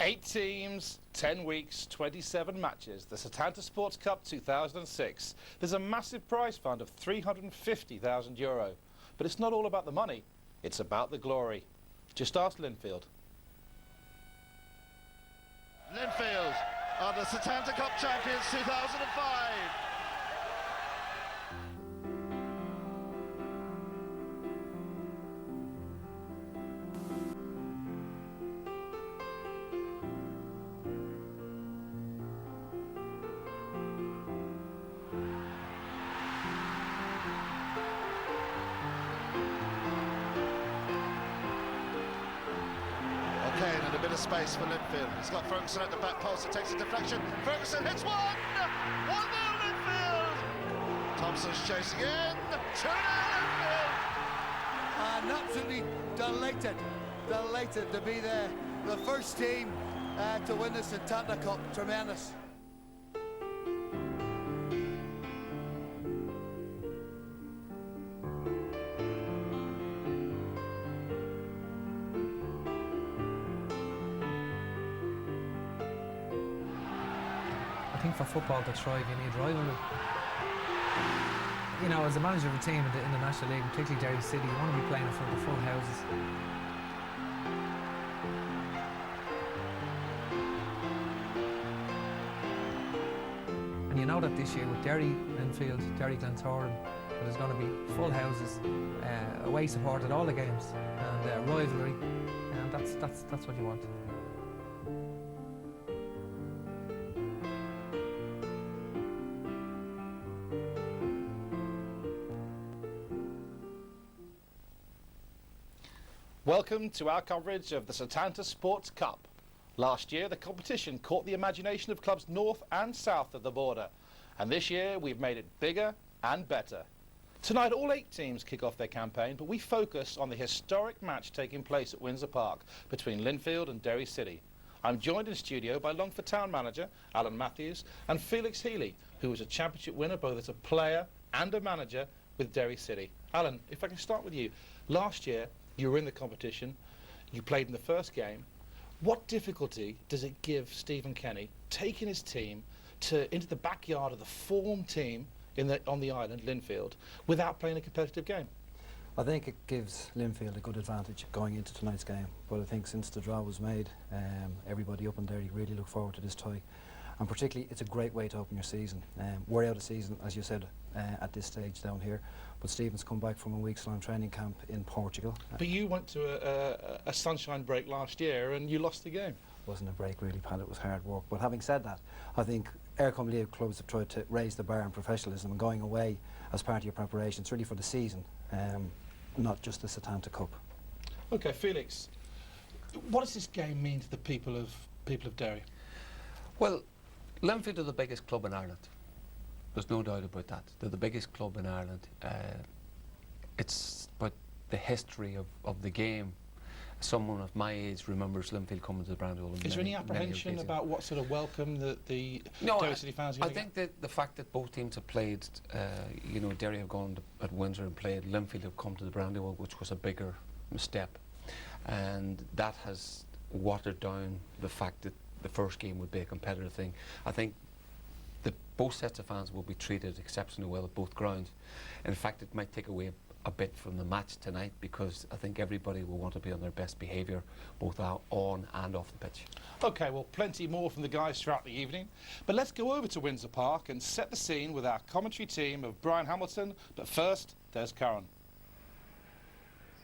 8 teams, 10 weeks, 27 matches. The Setanta Sports Cup 2006. There's a massive prize fund of €350,000. But it's not all about the money, it's about the glory. Just ask Linfield. Linfield are the Setanta Cup champions 2005. Kane and a bit of space for Linfield. He's got Ferguson at the back post. It takes a deflection. Ferguson hits one! 1-0 Linfield! Thompson's chasing in. 2-0 Linfield! And absolutely delighted to be the first team to win the Setanta Cup. Tremendous. I think for football to thrive, you need rivalry. You know, as a manager of a team in the National League, particularly Derry City, you want to be playing in front of full houses. And you know that this year with Derry, Linfield, Derry Glentoran, that there's going to be full houses, away support at all the games, and rivalry, and that's what you want. Welcome to our coverage of the Setanta Sports Cup. Last year, the competition caught the imagination of clubs north and south of the border. And this year, we've made it bigger and better. Tonight, all 8 teams kick off their campaign, but we focus on the historic match taking place at Windsor Park between Linfield and Derry City. I'm joined in studio by Longford Town manager Alan Matthews and Felix Healy, who was a championship winner both as a player and a manager with Derry City. Alan, if I can start with you. Last year, you were in the competition, you played in the first game. What difficulty does it give Stephen Kenny taking his team into the backyard of the form team on the island, Linfield, without playing a competitive game? I think it gives Linfield a good advantage going into tonight's game, but I think since the draw was made, everybody up in Derry really look forward to this tie. And particularly, it's a great way to open your season. We're out of season, as you said, at this stage down here. But Stephen's come back from a week's-long training camp in Portugal. But you went to a sunshine break last year and you lost the game. It wasn't a break really, Pat, it was hard work. But having said that, I think Aircom League clubs have tried to raise the bar in professionalism and going away as part of your preparation. It's really for the season, not just the Setanta Cup. OK, Felix, what does this game mean to the people of Derry? Well, Linfield are the biggest club in Ireland. There's no doubt about that. They're the biggest club in Ireland. It's about the history of the game. Someone of my age remembers Linfield coming to the Brandywell. Is there any apprehension about what sort of welcome that the Derry City fans are going to get? I think that the fact that both teams have played, you know, Derry have gone at Windsor and played, Linfield have come to the Brandywell, which was a bigger step. And that has watered down the fact that the first game would be a competitive thing. I think that both sets of fans will be treated exceptionally well at both grounds. In fact, it might take away a bit from the match tonight because I think everybody will want to be on their best behaviour both on and off the pitch. OK, well, plenty more from the guys throughout the evening. But let's go over to Windsor Park and set the scene with our commentary team of Brian Hamilton. But first, there's Karen.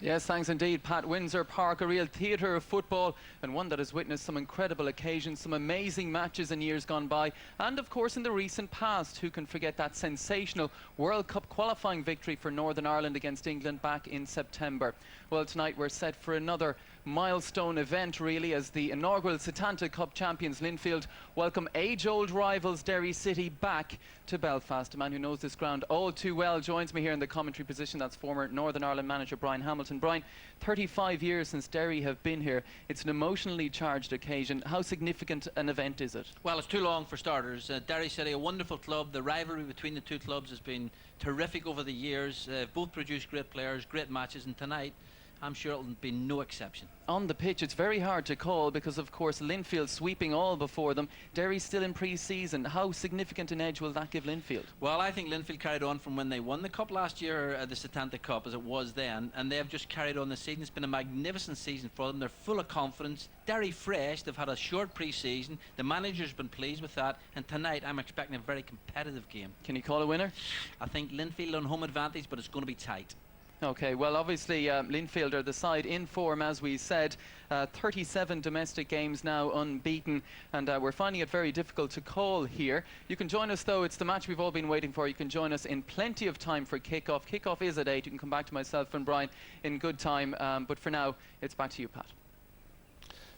Yes, thanks indeed, Pat. Windsor Park, a real theatre of football, and one that has witnessed some incredible occasions, some amazing matches in years gone by, and of course in the recent past. Who can forget that sensational World Cup qualifying victory for Northern Ireland against England back in September? Well, tonight we're set for another milestone event, really, as the inaugural Setanta Cup champions Linfield welcome age-old rivals Derry City back to Belfast. A man who knows this ground all too well joins me here in the commentary position. That's former Northern Ireland manager Brian Hamilton. Brian, 35 years since Derry have been here. It's an emotionally charged occasion. How significant an event is it? Well, it's too long for starters. Derry City, a wonderful club. The rivalry between the two clubs has been terrific over the years. Both produced great players, great matches, and tonight I'm sure it'll be no exception. On the pitch, it's very hard to call because, of course, Linfield sweeping all before them. Derry's still in pre-season. How significant an edge will that give Linfield? Well, I think Linfield carried on from when they won the Cup last year, the Setanta Cup, as it was then, and they've just carried on the season. It's been a magnificent season for them. They're full of confidence. Derry fresh. They've had a short pre-season. The manager's been pleased with that, and tonight I'm expecting a very competitive game. Can you call a winner? I think Linfield on home advantage, but it's going to be tight. Okay, well, obviously, Linfield are the side in form, as we said. 37 domestic games now unbeaten, and we're finding it very difficult to call here. You can join us, though. It's the match we've all been waiting for. You can join us in plenty of time for kick-off. Kick-off is at 8. You can come back to myself and Brian in good time. But for now, it's back to you, Pat.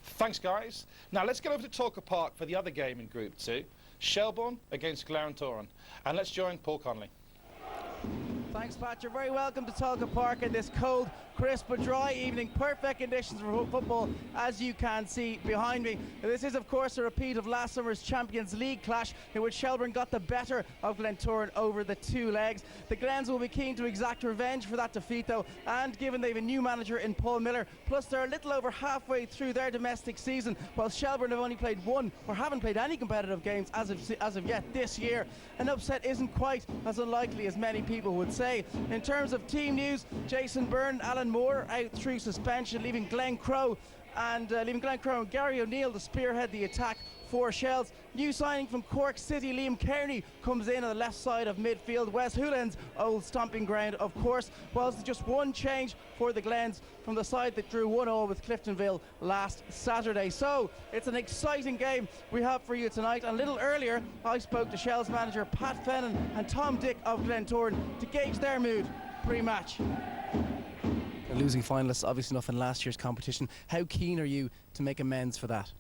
Thanks, guys. Now, let's get over to Talker Park for the other game in Group 2. Shelbourne against Glentoran. And let's join Paul Connolly. Thanks, Pat. You're very welcome to Talca Park in this cold, crisp but dry evening. Perfect conditions for football, as you can see behind me. This is, of course, a repeat of last summer's Champions League clash in which Shelbourne got the better of Glentoran over the 2 legs. The Glens will be keen to exact revenge for that defeat, though, and given they have a new manager in Paul Miller, plus they're a little over halfway through their domestic season, while Shelbourne have only played one or haven't played any competitive games as of yet this year. An upset isn't quite as unlikely as many people would say. In terms of team news, Jason Byrne, Alan Moore out through suspension, leaving Glenn Crowe and Gary O'Neill to spearhead the attack for Shells. New signing from Cork City, Liam Kearney, comes in on the left side of midfield. Wes Hoolan's old stomping ground, of course, whilst just one change for the Glens from the side that drew 1-1 with Cliftonville last Saturday. So it's an exciting game we have for you tonight. And a little earlier, I spoke to Shells manager Pat Fennan and Tom Dick of Glentoran to gauge their mood pre-match. Losing finalists, obviously enough in last year's competition. How keen are you to make amends for that?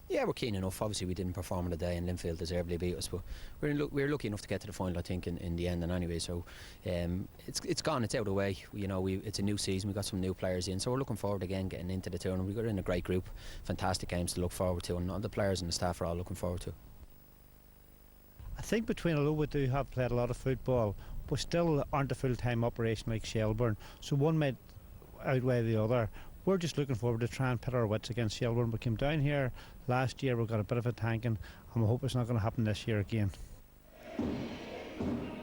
Yeah, we're keen enough. Obviously, we didn't perform on the day, and Linfield deservedly beat us. But we're lucky enough to get to the final, I think, in the end. And anyway, so it's gone. It's out of the way. You know, it's a new season. We got some new players in, so we're looking forward again getting into the tournament. We got in a great group, fantastic games to look forward to, and all the players and the staff are all looking forward to. I think between although we do have played a lot of football, but still aren't a full-time operation like Shelbourne. So one might outweigh the other. We're just looking forward to try and pit our wits against Shelbourne. We came down here last year, we got a bit of a tanking, and we hope it's not going to happen this year again.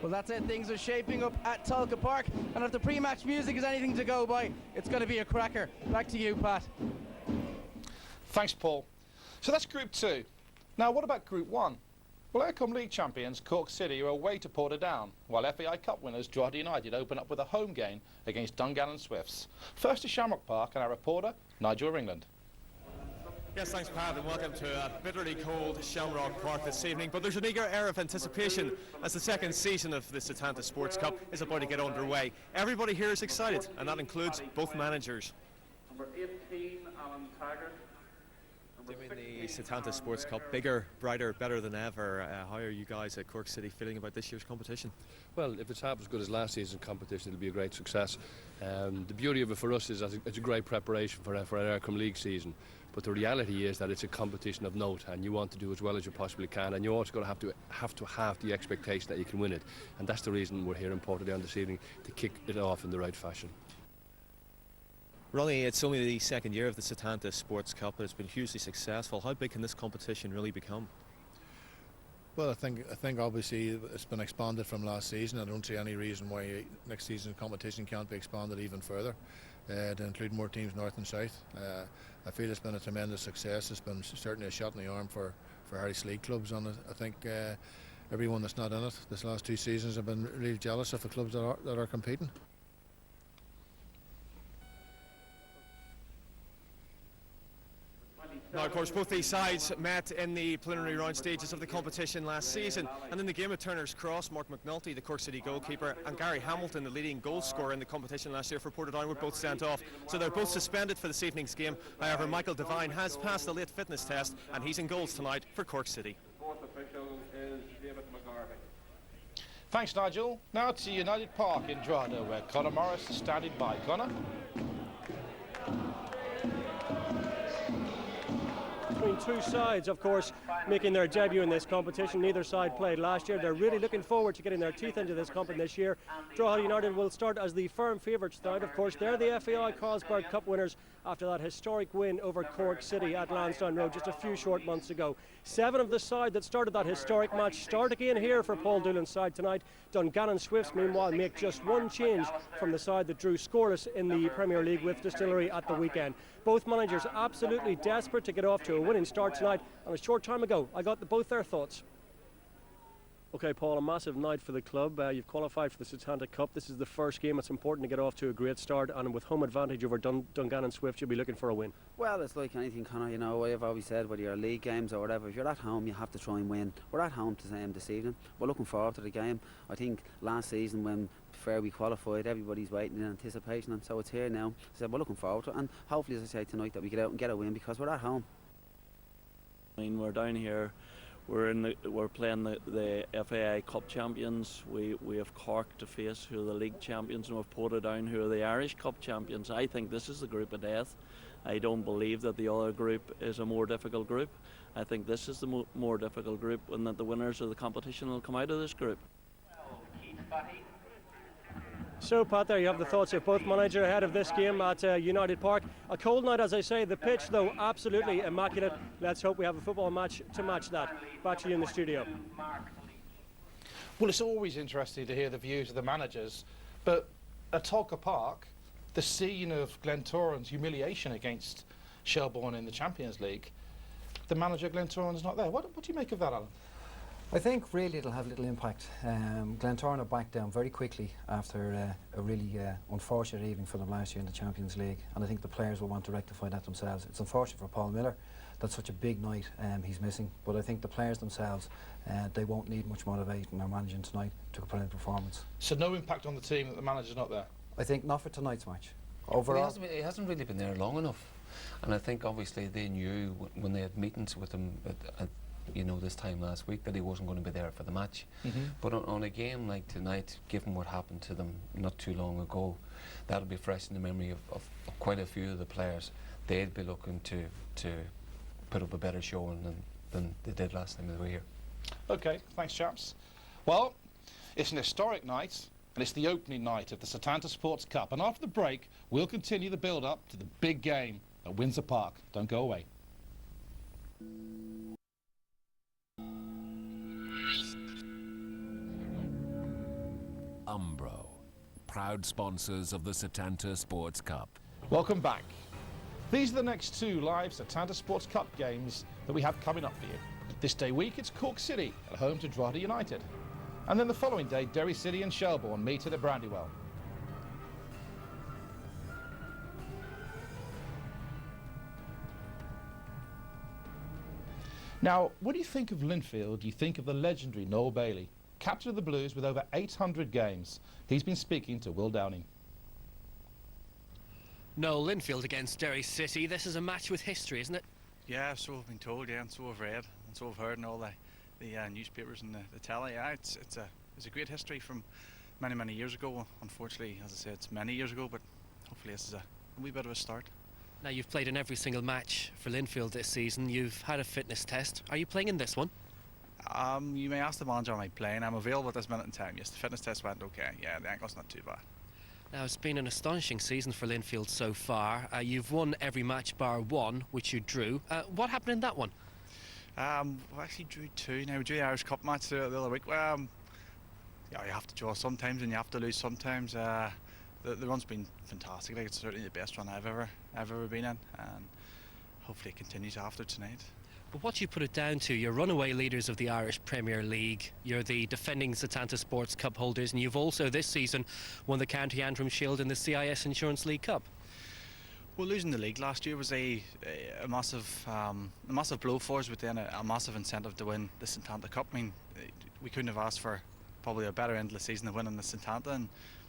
Well, that's it. Things are shaping up at Talca Park, and if the pre-match music is anything to go by, it's going to be a cracker. Back to you, Pat. Thanks, Paul. So that's Group 2. Now, what about Group 1? Well, Aircom League champions Cork City are away to Portadown, while FAI Cup winners Drogheda United open up with a home game against Dungannon Swifts. First to Shamrock Park and our reporter, Nigel Ringland. Yes, thanks, Pat, and welcome to a bitterly cold Shamrock Park this evening. But there's an eager air of anticipation as the second season of the Setanta Sports Cup is about to get underway. Everybody here is excited, and that includes both managers. Number 18, Alan Taggart. The Setanta Sports Cup, bigger, brighter, better than ever. How are you guys at Cork City feeling about this year's competition? Well, if it's half as good as last season's competition, it'll be a great success. The beauty of it for us is that it's a great preparation for our Aircom League season. But the reality is that it's a competition of note, and you want to do as well as you possibly can, and you're also going to have the expectation that you can win it. And that's the reason we're here in Portadown this evening, to kick it off in the right fashion. Ronnie, it's only the second year of the Setanta Sports Cup, but it's been hugely successful. How big can this competition really become? Well, I think obviously it's been expanded from last season. I don't see any reason why next season's competition can't be expanded even further to include more teams north and south. I feel it's been a tremendous success. It's been certainly a shot in the arm for Irish League clubs, and I think everyone that's not in it this last 2 seasons have been really jealous of the clubs that are competing. Now, of course, both these sides met in the preliminary round stages of the competition last season, and in the game at Turner's Cross, Mark McNulty, the Cork City goalkeeper, and Gary Hamilton, the leading goal scorer in the competition last year for Portadown, were both sent off, so they're both suspended for this evening's game. However, Michael Devine has passed the late fitness test, and he's in goals tonight for Cork City. Fourth official is David McGarvey. Thanks, Nigel. Now to United Park in Drogheda, where Conor Morris is standing by. Conor? between two sides, of course, making their debut in this competition. Neither side played last year. They're really looking forward to getting their teeth into this competition this year. Drogheda United will start as the firm favourites tonight. Of course, they're the FAI Carlsberg Cup winners after that historic win over Cork City at Lansdowne Road just a few short months ago. 7 of the side that started that historic match start again here for Paul Doolan's side tonight. Dungannon Swifts, meanwhile, make just one change from the side that drew scoreless in the Premier League with Distillery at the weekend. Both managers absolutely desperate to get off to a winning start tonight, and a short time ago I got both their thoughts. Okay, Paul, a massive night for the club. You've qualified for the Setanta Cup. This is the first game. It's important to get off to a great start, and with home advantage over Dungannon Swift, you'll be looking for a win. Well, it's like anything, Conor. You know, I've always said, whether you're league games or whatever, if you're at home, you have to try and win. We're at home this evening. We're looking forward to the game. I think last season when we qualified, everybody's waiting in anticipation, and so it's here now. So we're looking forward to it, and hopefully, as I say tonight, that we get out and get a win because we're at home. I mean, we're down here. We're playing the FAI Cup champions. We have Cork to face, who are the league champions, and we've Portadown, who are the Irish Cup champions. I think this is the group of death. I don't believe that the other group is a more difficult group. I think this is the more difficult group, and that the winners of the competition will come out of this group. So, Pat, there you have the thoughts of both managers ahead of this game at United Park. A cold night, as I say. The pitch, though, absolutely immaculate. Let's hope we have a football match to match that. Back to you in the studio. Well, it's always interesting to hear the views of the managers, but at Tolka Park, the scene of Glentoran's humiliation against Shelbourne in the Champions League, the manager Glentoran is not there. What do you make of that, Alan? I think really it'll have little impact. Glentoran are back down very quickly after a really unfortunate evening for them last year in the Champions League, and I think the players will want to rectify that themselves. It's unfortunate for Paul Miller. That's such a big night he's missing, but I think the players themselves, they won't need much motivating or managing tonight to put in a performance. So no impact on the team that the manager's not there? I think not for tonight's match. Overall, he hasn't really been there long enough, and I think obviously they knew when they had meetings with him at this time last week that he wasn't going to be there for the match. But on a game like tonight, given what happened to them not too long ago, that'll be fresh in the memory of quite a few of the players. They'd be looking to put up a better showing than they did last time they were here. Okay, thanks, chaps. Well, it's an historic night, and it's the opening night of the Setanta Sports Cup. And after the break, we'll continue the build-up to the big game at Windsor Park. Don't go away. Umbro, proud sponsors of the Setanta Sports Cup. Welcome back. These are the next 2 live Setanta Sports Cup games that we have coming up for you. This day week it's Cork City at home to Drogheda United. And then the following day, Derry City and Shelbourne meet at the Brandywell. Now, when you think of Linfield, you think of the legendary Noel Bailey, captain of the Blues with over 800 games. He's been speaking to Will Downing. No, Linfield against Derry City. This is a match with history, isn't it? Yeah, so I've been told, yeah, and so I've read, and so I've heard in all the newspapers and the telly. Yeah, it's a great history from many years ago. Unfortunately, as I say, it's many years ago, but hopefully this is a wee bit of a start. Now, you've played in every single match for Linfield this season. You've had a fitness test. Are you playing in this one? You may ask the manager, am I playing? I'm available at this minute in time. Yes, the fitness test went okay. Yeah, the ankle's not too bad. Now, it's been an astonishing season for Linfield so far. You've won every match bar 1, which you drew. What happened in that one? We actually drew 2. Now, we drew the Irish Cup match the other week. Yeah, you have to draw sometimes and you have to lose sometimes. The run's been fantastic. Like, it's certainly the best run I've ever been in, and hopefully it continues after tonight. But what do you put it down to? You're runaway leaders of the Irish Premier League. You're the defending Setanta Sports Cup holders, and you've also this season won the County Antrim Shield in the CIS Insurance League Cup. Well, losing the league last year was a massive blow for us, but then a massive incentive to win the Setanta Cup. I mean, we couldn't have asked for probably a better end of the season than winning the Setanta, and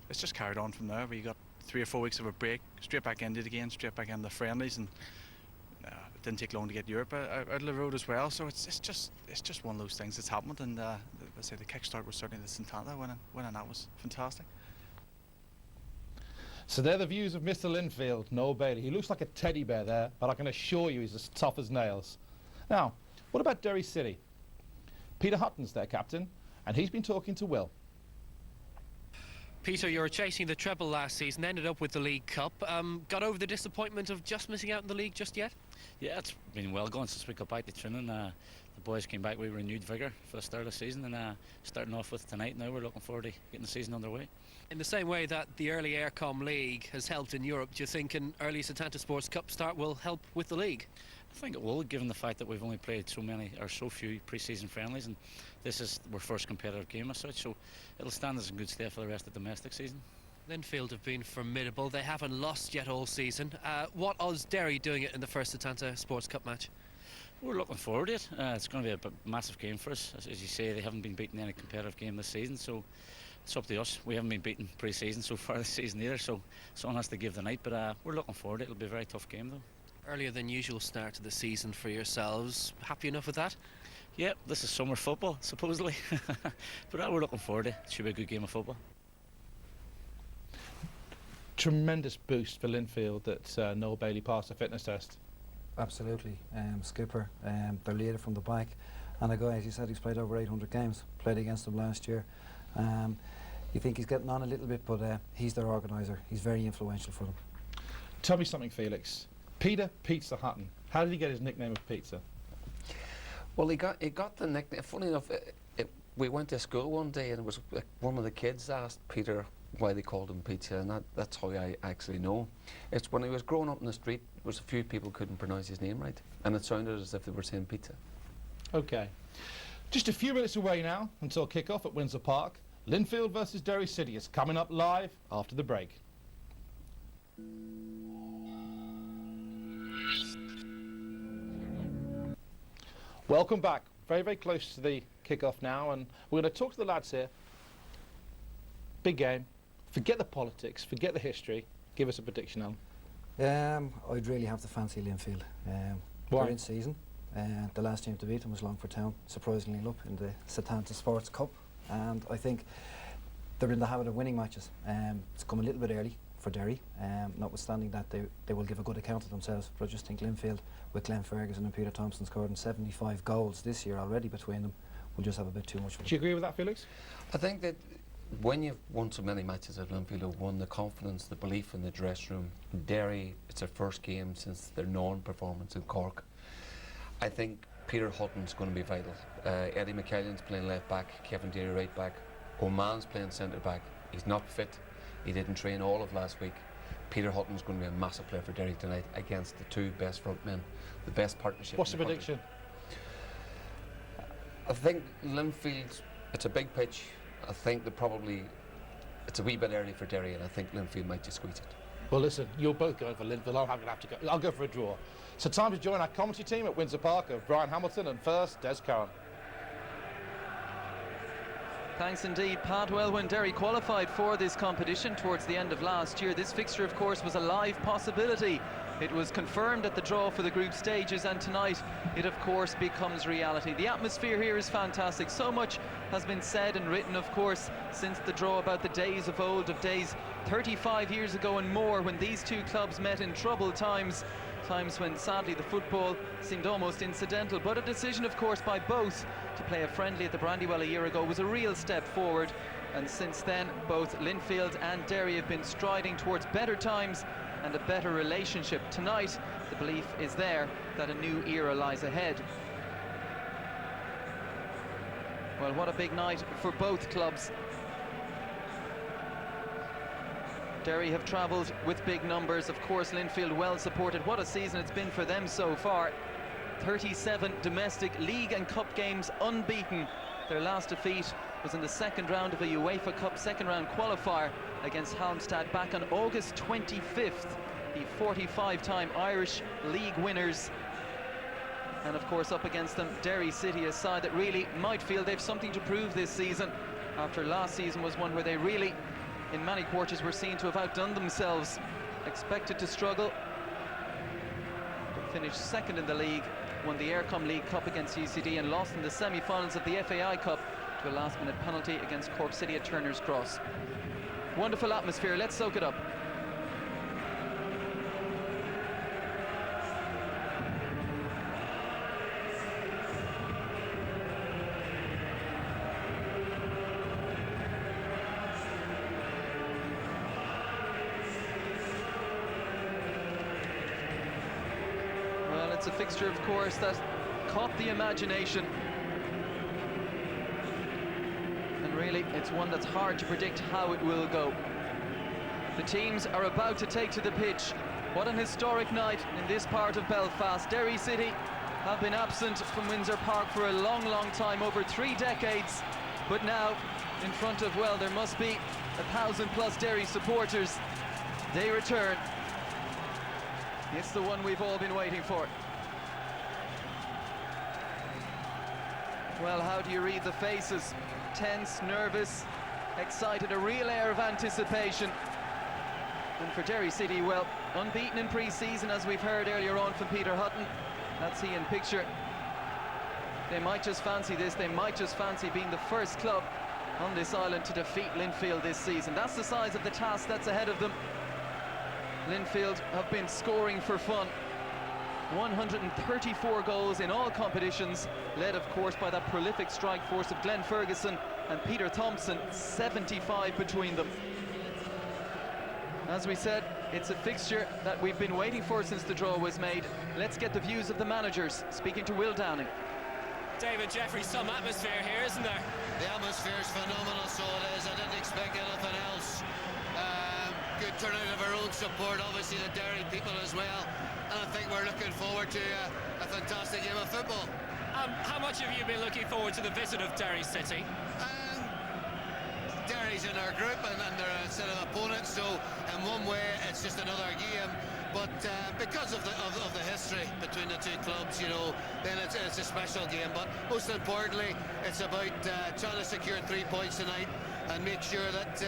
it's just carried on from there. We got 3 or 4 weeks of a break, straight back into it again, straight back into the friendlies, and it didn't take long to get Europe out of the road as well. So it's just one of those things that's happened, and I say the kickstart was certainly the Setanta winning that was fantastic. So they're the views of Mr. Linfield, Noel Bailey. He looks like a teddy bear there, but I can assure you he's as tough as nails. Now, what about Derry City? Peter Hutton's their captain, and he's been talking to Will. Peter, you were chasing the treble last season, ended up with the League Cup. Got over the disappointment of just missing out in the league just yet? Yeah, it's been well going since we got back to training. The boys came back with renewed vigour for the start of the season, and starting off with tonight now, we're looking forward to getting the season underway. In the same way that the early Aircom League has helped in Europe, do you think an early Setanta Sports Cup start will help with the league? I think it will, given the fact that we've only played so few pre-season friendlies, and this is our first competitive game as such, so it'll stand us in good stead for the rest of the domestic season. Linfield have been formidable. They haven't lost yet all season. What odds Derry doing it in the first Setanta Sports Cup match? We're looking forward to it. It's going to be a massive game for us. As you say, they haven't been beaten in any competitive game this season, so it's up to us. We haven't been beaten pre-season so far this season either, so someone has to give the night, but we're looking forward to it. It'll be a very tough game though. Earlier than usual start to the season for yourselves. Happy enough with that? Yeah, this is summer football, supposedly. But we're looking forward to it. It should be a good game of football. Tremendous boost for Linfield that Noel Bailey passed the fitness test. Absolutely. Skipper, their leader from the back, and a guy, as you said, he's played over 800 games, played against them last year. You think he's getting on a little bit, but he's their organiser. He's very influential for them. Tell me something, Felix. Peter Pizza Hutton. How did he get his nickname of Pizza? Well, he got the nickname. Funny enough, we went to school one day, and it was one of the kids asked Peter why they called him Pizza, and that's how I actually know. It's when he was growing up in the street, there was a few people couldn't pronounce his name right, and it sounded as if they were saying pizza. Okay. Just a few minutes away now until kick-off at Windsor Park. Linfield versus Derry City is coming up live after the break. Welcome back. Very, very close to the kick-off now, and we're going to talk to the lads here. Big game. Forget the politics, forget the history. Give us a prediction, Alan. I'd really have to fancy Linfield. Why? They're in season. The last team to beat them was Longford Town, surprisingly enough, in the Setanta Sports Cup. And I think they're in the habit of winning matches. It's come a little bit early for Derry, notwithstanding that they will give a good account of themselves. But I just think Linfield, with Glenn Ferguson and Peter Thompson scoring 75 goals this year already between them, will just have a bit too much for them. Do you agree with that, Felix? I think that when you've won so many matches at Linfield, have won the confidence, the belief in the dressing room. Derry, it's their first game since their non-performance in Cork. I think Peter Hutton's going to be vital. Eddie McCallion's playing left back, Kevin Deary right back, Oman's playing centre back. He's not fit. He didn't train all of last week. Peter Hutton's going to be a massive player for Derry tonight against the two best front men, the best partnership. What's the prediction? I think Linfield, it's a big pitch. I think it's a wee bit early for Derry, and I think Linfield might just squeeze it. Well, listen, you're both going for Linfield. I'm going to have to go. I'll go for a draw. So time to join our commentary team at Windsor Park of Brian Hamilton and first, Des Curran. Thanks indeed, Pat. Well, when Derry qualified for this competition towards the end of last year, this fixture, of course, was a live possibility. It was confirmed at the draw for the group stages, and tonight it, of course, becomes reality. The atmosphere here is fantastic. So much has been said and written, of course, since the draw about the days of old, of days 35 years ago and more, when these two clubs met in troubled times. Times when, sadly, the football seemed almost incidental. But a decision, of course, by both to play a friendly at the Brandywell a year ago was a real step forward. And since then, both Linfield and Derry have been striding towards better times and a better relationship. Tonight, the belief is there that a new era lies ahead. Well, what a big night for both clubs. Derry have travelled with big numbers. Of course, Linfield well supported. What a season it's been for them so far. 37 domestic league and cup games unbeaten. Their last defeat was in the second round of a UEFA Cup second round qualifier against Halmstad back on August 25th. The 45-time Irish League winners. And of course, up against them, Derry City, a side that really might feel they've something to prove this season, after last season was one where they really, in many quarters, were seen to have outdone themselves. Expected to struggle, but finished second in the league, won the Aircom League Cup against UCD and lost in the semi-finals of the FAI Cup to a last-minute penalty against Cork City at Turner's Cross. Wonderful atmosphere, let's soak it up. It's a fixture, of course, that caught the imagination. And really, it's one that's hard to predict how it will go. The teams are about to take to the pitch. What an historic night in this part of Belfast. Derry City have been absent from Windsor Park for a long, long time, over 3 decades. But now, in front of, well, there must be 1,000+ Derry supporters. They return. It's the one we've all been waiting for. Well, how do you read the faces? Tense, nervous, excited, a real air of anticipation. And for Derry City, well, unbeaten in pre-season, as we've heard earlier on from Peter Hutton. That's he in picture. They might just fancy this. They might just fancy being the first club on this island to defeat Linfield this season. That's the size of the task that's ahead of them. Linfield have been scoring for fun. 134 goals in all competitions, led of course by that prolific strike force of Glenn Ferguson and Peter Thompson, 75 between them. As we said, it's a fixture that we've been waiting for since the draw was made. Let's get the views of the managers, speaking to Will Downing. David Jeffrey, some atmosphere here, isn't there? The atmosphere is phenomenal, so it is. I didn't expect anything else. Good turnout of our own support, obviously the Derry people as well. And I think we're looking forward to a fantastic game of football. How much have you been looking forward to the visit of Derry City? Derry's in our group and they're a set of opponents, so in one way it's just another game. But because of the history between the two clubs, you know, then it's a special game. But most importantly, it's about trying to secure 3 points tonight and make sure that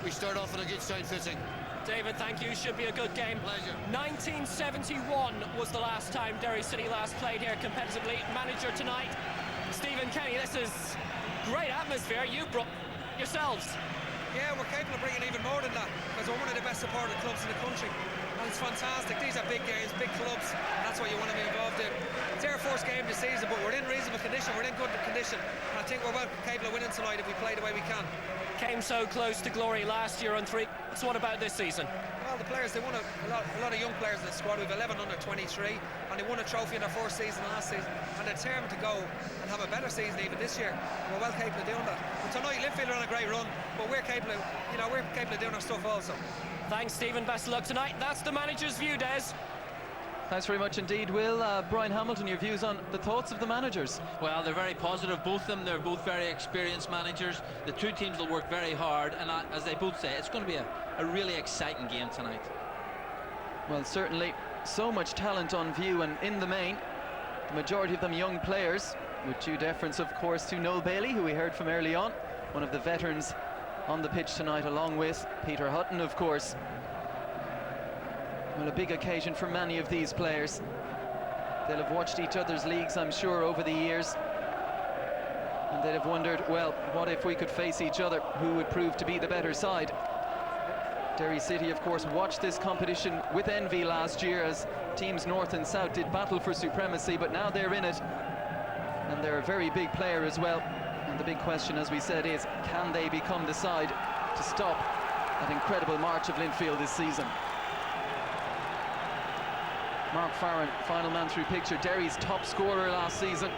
we start off on a good sound footing. David, thank you. Should be a good game. Pleasure. 1971 was the last time Derry City last played here competitively. Manager tonight, Stephen Kenny. This is great atmosphere you brought yourselves. Yeah, we're capable of bringing even more than that, because we're one of the best supported clubs in the country. And it's fantastic. These are big games, big clubs, and that's what you want to be involved in. It's our first game this season, but we're in reasonable condition, we're in good condition, and I think we're well capable of winning tonight if we play the way we can. Came so close to glory last year on 3. So what about this season? Well, the players, they won a lot of young players in the squad. We've 11 under 23, and they won a trophy in their first season last season, and they're determined to go and have a better season even this year. And we're well capable of doing that. But tonight, Linfield are on a great run, but we're capable of, we're capable of doing our stuff also. Thanks, Stephen. Best of luck tonight. That's the manager's view, Des. Thanks very much indeed, Will. Brian Hamilton, your views on the thoughts of the managers? Well, they're very positive, both of them. They're both very experienced managers. The two teams will work very hard, and as they both say, it's going to be a really exciting game tonight. Well, certainly so much talent on view, and in the main, the majority of them young players, with due deference, of course, to Noel Bailey, who we heard from early on, one of the veterans on the pitch tonight, along with Peter Hutton, of course. Well, a big occasion for many of these players. They'll have watched each other's leagues, I'm sure, over the years. And they'd have wondered, well, what if we could face each other? Who would prove to be the better side? Derry City, of course, watched this competition with envy last year as teams north and south did battle for supremacy, but now they're in it. And they're a very big player as well. And the big question, as we said, is can they become the side to stop that incredible march of Linfield this season? Mark Farron, final man through picture, Derry's top scorer last season.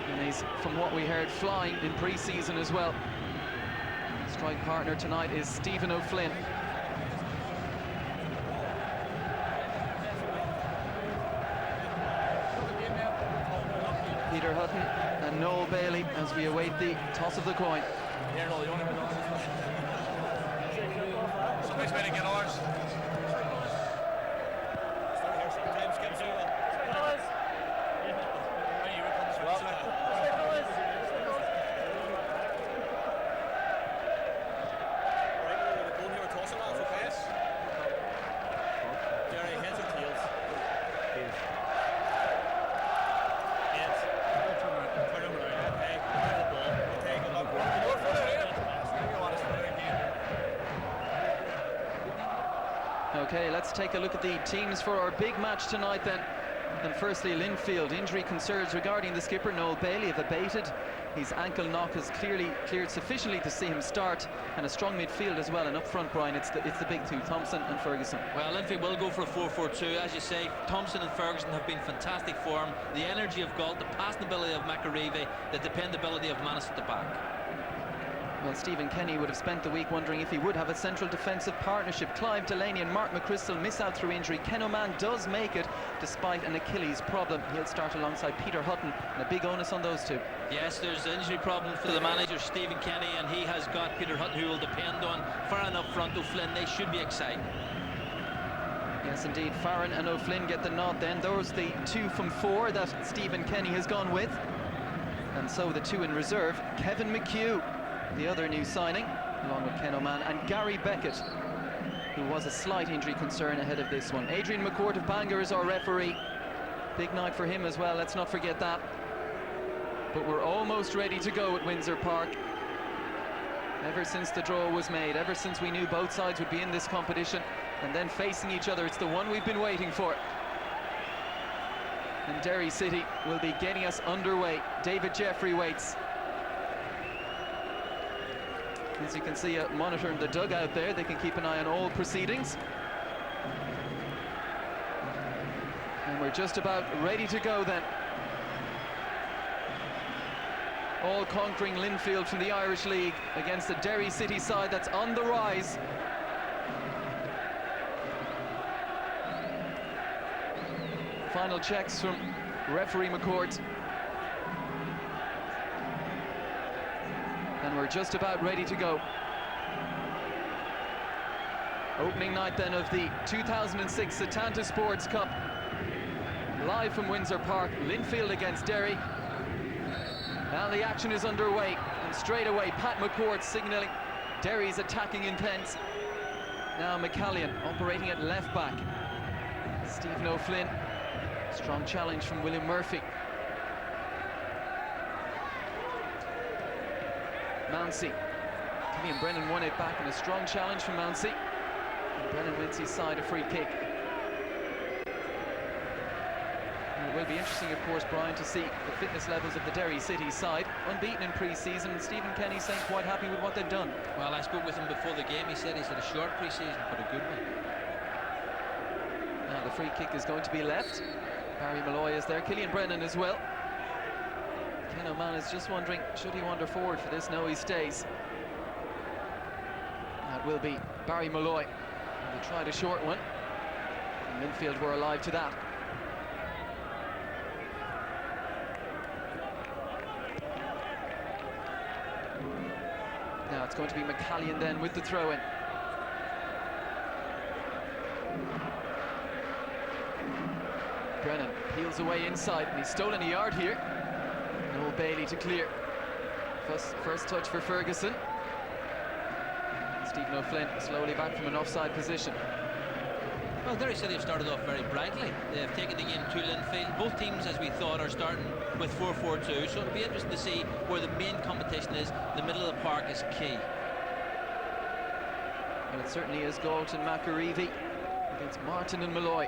And he's, from what we heard, flying in pre-season as well. Strike partner tonight is Stephen O'Flynn. Peter Hutton and Noel Bailey as we await the toss of the coin. Somebody's going to get ours. Okay, let's take a look at the teams for our big match tonight then. And firstly, Linfield, injury concerns regarding the skipper Noel Bailey have abated. His ankle knock has clearly cleared sufficiently to see him start, and a strong midfield as well. And up front, Brian, it's the big two, Thompson and Ferguson. Well, Linfield will go for a 4-4-2. As you say, Thompson and Ferguson have been fantastic form. The energy of Galt, the passing ability of McAreevy, the dependability of Manus at the back. Well, Stephen Kenny would have spent the week wondering if he would have a central defensive partnership. Clive Delaney and Mark McChrystal miss out through injury. Ken O'Man does make it despite an Achilles problem. He'll start alongside Peter Hutton, and a big onus on those two. Yes, there's an injury problem for the manager, Stephen Kenny, and he has got Peter Hutton, who will depend on. Farron up front, O'Flynn, they should be exciting. Yes, indeed. Farron and O'Flynn get the nod then. Those are the 2 from 4 that Stephen Kenny has gone with. And so the 2 in reserve, Kevin McHugh, the other new signing, along with Ken O'Man, and Gary Beckett, who was a slight injury concern ahead of this one. Adrian McCourt of Bangor is our referee. Big night for him as well, let's not forget that. But we're almost ready to go at Windsor Park. Ever since the draw was made, ever since we knew both sides would be in this competition and then facing each other, it's the one we've been waiting for. And Derry City will be getting us underway. David Jeffrey waits. As you can see, a monitor in the dugout there. They can keep an eye on all proceedings. And we're just about ready to go then. All-conquering Linfield from the Irish League against the Derry City side that's on the rise. Final checks from referee McCourt. And we're just about ready to go. Opening night then of the 2006 Setanta Sports Cup. Live from Windsor Park, Linfield against Derry. Now the action is underway, and straight away Pat McCourt signalling Derry's attacking intent. Now McCallion operating at left back. Stephen O'Flynn, strong challenge from William Murphy. Mounsey, Killian Brennan won it back, and a strong challenge from Mounsey. And Brennan wins his side a free kick. And it will be interesting, of course, Brian, to see the fitness levels of the Derry City side. Unbeaten in pre-season, and Stephen Kenny saying quite happy with what they've done. Well, I spoke with him before the game. He said he's had a short pre-season, but a good one. Now the free kick is going to be left. Barry Malloy is there, Killian Brennan as well. Ken O'Man is just wondering, should he wander forward for this? No, he stays. That will be Barry Malloy. They tried a short one, and Linfield were alive to that. Now it's going to be McCallion then with the throw-in. Brennan peels away inside, and he's stolen a yard here. Noel Bailey to clear. First touch for Ferguson. Stephen O'Flynn slowly back from an offside position. Well, Derry City have started off very brightly. They have taken the game to Linfield. Both teams, as we thought, are starting with 4-4-2, so it'll be interesting to see where the main competition is. The middle of the park is key. And it certainly is Galt and McAreevy against Martin and Malloy.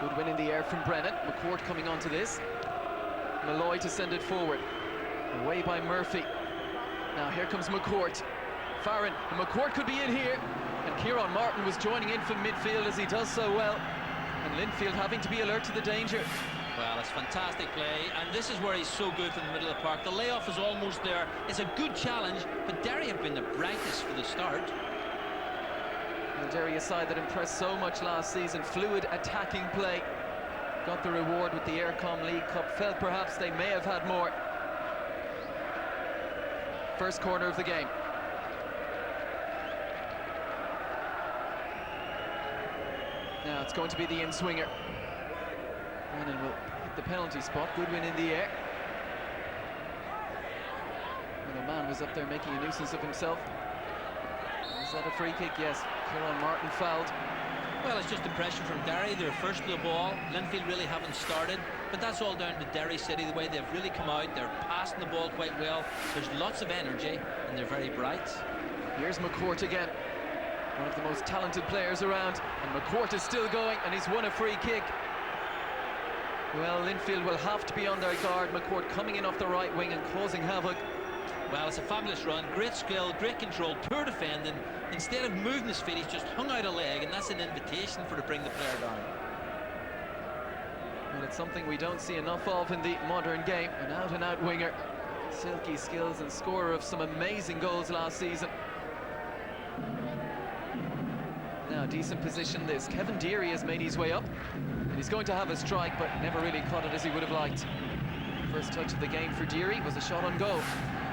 Good win in the air from Brennan. McCourt coming onto this. Malloy to send it forward. Away by Murphy. Now here comes McCourt. Farron, and McCourt could be in here. And Kieran Martin was joining in from midfield as he does so well. And Linfield having to be alert to the danger. Well, it's fantastic play, and this is where he's so good from the middle of the park. The layoff is almost there. It's a good challenge, but Derry have been the brightest for the start. And Derry, a side that impressed so much last season. Fluid attacking play. Got the reward with the Aircom League Cup. Felt perhaps they may have had more. First corner of the game. Now it's going to be the in-swinger. Brennan will hit the penalty spot. Good win in the air. And the man was up there making a nuisance of himself. Is that a free kick? Yes. Kieran Martin fouled. Well, it's just the pressure from Derry. They're first to the ball. Linfield really haven't started, but that's all down to Derry City, the way they've really come out. They're passing the ball quite well. There's lots of energy, and they're very bright. Here's McCourt again. One of the most talented players around, and McCourt is still going, and he's won a free kick. Well, Linfield will have to be on their guard. McCourt coming in off the right wing and causing havoc. Well, it's a fabulous run, great skill, great control, poor defending. Instead of moving his feet, he's just hung out a leg, and that's an invitation for to bring the player down. Well, it's something we don't see enough of in the modern game. An out-and-out winger. Silky skills and scorer of some amazing goals last season. Now, decent position this. Kevin Deary has made his way up. And he's going to have a strike, but never really caught it as he would have liked. First touch of the game for Deary was a shot on goal.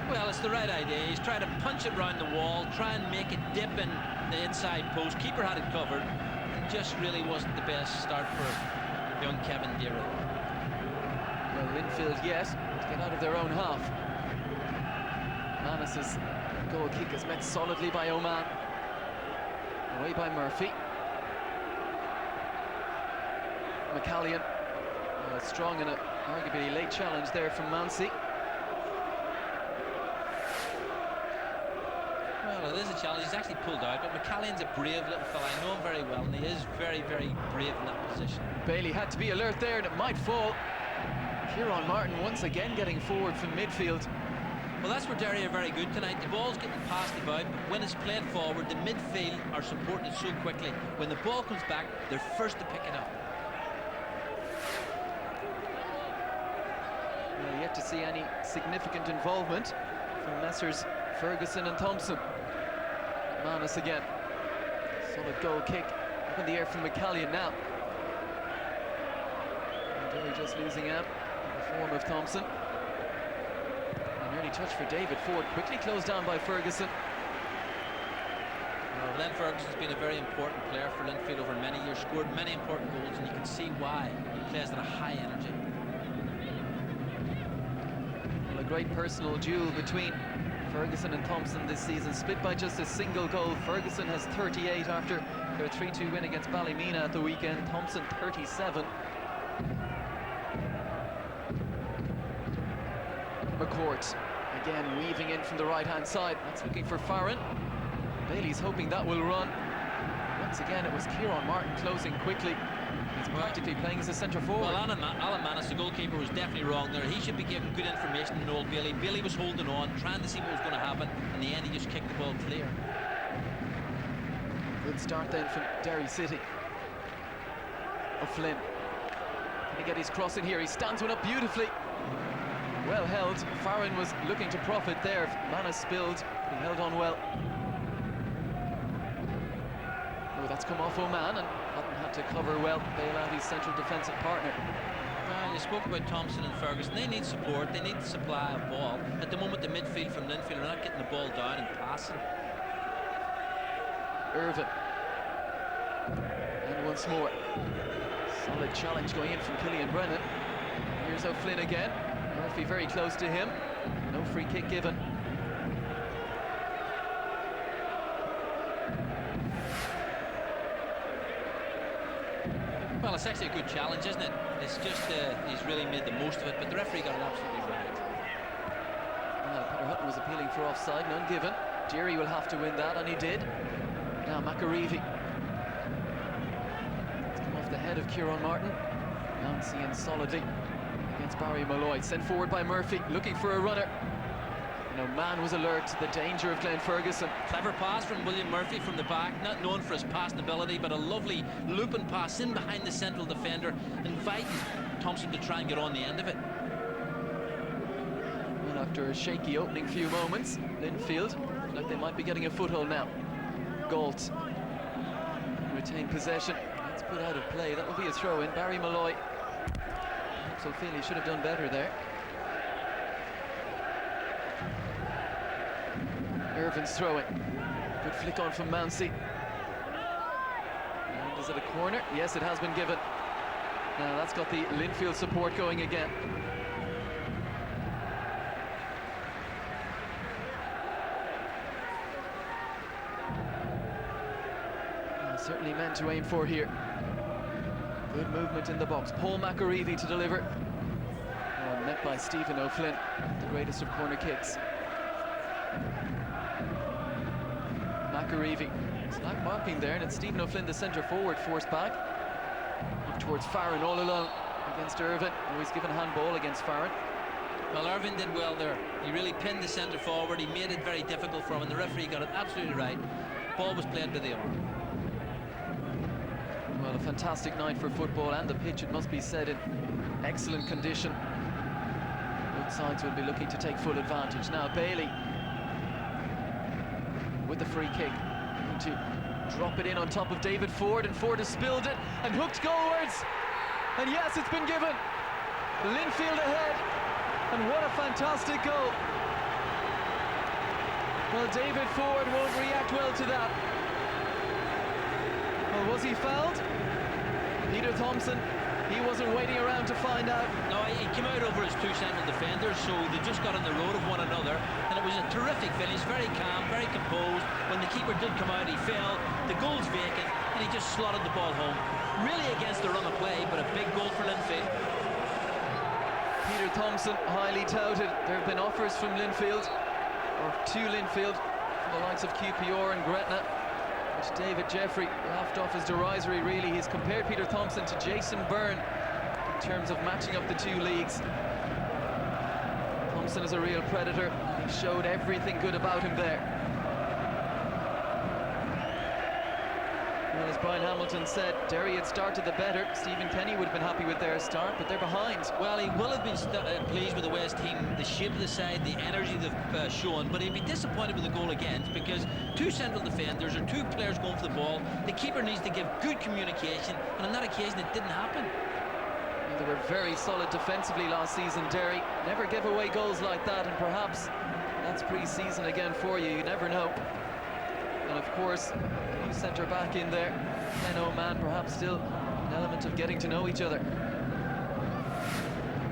Well, it's the right idea. He's trying to punch it round the wall, try and make it dip in the inside post. Keeper had it covered. It just really wasn't the best start for young Kevin Deary. Well, Linfield yet to get out of their own half. Manus's goal kick is met solidly by Oman. Away by Murphy. McCallion. Strong and arguably late challenge there from Mansi. Well, it is a challenge. He's actually pulled out, but McCallion's a brave little fella. I know him very well, and he is very, very brave in that position. Bailey had to be alert there, and it might fall. Kieran Martin once again getting forward from midfield. Well, that's where Derry are very good tonight. The ball's getting passed about, but when it's played forward, the midfield are supporting it so quickly. When the ball comes back, they're first to pick it up. Well, yet to see any significant involvement from Messrs Ferguson and Thompson. Manus again. Solid goal kick up in the air from McCallion now. And Derry just losing out in the form of Thompson. An early touch for David Ford, quickly closed down by Ferguson. Well, Len Ferguson's been a very important player for Linfield over many years, scored many important goals, and you can see why. He plays at a high energy. Well, a great personal duel between Ferguson and Thompson this season, split by just a single goal. Ferguson has 38 after their 3-2 win against Ballymena at the weekend. Thompson 37. McCourt again weaving in from the right-hand side. That's looking for Farron. Bailey's hoping that will run. Once again, it was Kieran Martin closing quickly. He's practically playing as a centre forward. Well, Alan Manus, the goalkeeper, was definitely wrong there. He should be given good information to Noel Bailey. Bailey was holding on, trying to see what was going to happen. In the end, he just kicked the ball clear. Good start then from Derry City. O'Flynn. Can he get his cross in here? He stands one up beautifully. Well held. Farron was looking to profit there. Manus spilled, but he held on well. Oh, that's come off Oman and Hutton had to cover well, bail out his central defensive partner. Well, you spoke about Thompson and Ferguson. They need support, they need the supply of ball. At the moment, the midfield from Linfield are not getting the ball down and passing. Irvin. And once more. Solid challenge going in from Killian Brennan. Here's O'Flynn again. Murphy very close to him. No free kick given. Well, it's actually a good challenge, isn't it? It's just he's really made the most of it, but the referee got it absolutely right. Well, Peter Hutton was appealing for offside, none given. Deary will have to win that, and he did. Now McAreevy. It's come off the head of Kieran Martin. Bouncing in solidly against Barry Malloy. Sent forward by Murphy, looking for a runner. No man was alert to the danger of Glenn Ferguson. Clever pass from William Murphy from the back, not known for his passing ability, but a lovely looping pass in behind the central defender, inviting Thompson to try and get on the end of it. Well, after a shaky opening few moments, Linfield look like they might be getting a foothold now. Galt retain possession. It's put out of play. That will be a throw in. Barry Malloy. So feel he should have done better there. Irvin's throwing. Good flick on from Mansi. And is it a corner? Yes, it has been given. Now that's got the Linfield support going again. Certainly men to aim for here. Good movement in the box. Paul McAreevy to deliver. Met by Stephen O'Flynn, the greatest of corner kicks. McAreevy. Slight marking there, and it's Stephen O'Flynn, the centre forward, forced back. Up towards Farron all alone. against Irvine. Oh, he's given handball against Farron. Well, Irvine did well there. He really pinned the centre forward. He made it very difficult for him, and the referee got it absolutely right. Ball was played by the arm. Well, a fantastic night for football, and the pitch, it must be said, in excellent condition. Both sides will be looking to take full advantage. Now Bailey with the free kick, to drop it in on top of David Ford, and Ford has spilled it and hooked goalwards. And yes, it's been given. Linfield ahead, and what a fantastic goal. Well, David Ford won't react well to that. Well, was he fouled? Peter Thompson, he wasn't waiting around to find out. No, he came out over his two central defenders, so they just got on the road of one another, and it was a terrific finish, very calm, very composed. When the keeper did come out, he fell, the goal's vacant, and he just slotted the ball home. Really against the run of play, but a big goal for Linfield. Peter Thompson, highly touted. There have been offers from Linfield, or to Linfield, from the likes of QPR and Gretna, which David Jeffrey laughed off as derisory, really. He's compared Peter Thompson to Jason Byrne in terms of matching up the two leagues. Thompson is a real predator. He showed everything good about him there. Well, as Brian Hamilton said, Derry had started the better. Stephen Kenny would have been happy with their start, but they're behind. Well, he will have been pleased with the West team, the shape of the side, the energy they've shown, but he'd be disappointed with the goal against, because two central defenders or two players going for the ball, the keeper needs to give good communication, and on that occasion it didn't happen. Well, they were very solid defensively last season, Derry. Never give away goals like that, and perhaps that's pre-season again for you. You never know. And of course, new centre back in there, Ken Oman, perhaps still an element of getting to know each other.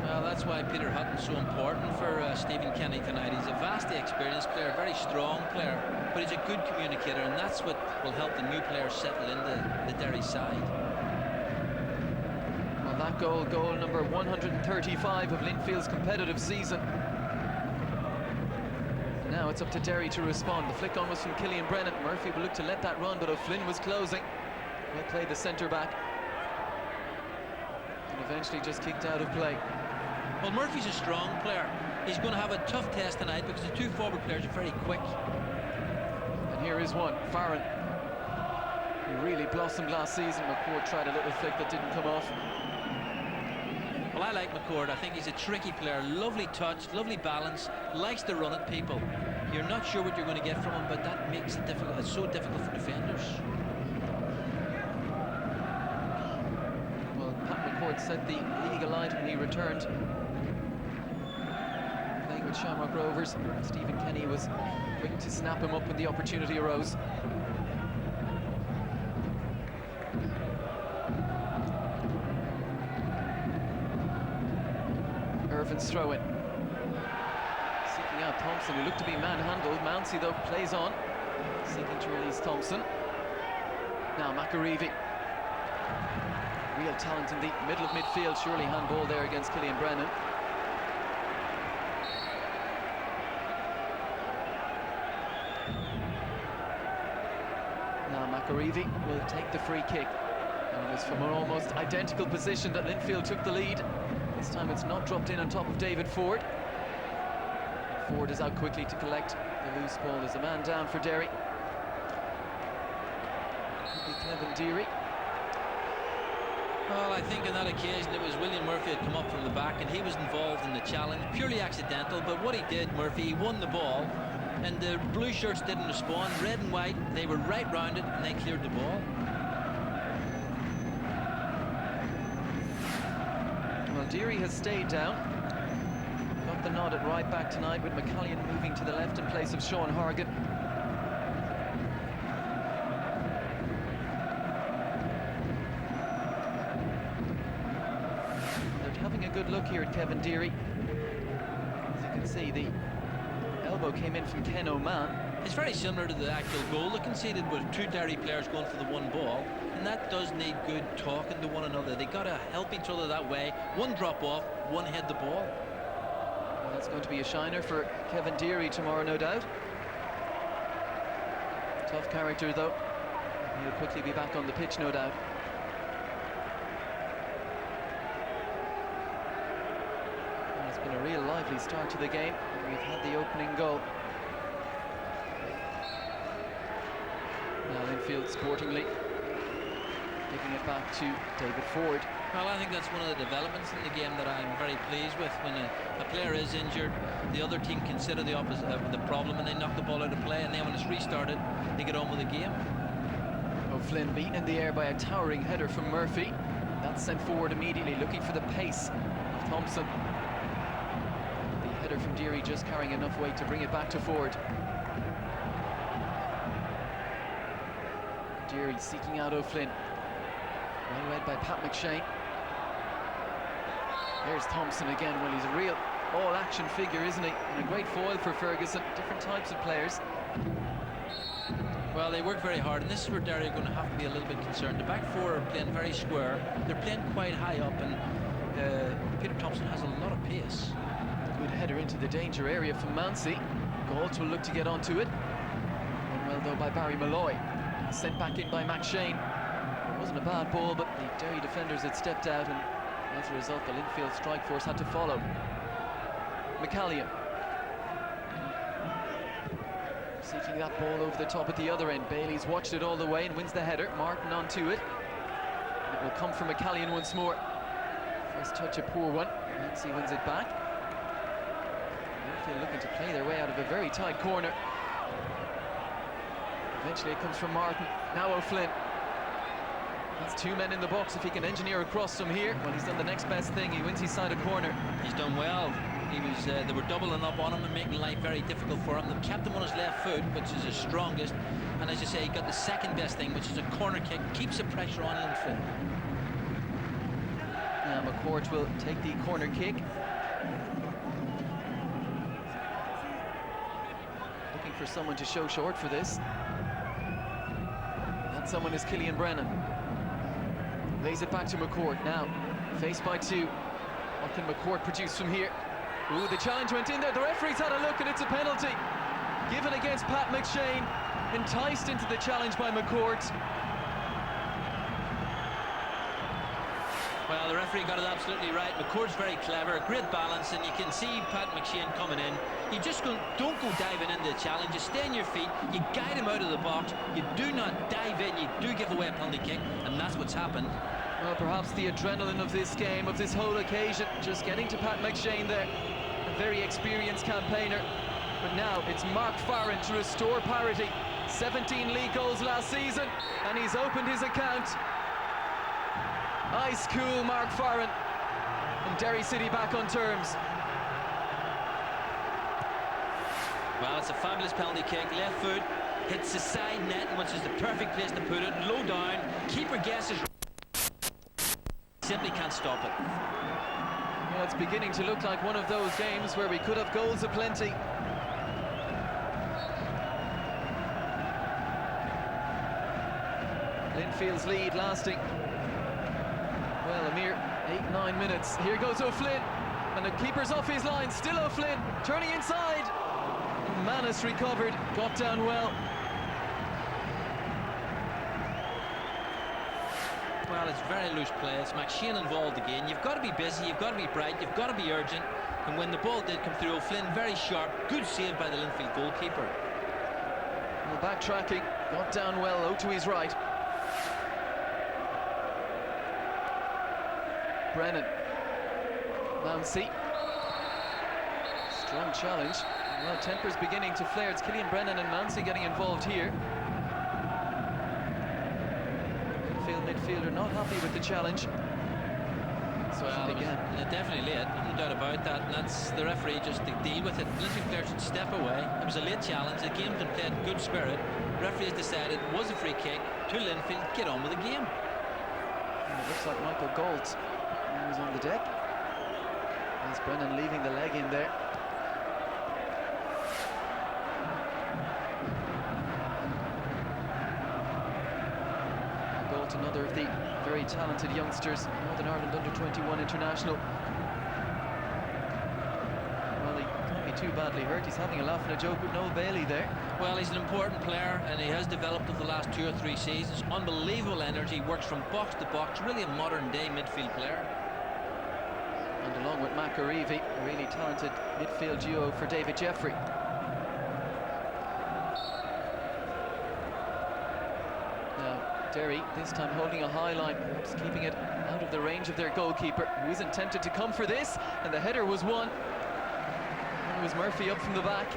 Well, that's why Peter Hutton's so important for Stephen Kenny tonight. He's a vastly experienced player, a very strong player, but he's a good communicator, and that's what will help the new players settle into the Derry side. Well, that goal number 135 of Linfield's competitive season. Now it's up to Derry to respond. The flick on was from Killian Brennan. Murphy will look to let that run, but O'Flynn was closing. Well played, the centre back. And eventually just kicked out of play. Well, Murphy's a strong player. He's going to have a tough test tonight because the two forward players are very quick. And here is one, Farron. He really blossomed last season. McCourt tried a little flick that didn't come off. Well, I like McCord. I think he's a tricky player. Lovely touch, lovely balance, likes to run at people. You're not sure what you're going to get from him, but that makes it difficult. It's so difficult for defenders. Well, Pat McCord set the league alight when he returned. Playing with Shamrock Rovers. Stephen Kenny was quick to snap him up when the opportunity arose. Irvin's throw-in. Seeking out Thompson, who looked to be manhandled. Mounsey, though, plays on. Seeking to release Thompson. Now McAreevy. Real talent in the middle of midfield. Surely handball there against Killian Brennan. Now McAreevy will take the free kick. And it was from an almost identical position that Linfield took the lead. This time it's not dropped in on top of David Ford. Ford is out quickly to collect the loose ball. There's a man down for Derry. Could be Kevin Deary. Well, I think on that occasion it was William Murphy had come up from the back and he was involved in the challenge. Purely accidental, but what he did, Murphy, he won the ball and the blue shirts didn't respond. Red and white, they were right round it and they cleared the ball. Well, Deary has stayed down. Got the nod at right back tonight with McCallion moving to the left in place of Sean Hargan. They're having a good look here at Kevin Deary. As you can see, the elbow came in from Ken Oman. It's very similar to the actual goal they conceded with two Derry players going for the one ball, and that does need good talking to one another. They got to help each other that way. One drop off, one head the ball. Well, that's going to be a shiner for Kevin Deary tomorrow, no doubt. Tough character, though. He'll quickly be back on the pitch, no doubt. a real lively start to the game. We've had the opening goal. Now Linfield sportingly giving it back to David Ford. Well, I think that's one of the developments in the game that I'm very pleased with. When a player is injured, the other team consider the opposite the problem and they knock the ball out of play, and then when it's restarted, they get on with the game. O'Flynn beaten in the air by a towering header from Murphy. That's sent forward immediately, looking for the pace of Thompson. The header from Deary just carrying enough weight to bring it back to Ford. Deary seeking out O'Flynn. Well read by Pat McShane. There's Thompson again. Well, he's a real all-action figure, isn't he? And a great foil for Ferguson. Different types of players. Well, they work very hard, and this is where Derry are going to have to be a little bit concerned. The back four are playing very square. They're playing quite high up, and Peter Thompson has a lot of pace. Good header into the danger area from Mancy. Galt will look to get onto it. Done well, though, by Barry Malloy. Sent back in by McShane. It wasn't a bad ball, but the Derry defenders had stepped out, and as a result, the Linfield strike force had to follow. McCallion seeking that ball over the top at the other end. Bailey's watched it all the way and wins the header. Martin onto it. It will come from McCallion once more. First touch, a poor one. Nancy wins it back. Linfield looking to play their way out of a very tight corner. Eventually it comes from Martin. Now O'Flynn. That's two men in the box. If he can engineer across from here, well, he's done the next best thing. He wins his side of corner. He's done well. He was, they were doubling up on him and making life very difficult for him. They kept him on his left foot, which is his strongest. And as you say, he got the second best thing, which is a corner kick. Keeps the pressure on Linfield. Now McCourt will take the corner kick. Looking for someone to show short for this. That someone is Killian Brennan. Lays it back to McCourt now. Faced by two. What can McCourt produce from here? Ooh, the challenge went in there. The referee's had a look and it's a penalty. Given against Pat McShane. Enticed into the challenge by McCourt. Well, the referee got it absolutely right. McCourt's very clever, great balance, and you can see Pat McShane coming in. You just don't go diving into the challenge. You stay on your feet. You guide him out of the box. You do not dive in. You do give away a penalty kick, and that's what's happened. Well, perhaps the adrenaline of this game, of this whole occasion, just getting to Pat McShane there. A very experienced campaigner. But now it's Mark Farron to restore parity. 17 league goals last season, and he's opened his account. Ice cool Mark Farron. And Derry City back on terms. Well, it's a fabulous penalty kick. Left foot hits the side net, which is the perfect place to put it. Low down. Keeper guesses. Simply can't stop it. Well, it's beginning to look like one of those games where we could have goals aplenty. Linfield's lead lasting, well, a mere 8-9 minutes. Here goes O'Flynn, and the keeper's off his line. Still O'Flynn, turning inside. Manus recovered, got down well. Well, it's very loose play. It's McShane involved again. You've got to be busy, you've got to be bright, you've got to be urgent. And when the ball did come through, O'Flynn very sharp, good save by the Linfield goalkeeper. Well, backtracking, got down well, out to his right. Brennan. Nancy. Strong challenge. Well, temper's beginning to flare. It's Killian Brennan and Nancy getting involved here. Midfielder not happy with the challenge. So well, again. Definitely late, no doubt about that. And that's the referee just to deal with it. Linfield players should step away. It was a late challenge. The game's been played in good spirit. The referee has decided it was a free kick to Linfield. Get on with the game. And it looks like Michael Galt was on the deck. There's Brennan leaving the leg in there. Galt, another of the very talented youngsters, Northern Ireland under-21 international. Well, he can't be too badly hurt. He's having a laugh and a joke with Noel Bailey there. Well, he's an important player, and he has developed over the last 2 or 3 seasons. Unbelievable energy, works from box to box, really a modern-day midfield player. And along with McAreevy, a really talented midfield duo for David Jeffrey. Now, Derry this time holding a high line, perhaps keeping it out of the range of their goalkeeper, who isn't tempted to come for this, and the header was won. And it was Murphy up from the back.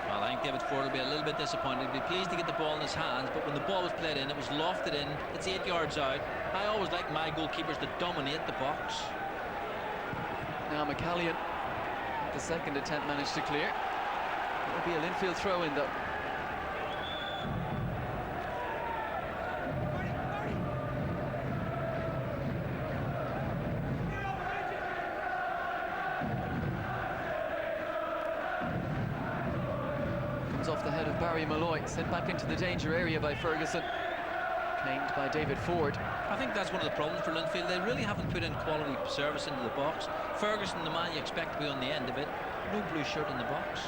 Well, I think David Ford will be a little bit disappointed. He'll be pleased to get the ball in his hands, but when the ball was played in, it was lofted in. It's 8 yards out. I always like my goalkeepers to dominate the box. Now McCallion, the second attempt, managed to clear. It will be a Linfield throw-in though. Comes off the head of Barry Malloy, sent back into the danger area by Ferguson. Claimed by David Ford. I think that's one of the problems for Linfield. They really haven't put in quality service into the box. Ferguson, the man you expect to be on the end of it, no blue shirt in the box.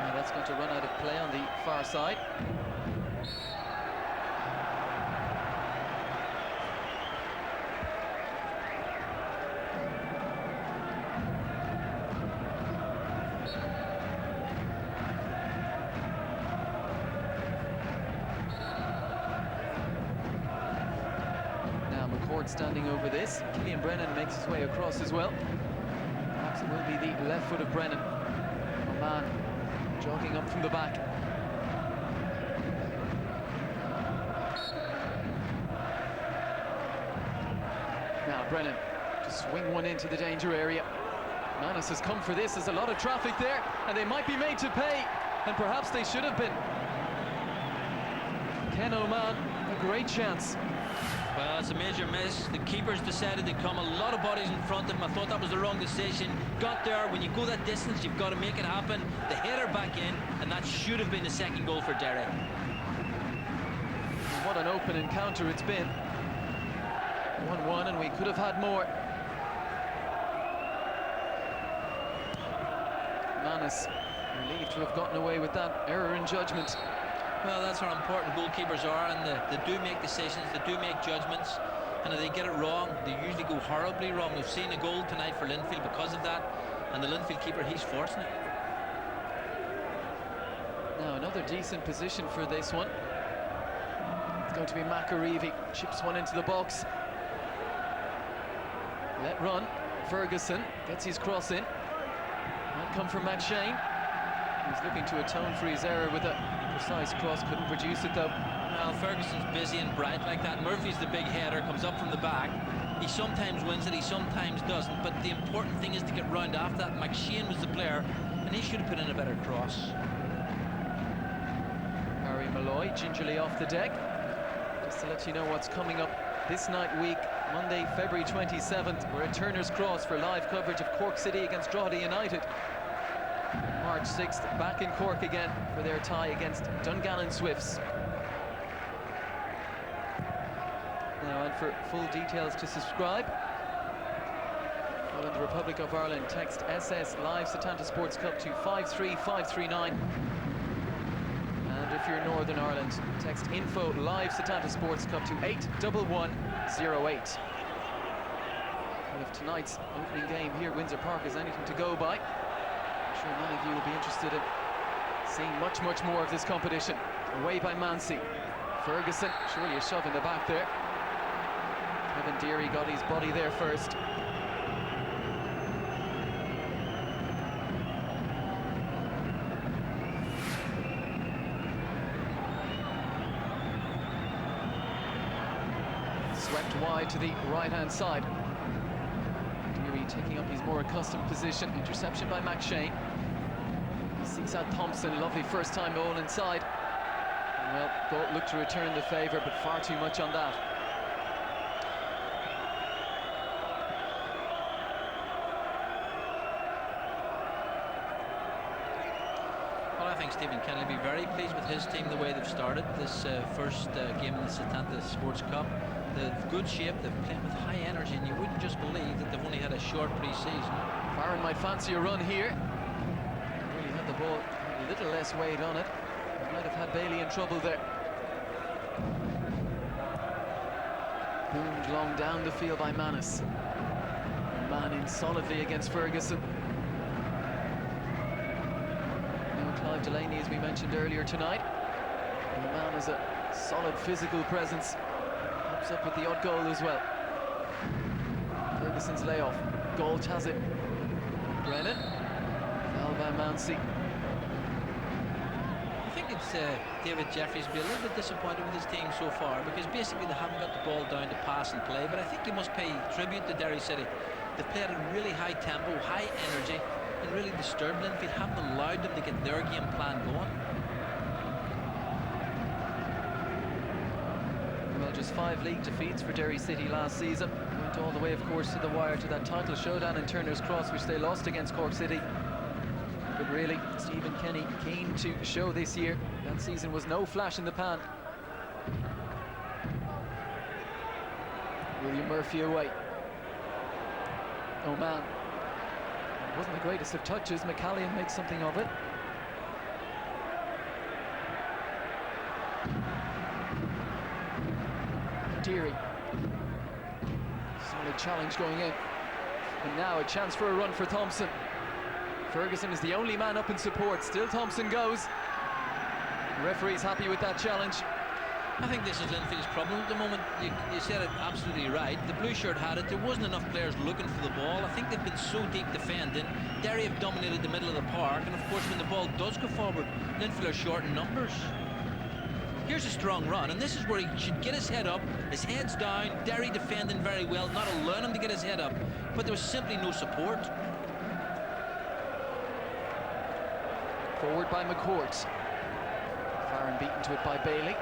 Now that's going to run out of play on the far side. Standing over this, Killian Brennan makes his way across as well. Perhaps it will be the left foot of Brennan. Oman jogging up from the back. Now Brennan to swing one into the danger area. Manus has come for this. There's a lot of traffic there, and they might be made to pay, and perhaps they should have been. Ken Oman, a great chance. Well, it's a major miss. The keeper's decided to come. A lot of bodies in front of him. I thought that was the wrong decision. Got there. When you go that distance, you've got to make it happen. The header back in, and that should have been the second goal for Derry. What an open encounter it's been. 1-1, and we could have had more. Manus relieved to have gotten away with that error in judgment. Well, that's how important goalkeepers are, and they do make decisions, they do make judgments, and if they get it wrong, they usually go horribly wrong. We've seen a goal tonight for Linfield because of that, and the Linfield keeper, he's fortunate. Now another decent position for this one. It's going to be McAreevy, chips one into the box. Let run, Ferguson gets his cross in. Might come from Matt Shane. He's looking to atone for his error with a precise cross, couldn't produce it though. Well, Ferguson's busy and bright like that. Murphy's the big header, comes up from the back. He sometimes wins it, he sometimes doesn't, but the important thing is to get round after that. McShane was the player, and he should have put in a better cross. Harry Malloy gingerly off the deck. Just to let you know what's coming up this night week, Monday, February 27th, we're at Turner's Cross for live coverage of Cork City against Drogheda United. March 6th, back in Cork again for their tie against Dungannon Swifts. Now, and for full details to subscribe, in the Republic of Ireland, text SS Live Setanta Sports Cup to 53539. And if you're in Northern Ireland, text info Live Setanta Sports Cup to 81108. Well, if tonight's opening game here at Windsor Park is anything to go by, I'm sure many of you will be interested in seeing much more of this competition. Away by Mancy. Ferguson, surely a shove in the back there. Kevin Deary got his body there first. Swept wide to the right-hand side. Deary taking up his more accustomed position. Interception by McShane. He seeks out Thompson. Lovely first-time ball inside. Well, Galt looked to return the favour, but far too much on that. Well, I think Stephen Kennedy will be very pleased with his team, the way they've started this first game in the Setanta Sports Cup. They've good shape, they've played with high energy, and you wouldn't just believe that they've only had a short pre-season. Farron might fancy a run here. Really had the ball a little less weight on it. Might have had Bailey in trouble there. Boomed long down the field by Manus. Man in solidly against Ferguson. Now Clive Delaney, as we mentioned earlier tonight. And the man is a solid physical presence. Pops up with the odd goal as well. Ferguson's layoff. Gault has it. Brennan. Foul by Mounsey. I think it's David Jeffries be a little bit disappointed with his team so far, because basically they haven't got the ball down to pass and play. But I think you must pay tribute to Derry City. They've played at a really high tempo, high energy, and really disturbed Linfield, haven't allowed them to get their game plan going. Well, just 5 league defeats for Derry City last season. Went all the way, of course, to the wire to that title showdown in Turner's Cross, which they lost against Cork City. But really, Stephen Kenny keen to show this year that season was no flash in the pan. William Murphy away. Oh man, it wasn't the greatest of touches. McCallion makes something of it. Deary. Solid challenge going in. And now a chance for a run for Thompson. Ferguson is the only man up in support. Still Thompson goes. The referee's happy with that challenge. I think this is Linfield's problem at the moment. You said it absolutely right. The blue shirt had it. There wasn't enough players looking for the ball. I think they've been so deep defending. Derry have dominated the middle of the park, and of course when the ball does go forward, Linfield are short in numbers. Here's a strong run, and this is where he should get his head up. His head's down. Derry defending very well, not allowing him to get his head up, but there was simply no support. Forward by McCourt. Farron beaten to it by Bailey.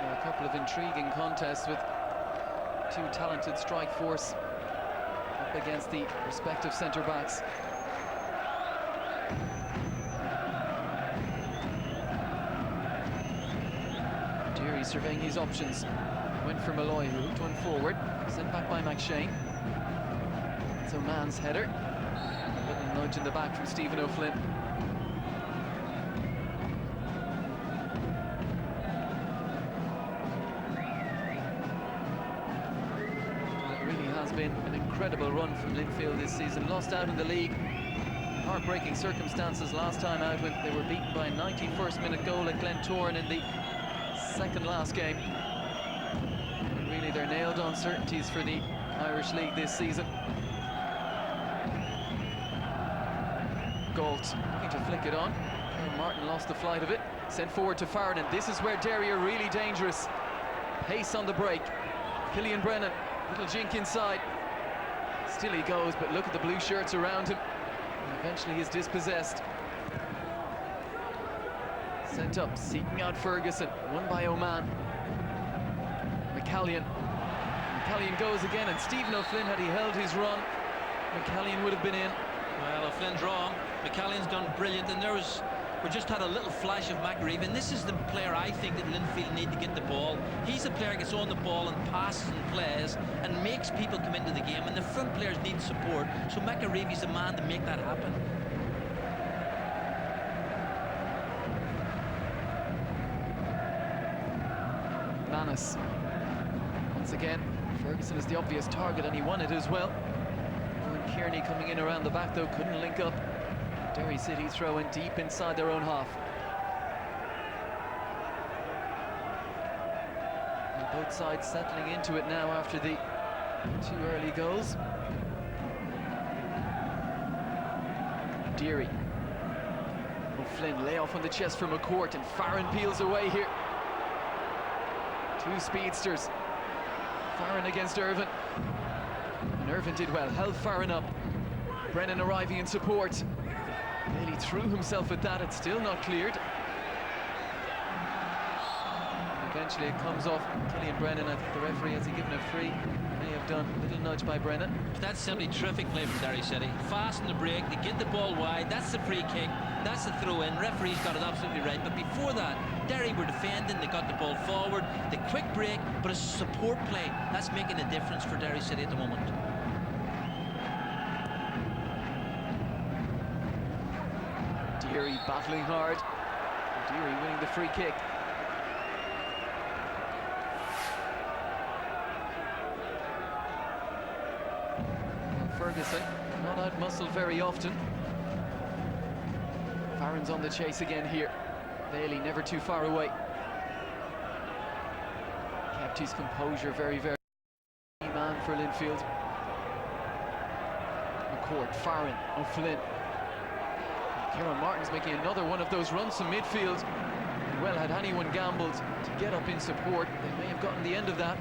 Now, a couple of intriguing contests with 2 talented strike force up against the respective centre-backs. Deary surveying his options. Went for Malloy, who hooked one forward. Sent back by McShane. It's Oman's header. Little nudge in the back from Stephen O'Flynn. It really has been an incredible run from Linfield this season. Lost out in the league. Heartbreaking circumstances last time out when they were beaten by a 91st minute goal at Glentoran in the second last game. And really they're nailed on certainties for the Irish League this season. Gault looking to flick it on. Karen Martin lost the flight of it. Sent forward to Farron, and this is where Derry are really dangerous. Pace on the break. Killian Brennan, little jink inside. Still he goes, but look at the blue shirts around him. And eventually he's dispossessed. Sent up, seeking out Ferguson. Won by Oman. McCallion. McCallion goes again, and Stephen O'Flynn, had he held his run, McCallion would have been in. Well, O'Flynn's wrong. McCallion's done brilliant, and we just had a little flash of McAreevy, and this is the player I think that Linfield need to get the ball. He's the player who gets on the ball and passes and plays and makes people come into the game, and the front players need support, so McAreevy's the man to make that happen. Manus. Once again, Ferguson is the obvious target, and he won it as well. Owen Kearney coming in around the back, though, couldn't link up. Derry City throw in deep inside their own half. And both sides settling into it now after the 2 early goals. Deary. O'Flynn lay off on the chest for McCourt, and Farron peels away here. 2 speedsters. Farron against Irvine. And Irvine did well, held Farron up. Brennan arriving in support. Bailey threw himself at that, it's still not cleared. Eventually it comes off Killian Brennan. I think the referee, has he given a free? May have done. A little nudge by Brennan. That's simply terrific play from Derry City. Fast in the break, they get the ball wide, that's the free kick, that's the throw in. Referee's got it absolutely right, but before that, Derry were defending, they got the ball forward, the quick break, but it's a support play. That's making a difference for Derry City at the moment. Deary battling hard. Deary winning the free kick. Ferguson, not out-muscled very often. Farron's on the chase again here. Bailey never too far away. Kept his composure very, very man for Linfield. McCourt, Farron, O'Flynn. Kieran Martin's making another one of those runs from midfield. Well, had anyone gambled to get up in support, they may have gotten the end of that.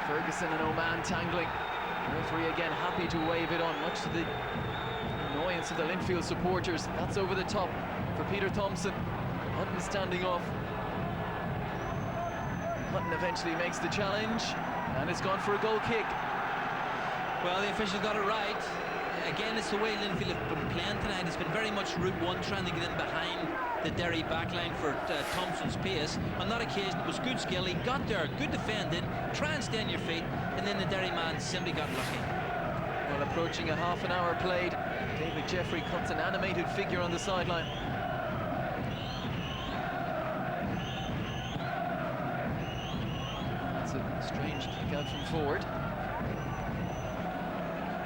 Ferguson and Oman tangling. The referee again happy to wave it on, much to the annoyance of the Linfield supporters. That's over the top for Peter Thompson. Hutton standing off. Hutton eventually makes the challenge, and it's gone for a goal kick. Well, the official got it right. Again, it's the way Linfield have been playing tonight. It's been very much route one, trying to get in behind the Derry backline for Thompson's pace. On that occasion, it was good skill. He got there, good defending, try and stay on your feet, and then the Derry man simply got lucky. Well, approaching a half an hour played, David Jeffrey cuts an animated figure on the sideline. That's a strange kick out from forward.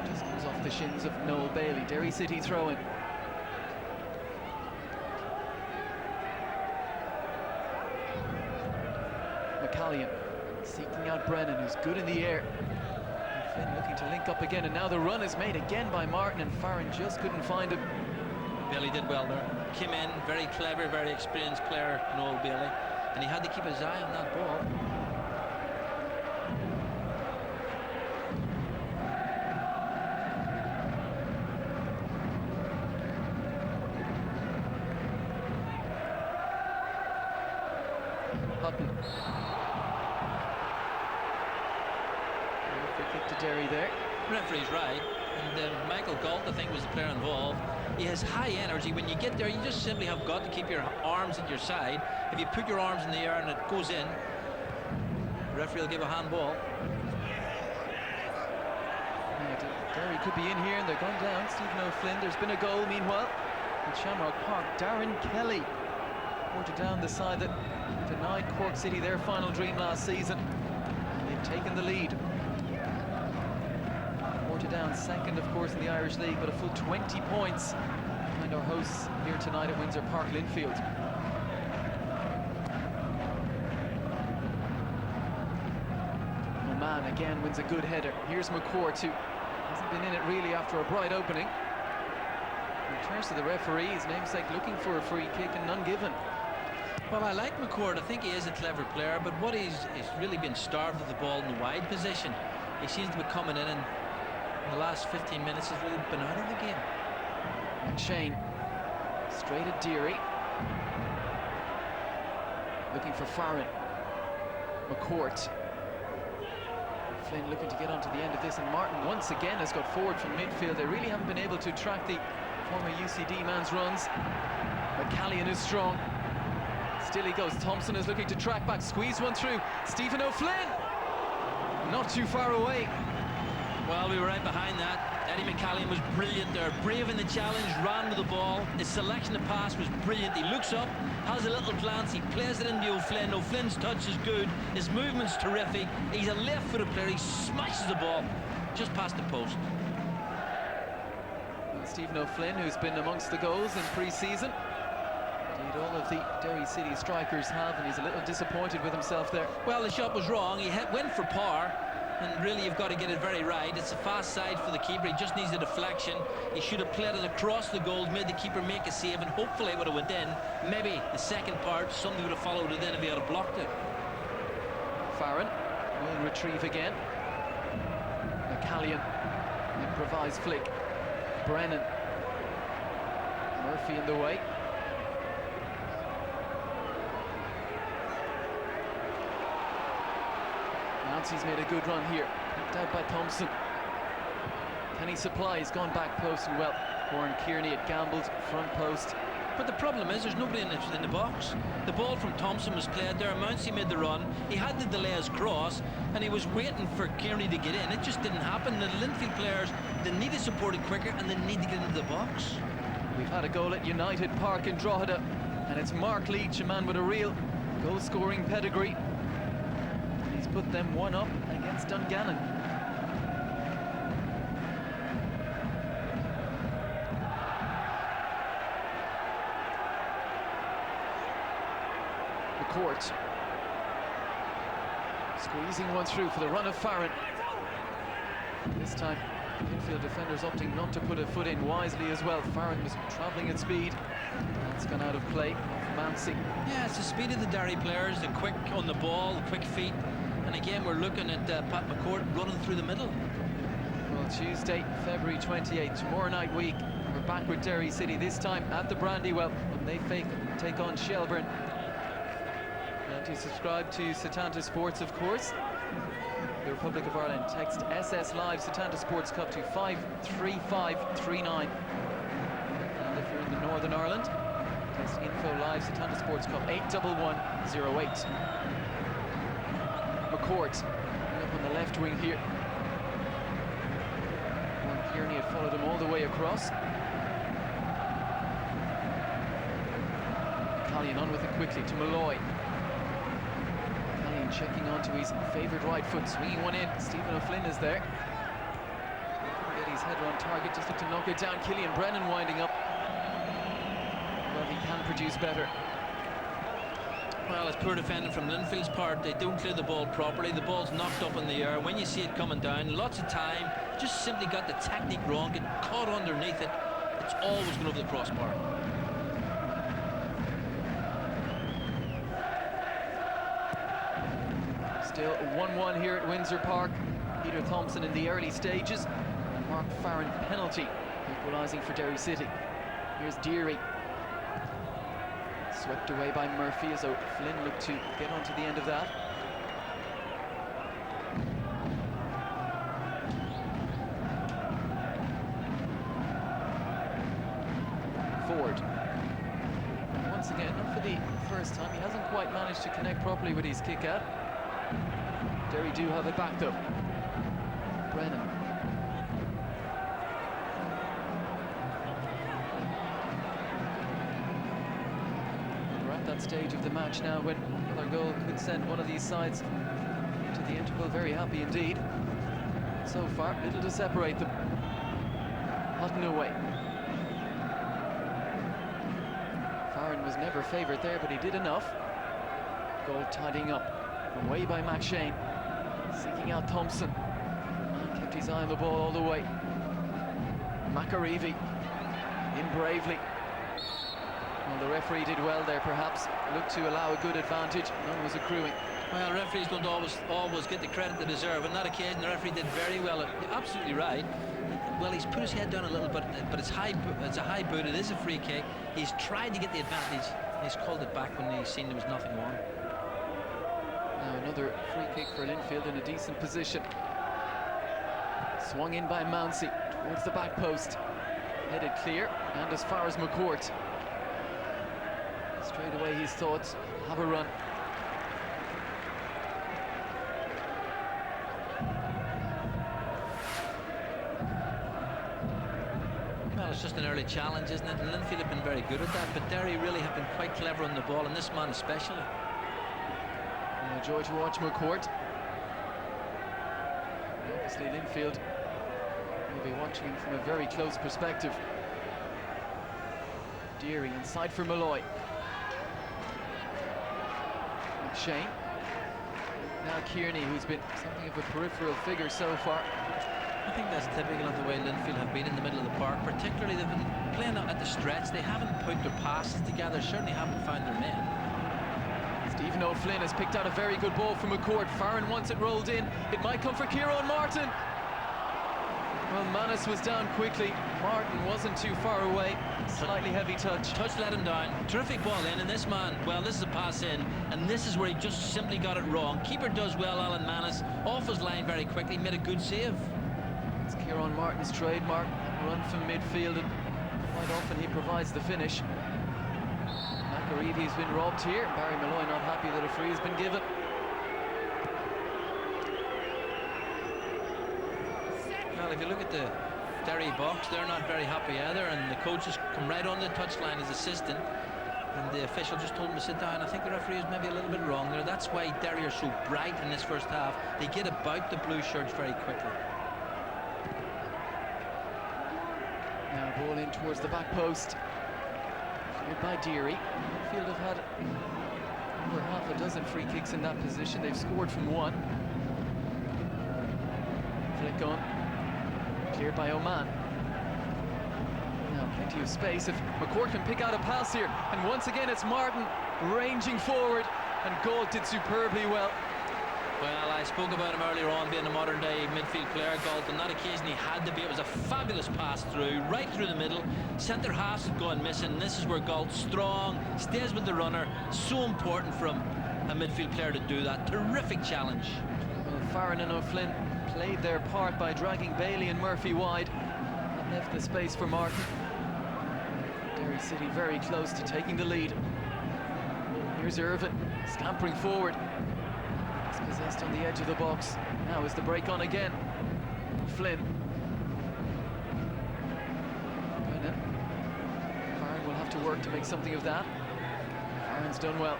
Just comes off the shins of Noel Bailey. Derry City throw-in. McCallion seeking out Brennan, who's good in the air. Flynn looking to link up again, and now the run is made again by Martin, and Farron just couldn't find him. Bailey did well there. Came in, very clever, very experienced player, Noel Bailey, and he had to keep his eye on that ball. Hutton. Free kick to Derry there. Referee's right, and Michael Galt, I think, was the player involved. He has high energy. When you get there, you just simply have got to keep your arms at your side. If you put your arms in the air and it goes in, the referee will give a handball. Derry could be in here, and they're gone down. Stephen O'Flynn, there's been a goal meanwhile at Shamrock Park. Darren Kelly ported down the side that denied Cork City their final dream last season. And they've taken the lead. Ported down second, of course, in the Irish League, but a full 20 points behind our hosts here tonight at Windsor Park, Linfield. Oman again wins a good header. Here's McCourt, who hasn't been in it really after a bright opening. He turns to the referee, his namesake looking for a free kick and none given. Well, I like McCourt. I think he is a clever player, but what he's really been starved of the ball in the wide position. He seems to be coming in, and in the last 15 minutes has really been out of the game. And Shane straight at Deary, looking for Farron. McCourt. Flynn looking to get onto the end of this, and Martin once again has got forward from midfield. They really haven't been able to track the former UCD man's runs. McCallion is strong. Still he goes. Thompson is looking to track back, squeeze one through. Stephen O'Flynn, not too far away. Well, we were right behind that. Eddie McCallion was brilliant there, brave in the challenge, ran with the ball. His selection of pass was brilliant. He looks up, has a little glance, he plays it into O'Flynn. O'Flynn's touch is good, his movement's terrific. He's a left-footed player, he smashes the ball just past the post. Stephen O'Flynn, who's been amongst the goals in pre-season. Indeed, all of the Derry City strikers have, and he's a little disappointed with himself there. Well, the shot was wrong. He went for par, and really you've got to get it very right. It's a fast side for the keeper. He just needs a deflection. He should have played it across the goal, made the keeper make a save, and hopefully it would have went in. Maybe the second part, somebody would have followed it in if he had blocked it. Farron will retrieve again. McCallion, improvised flick. Brennan. Murphy in the way. Mountsy's made a good run here. Picked out by Thompson. Kenny Supply's gone back post, and well, Warren Kearney had gambled front post. But the problem is there's nobody in the box. The ball from Thompson was played there. Mounsey made the run. He had to delay his cross, and he was waiting for Kearney to get in. It just didn't happen. The Linfield players, they need to support it quicker, and they need to get into the box. We've had a goal at United Park in Drogheda, and it's Mark Leach, a man with a real goal-scoring pedigree. He's put them one up against Dungannon. McCourt. Squeezing one through for the run of Farron. This time, infield defenders opting not to put a foot in wisely as well. Farron was travelling at speed. That's gone out of play off Mancy. Yeah, it's the speed of the Derry players, the quick on the ball, quick feet. And again, we're looking at Pat McCourt running through the middle. Well, Tuesday, February 28th, tomorrow night week, we're back with Derry City, this time at the Brandywell, when they take on Shelbourne. And to subscribe to Setanta Sports, of course, the Republic of Ireland, text SS Live Setanta Sports Cup to 53539. And if you're in the Northern Ireland, text Info Live Setanta Sports Cup 81108. McCourt up on the left wing here. Kearney had followed him all the way across. Callion on with it quickly to Malloy. Callion checking onto his favourite right foot, swinging one in. Stephen O'Flynn is there. Couldn't get his header on target, just looked to knock it down. Killian Brennan winding up. Well, he can produce better. Well, it's poor defending from Linfield's part. They don't clear the ball properly. The ball's knocked up in the air. When you see it coming down, lots of time, just simply got the technique wrong, get caught underneath it. It's always going over the crossbar. Still 1-1 here at Windsor Park. Peter Thompson in the early stages. Mark Farron penalty, equalising for Derry City. Here's Deary. Swept away by Murphy as O'Flynn looked to get onto the end of that. Ford. And once again, not for the first time, he hasn't quite managed to connect properly with his kick out. Derry do have it back though. Brennan. That stage of the match now when another goal could send one of these sides to the interval. Very happy indeed. So far, little to separate them. Hutton away. Farron was never favoured there, but he did enough. Goal tidying up. Away by McShane. Seeking out Thompson. Kept his eye on the ball all the way. McAreevy in bravely. Well, the referee did well there, perhaps. Looked to allow a good advantage. None was accruing. Well, referees don't always get the credit they deserve. On that occasion, the referee did very well. You're absolutely right. Well, he's put his head down a little bit, but it's a high boot. It is a free kick. He's tried to get the advantage. He's called it back when he's seen there was nothing wrong. Now another free kick for Linfield in a decent position. Swung in by Mounsey towards the back post. Headed clear, and as far as McCourt. Straight away his thoughts, have a run. Well, it's just an early challenge, isn't it? And Linfield have been very good at that, but Derry really have been quite clever on the ball, and this man especially. A joy to watch McCourt. Obviously Linfield will be watching him from a very close perspective. Deary inside for Malloy. McShane. Now Kearney, who's been something of a peripheral figure so far. I think that's typical of the way Linfield have been in the middle of the park. Particularly, they've been playing out at the stretch. They haven't put their passes together, certainly haven't found their men. Stephen O'Flynn has picked out a very good ball from McCourt. Farron wants it rolled in. It might come for Kieran Martin. Well, Manus was down quickly. Martin wasn't too far away. Slightly heavy touch. Touch let him down. Terrific ball in, and this man, well, this is a pass in, and this is where he just simply got it wrong. Keeper does well, Alan Manus. Off his line very quickly, made a good save. It's Kieran Martin's trademark. Run from midfield, and quite often he provides the finish. McAreevy's been robbed here. Barry Malloy not happy that a free has been given. Well, if you look at the Derry box, they're not very happy either, and the coach has come right on the touchline as assistant, and the official just told him to sit down. I think the referee is maybe a little bit wrong there. That's why Derry are so bright in this first half. They get about the blue shirts very quickly. Now ball in towards the back post. Cleared by Deary. Midfield have had Over half a dozen free kicks in that position. They've scored from one. Flick on. Cleared by Oman. Now plenty of space if McCourt can pick out a pass here. And once again it's Martin ranging forward, and Galt did superbly well. Well, I spoke about him earlier on being a modern-day midfield player, Galt. On that occasion, he had to be. It was a fabulous pass through, right through the middle. Centre half's gone missing. This is where Galt, strong, stays with the runner. So important for him, a midfield player, to do that. Terrific challenge. Well, Farron and O'Flynn played their part by dragging Bailey and Murphy wide and left the space for Martin. Derry City very close to taking the lead. Here's Irvin scampering forward. He's possessed on the edge of the box. Now is the break on again. Flynn. Brennan. Farron will have to work to make something of that. Farron's done well.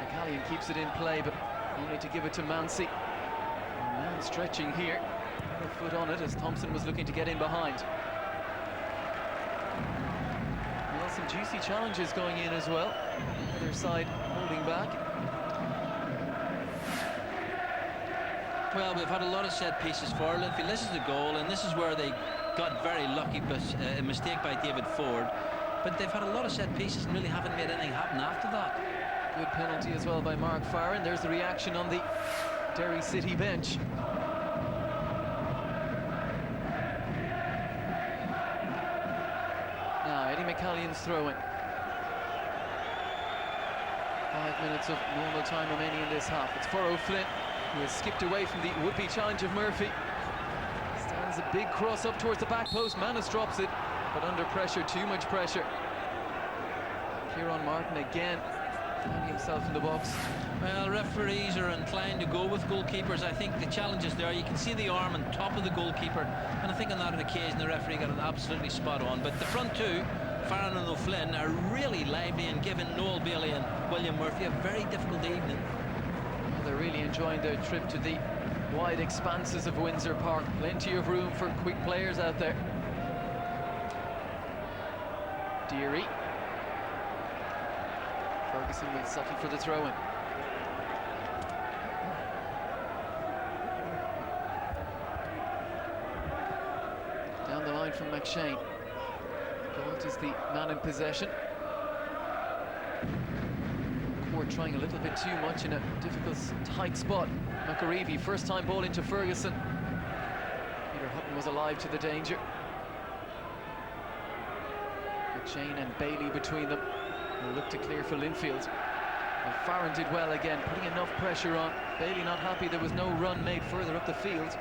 McCallion keeps it in play, but only to give it to Mancy. Man stretching here. A foot on it as Thompson was looking to get in behind. Well, some juicy challenges going in as well. Other side holding back. Well, we've had a lot of set pieces for Linfield. This is the goal, and this is where they got very lucky, but a mistake by David Ford. But they've had a lot of set pieces and really haven't made anything happen after that. Good penalty as well by Mark Farron. There's the reaction on the Derry City bench. Now Eddie McCallion's throwing. 5 minutes of normal time remaining in this half. It's for O'Flynn, who has skipped away from the would-be challenge of Murphy. Stands a big cross up towards the back post. Manus drops it, but under pressure, too much pressure. Kieran Martin again finding himself in the box. Well, referees are inclined to go with goalkeepers. I think the challenge is there. You can see the arm on top of the goalkeeper, and I think on that occasion the referee got it absolutely spot on. But the front two, Farron and O'Flynn, are really lively and giving Noel Bailey and William Murphy a very difficult evening. Well, they're really enjoying their trip to the wide expanses of Windsor Park. Plenty of room for quick players out there. Deary. Ferguson will settle for the throw-in. Down the line from McShane. Galt is the man in possession. Court trying a little bit too much in a difficult, tight spot. McAreevy, first time ball into Ferguson. Peter Hutton was alive to the danger. McShane and Bailey between them. Will look to clear for Linfield. And Farron did well again, putting enough pressure on. Bailey not happy there was no run made further up the field.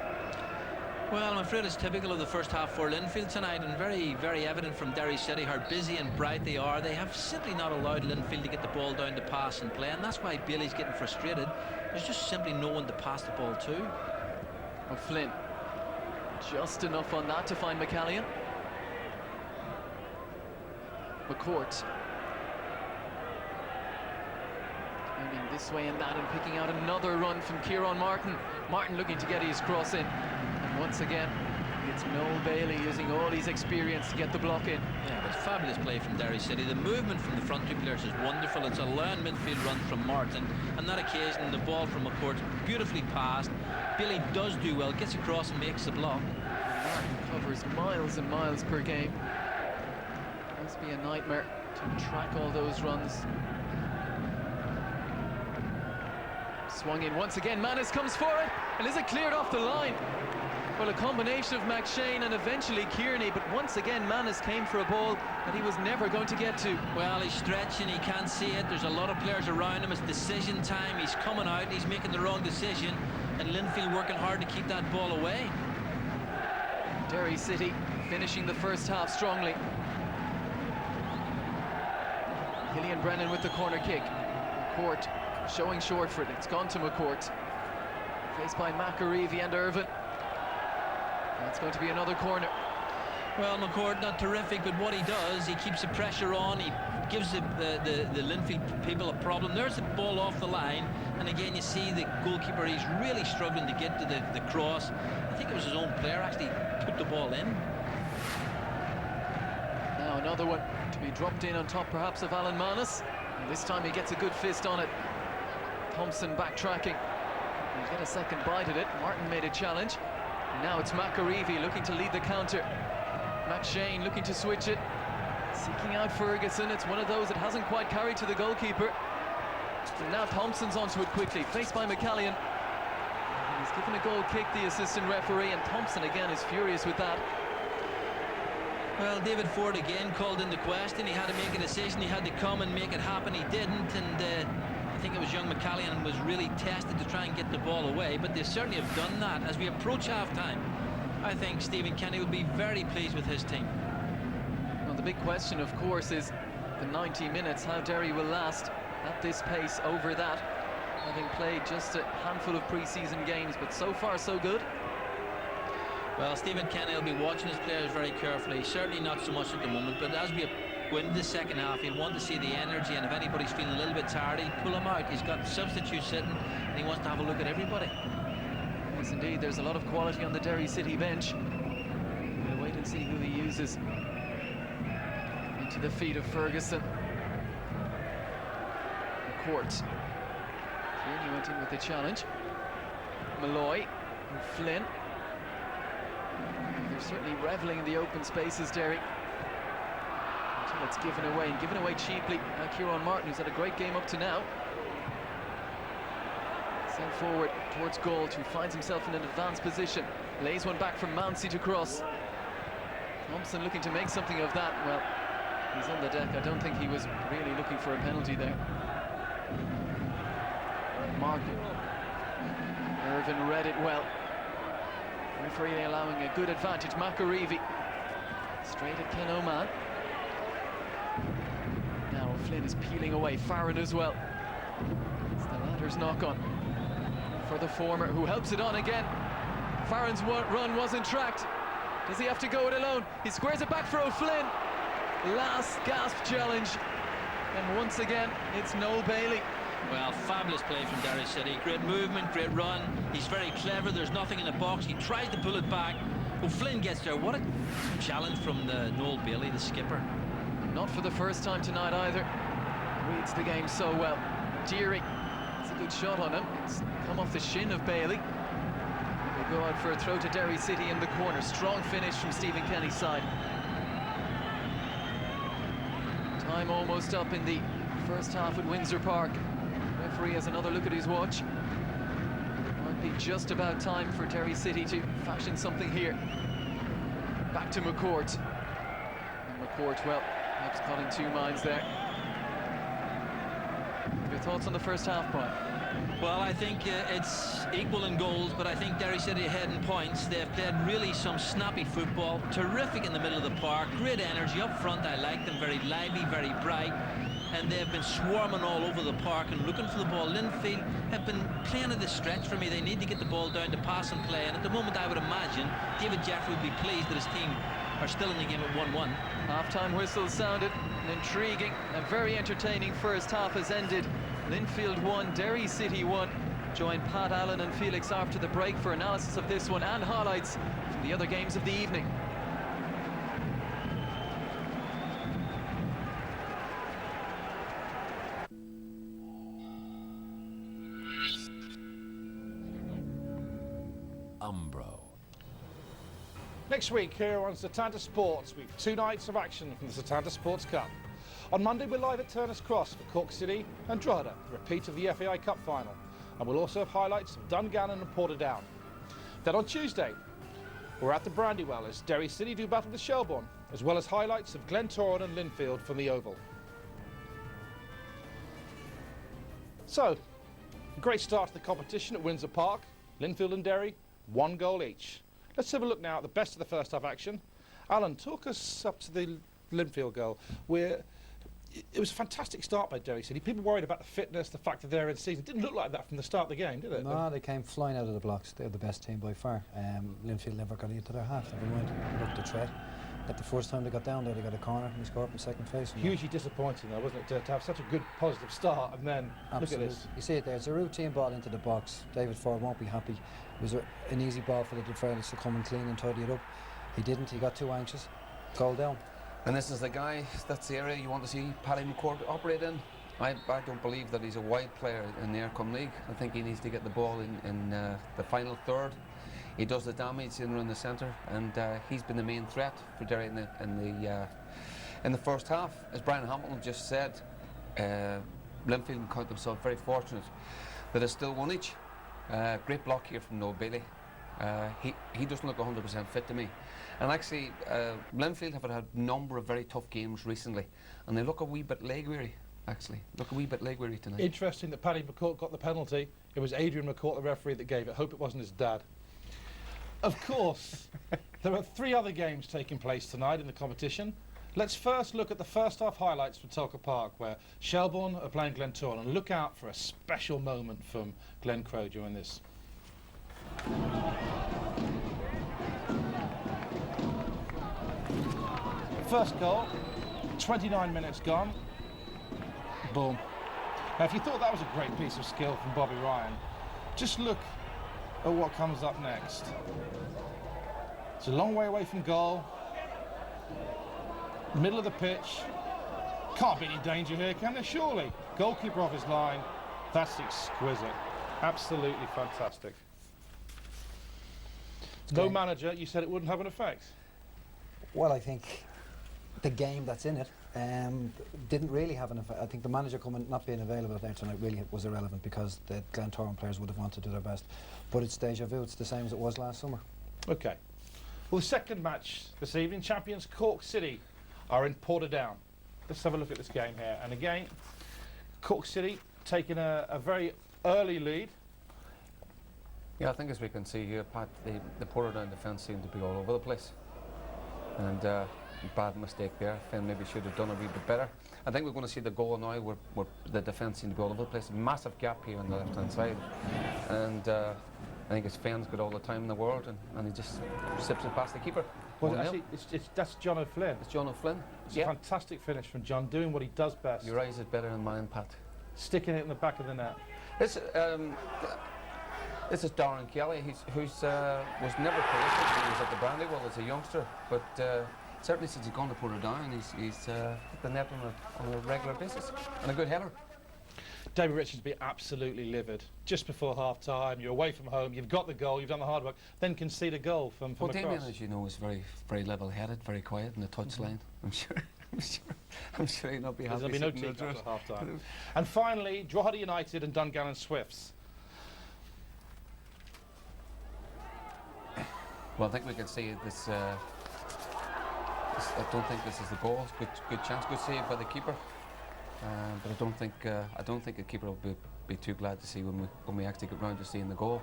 Well, I'm afraid it's typical of the first half for Linfield tonight, and very, very evident from Derry City how busy and bright they are. They have simply not allowed Linfield to get the ball down to pass and play, and that's why Bailey's getting frustrated. There's just simply no one to pass the ball to. O'Flynn, just enough on that to find McCallion. McCourt. Turning this way and that and picking out another run from Kieran Martin. Martin looking to get his cross in. And once again, it's Noel Bailey using all his experience to get the block in. Yeah, but fabulous play from Derry City. The movement from the front two players is wonderful. It's a long midfield run from Martin. On that occasion, the ball from McCourt beautifully passed. Bailey does do well, gets across and makes the block. And Martin covers miles and miles per game. Must be a nightmare to track all those runs. Swung in once again. Manus comes for it, and is it cleared off the line? Well, a combination of McShane and eventually Kearney, but once again Manus came for a ball that he was never going to get to. Well, he's stretching, he can't see it. There's a lot of players around him. It's decision time. He's coming out, he's making the wrong decision, and Linfield working hard to keep that ball away. Derry City finishing the first half strongly. Killian Brennan with the corner kick. McCourt showing short for it. It's gone to McCourt. Faced by McAreevy and Irvin. That's going to be another corner. Well, McCourt not terrific, but what he does, he keeps the pressure on. He gives the Linfield people a problem. There's the ball off the line, and again you see the goalkeeper, he's really struggling to get to the cross. I think it was his own player actually put the ball in. Now another one to be dropped in on top perhaps of Alan Manus. And this time he gets a good fist on it. Thompson backtracking. He'll get a second bite at it. Martin made a challenge. And now it's McAreevy looking to lead the counter. McShane looking to switch it. Seeking out Ferguson. It's one of those that hasn't quite carried to the goalkeeper. And now Thompson's onto it quickly, faced by McCallion. And he's given a goal kick, the assistant referee, and Thompson again is furious with that. Well, David Ford again called into question. He had to make a decision. He had to come and make it happen. He didn't, and I think it was young McCallion was really tested to try and get the ball away, but they certainly have done that. As we approach half-time, I think Stephen Kenny will be very pleased with his team. Well, the big question, of course, is the 90 minutes, how Derry will last at this pace over that, having played just a handful of pre-season games, but so far so good. Well, Stephen Kenny will be watching his players very carefully, certainly not so much at the moment, but as we go into the second half, he'll want to see the energy, and if anybody's feeling a little bit tired, he'll pull them out. He's got substitutes sitting, and he wants to have a look at everybody. Yes, indeed, there's a lot of quality on the Derry City bench. We'll wait and see who he uses. Into the feet of Ferguson. Court. Kearney went in with the challenge. Malloy and Flynn. They're certainly reveling in the open spaces, Derry. Until it's given away, and given away cheaply by Kieran Martin, who's had a great game up to now. Sent forward towards Gold, who finds himself in an advanced position. Lays one back from Mounsey to cross. Thompson looking to make something of that. Well, he's on the deck. I don't think he was really looking for a penalty there. Martin. Irvin read it well. Referee allowing a good advantage. McAreevy. Straight at Ken Oman. Now Flynn is peeling away. Farron as well. It's the latter's knock on for the former, who helps it on again. Farron's run wasn't tracked. Does he have to go it alone? He squares it back for O'Flynn. Last gasp challenge. And once again, it's Noel Bailey. Well, fabulous play from Derry City. Great movement, great run. He's very clever. There's nothing in the box. He tries to pull it back. O'Flynn gets there. What a challenge from the Noel Bailey, the skipper. Not for the first time tonight either. Reads the game so well. Deary. It's a good shot on him. It's come off the shin of Bailey. They go out for a throw to Derry City in the corner. Strong finish from Stephen Kenny's side. Time almost up in the first half at Windsor Park. Referee has another look at his watch. Might be just about time for Derry City to fashion something here. Back to McCourt. And McCourt, well, perhaps caught in two minds there. Your thoughts on the first half, Brian? Well, I think it's equal in goals, but I think Derry City ahead in points. They've played really some snappy football. Terrific in the middle of the park. Great energy up front. I like them. Very lively, very bright. And they've been swarming all over the park and looking for the ball. Linfield have been playing at the stretch for me. They need to get the ball down to pass and play. And at the moment, I would imagine David Jeffrey would be pleased that his team are still in the game at 1-1. Half-time whistle sounded. An intriguing and very entertaining first half has ended. Linfield 1, Derry City 1. Join Pat Allen and Felix after the break for analysis of this one and highlights from the other games of the evening. Umbro. Next week here on Setanta Sports, we've 2 nights of action from the Setanta Sports Cup. On Monday we're live at Turner's Cross for Cork City and Drogheda, a repeat of the FAI Cup final. And we'll also have highlights of Dungannon and Portadown. Then on Tuesday, we're at the Brandywell as Derry City do battle with Shelbourne, as well as highlights of Glentoran and Linfield from the Oval. So, a great start to the competition at Windsor Park. Linfield and Derry, 1 goal each. Let's have a look now at the best of the first half action. Alan, talk us up to the Linfield goal, where it was a fantastic start by Derry City. People worried about the fitness, the fact that they're in season. It didn't look like that from the start of the game, did it? No, they came flying out of the blocks. They're the best team by far. Linfield never got into their half. Never mind, looked the threat. That the first time they got down there, they got a corner and they scored in second phase. Hugely disappointing, though, wasn't it, to have such a good positive start and then Absolutely. Look at this. You see it there. It's a routine ball into the box. David Ford won't be happy. It was an easy ball for the defenders to come and clean and tidy it up. He didn't. He got too anxious. Goal down. And this is the guy, that's the area you want to see Paddy McCourt operate in. I don't believe that he's a wide player in the Aircom League. I think he needs to get the ball in the final third. He does the damage in around the centre, and he's been the main threat for Derry in the first half. As Brian Hamilton just said, Linfield count themselves very fortunate that it's still one each. Great block here from Noel Bailey. He doesn't look 100% fit to me. And actually, Linfield have had a number of very tough games recently, and they look a wee bit leg weary. Actually, look a wee bit leg weary tonight. Interesting that Paddy McCourt got the penalty. It was Adrian McCourt, the referee, that gave it. Hope it wasn't his dad. Of course, there are 3 other games taking place tonight in the competition. Let's first look at the first half highlights from Tolka Park, where Shelbourne are playing Glentoran, and look out for a special moment from Glenn Crowe during this. First goal, 29 minutes gone. Boom. Now, if you thought that was a great piece of skill from Bobby Ryan, just look at what comes up next. It's a long way away from goal. Middle of the pitch. Can't be any danger here, can there? Surely. Goalkeeper off his line. That's exquisite. Absolutely fantastic. No manager, you said it wouldn't have an effect. Well, I think the game that's in it didn't really have an effect. I think the manager not being available there tonight really was irrelevant, because the Glentoran players would have wanted to do their best. But it's deja vu, it's the same as it was last summer. Okay. Well, the second match this evening, champions Cork City are in Portadown. Let's have a look at this game here. And again, Cork City taking a very early lead. Yeah, I think as we can see here, Pat, the Portadown defence seemed to be all over the place. And bad mistake there. Finn maybe should have done a wee bit better. I think we're going to see the goal now where the defence seemed to be all over the place. Massive gap here on the left-hand side. And I think his Finn's got all the time in the world, and he just sips it past the keeper. Well, actually, that's John O'Flynn. It's John O'Flynn. It's a fantastic finish from John, doing what he does best. Your eyes is better than mine, Pat. Sticking it in the back of the net. This is Darren Kelly, who's was never prolific when he was at the Brandywell as a youngster, but certainly since he's gone to Portadown, he's hit the net on a regular basis, and a good header. David Richards would be absolutely livid. Just before half-time, you're away from home, you've got the goal, you've done the hard work, then concede a goal from well, across. Damien, as you know, is very, very level-headed, very quiet in the touchline. I'm sure he'll not be happy. There'll be no teams after half-time. And finally, Drogheda United and Dungannon Swifts. Well, I think we can see this. I don't think this is the goal. Good chance, good save by the keeper. But I don't think the keeper will be too glad to see when we actually get round to seeing the goal.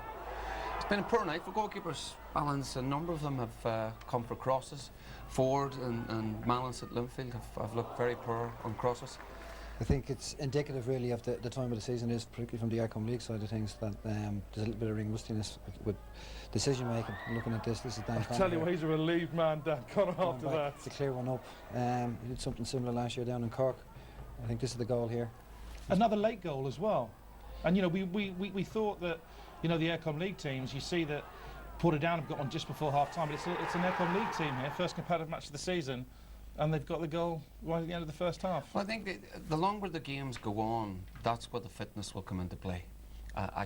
It's been a poor night for goalkeepers. Balance, a number of them have come for crosses. Ford and Mallins at Linfield have looked very poor on crosses. I think it's indicative really of the time of the season is, particularly from the Aircom League side of things, that there's a little bit of ring rustiness with decision making. Looking at this is Dan I tell you what, he's a relieved man, Dan Connor, after that. It's a clear one up. He did something similar last year down in Cork. I think this is the goal here. Another late goal as well. And you know, we thought that, you know, the Aircom League teams, you see that Portadown have got one just before half time, but it's an Aircom League team here, first competitive match of the season, and they've got the goal right at the end of the first half. Well, I think the longer the games go on, that's where the fitness will come into play.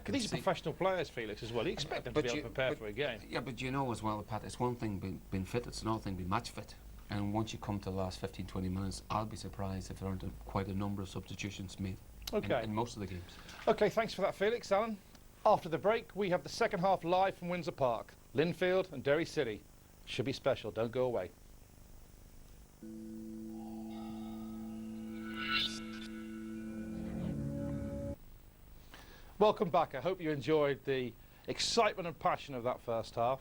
These are professional players, Felix, as well. You expect them to be able to prepare for a game. Yeah, but you know as well, Pat, it's one thing being fit, it's another thing being match fit. And once you come to the last 15-20 minutes, I'll be surprised if there aren't quite a number of substitutions made in most of the games. OK, thanks for that, Felix. Alan, after the break, we have the second half live from Windsor Park. Linfield and Derry City. Should be special. Don't go away. Welcome back. I hope you enjoyed the excitement and passion of that first half.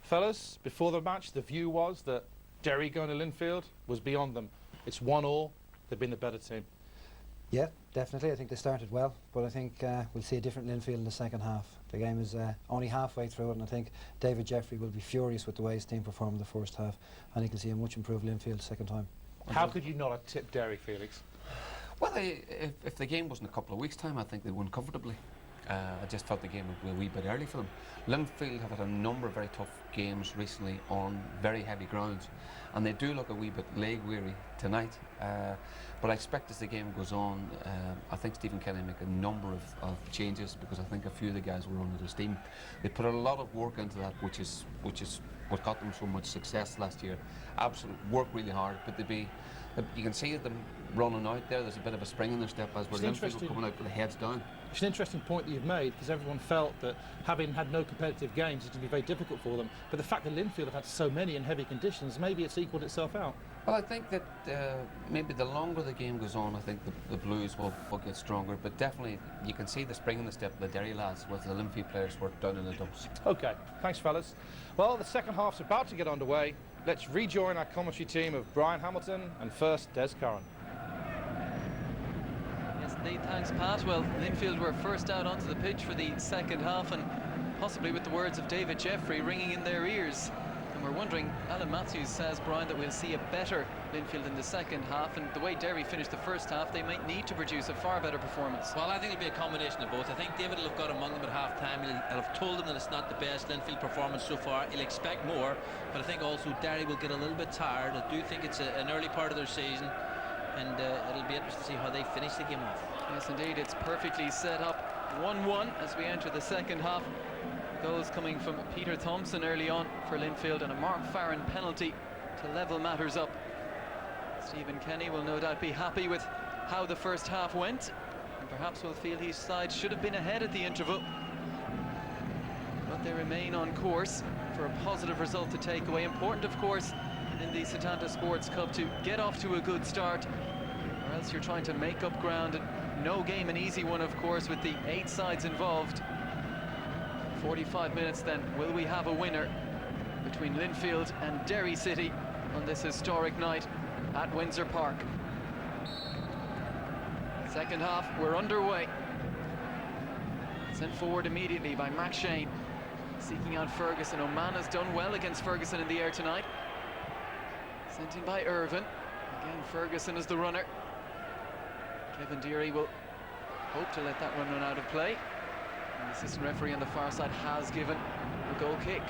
Fellas, before the match, the view was that Derry going to Linfield was beyond them. It's 1-1. They've been the better team. Yeah, definitely. I think they started well, but I think we'll see a different Linfield in the second half. The game is only halfway through it, and I think David Jeffrey will be furious with the way his team performed in the first half, and he can see a much improved Linfield second time. How could you not have tipped Derry, Felix? Well, if the game wasn't a couple of weeks' time, I think they'd win comfortably. I just felt the game would be a wee bit early for them. Linfield have had a number of very tough games recently on very heavy grounds, and they do look a wee bit leg weary tonight. But I expect as the game goes on, I think Stephen Kenny make a number of changes, because I think a few of the guys were under steam. They put a lot of work into that, which is what got them so much success last year. Absolute work really hard, but you can see them running out there. There's a bit of a spring in their step as we're coming out with the heads down. It's an interesting point that you've made, because everyone felt that having had no competitive games, it's going to be very difficult for them. But the fact that Linfield have had so many in heavy conditions, maybe it's equalled itself out. Well, I think that maybe the longer the game goes on, I think the Blues will get stronger. But definitely, you can see the spring in the step of the Derry lads, with the Linfield players were down in the dumps. OK, thanks, fellas. Well, the second half's about to get underway. Let's rejoin our commentary team of Brian Hamilton and first Des Curran. Yes, indeed, thanks, Pat. Well, Linfield were first out onto the pitch for the second half, and possibly with the words of David Jeffrey ringing in their ears. And we're wondering, Alan Matthews says, Brian, that we'll see a better Linfield in the second half, and the way Derry finished the first half, they might need to produce a far better performance. Well, I think it'll be a combination of both. I think David will have got among them at half-time. He'll have told them that it's not the best Linfield performance so far. He'll expect more, but I think also Derry will get a little bit tired. I do think it's an early part of their season, and it'll be interesting to see how they finish the game off. Yes, indeed, it's perfectly set up. 1-1 as we enter the second half. Goals coming from Peter Thompson early on for Linfield, and a Mark Farron penalty to level matters up. Stephen Kenny will no doubt be happy with how the first half went, and perhaps will feel his side should have been ahead at the interval. But they remain on course for a positive result to take away. Important, of course, in the Setanta Sports Cup to get off to a good start, or else you're trying to make up ground. And no game an easy one, of course, with the 8 sides involved. 45 minutes then, will we have a winner between Linfield and Derry City on this historic night at Windsor Park? Second half, we're underway. Sent forward immediately by Max Shane, seeking out Ferguson. Oman has done well against Ferguson in the air tonight. Sent in by Irvin. Again, Ferguson is the runner. Kevin Deary will hope to let that one run out of play. And the assistant referee on the far side has given a goal kick.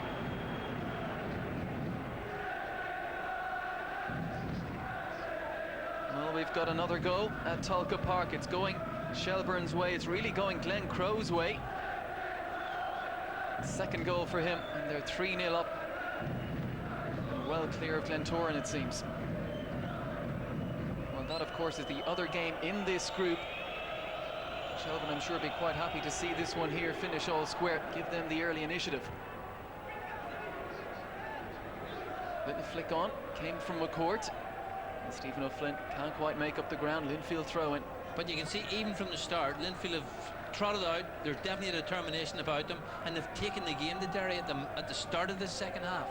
Well, we've got another goal at Tolka Park. It's going Shelbourne's way. It's really going Glenn Crow's way. Second goal for him, and they're 3-0 up. And well clear of Glentoran, it seems. Well, that, of course, is the other game in this group. Shelbourne, I'm sure, be quite happy to see this one here finish all square, give them the early initiative. Little flick on, came from McCourt. And Stephen O'Flynn can't quite make up the ground. Linfield throw-in. But you can see, even from the start, Linfield have trotted out. There's definitely a determination about them, and they've taken the game to Derry at the start of the second half.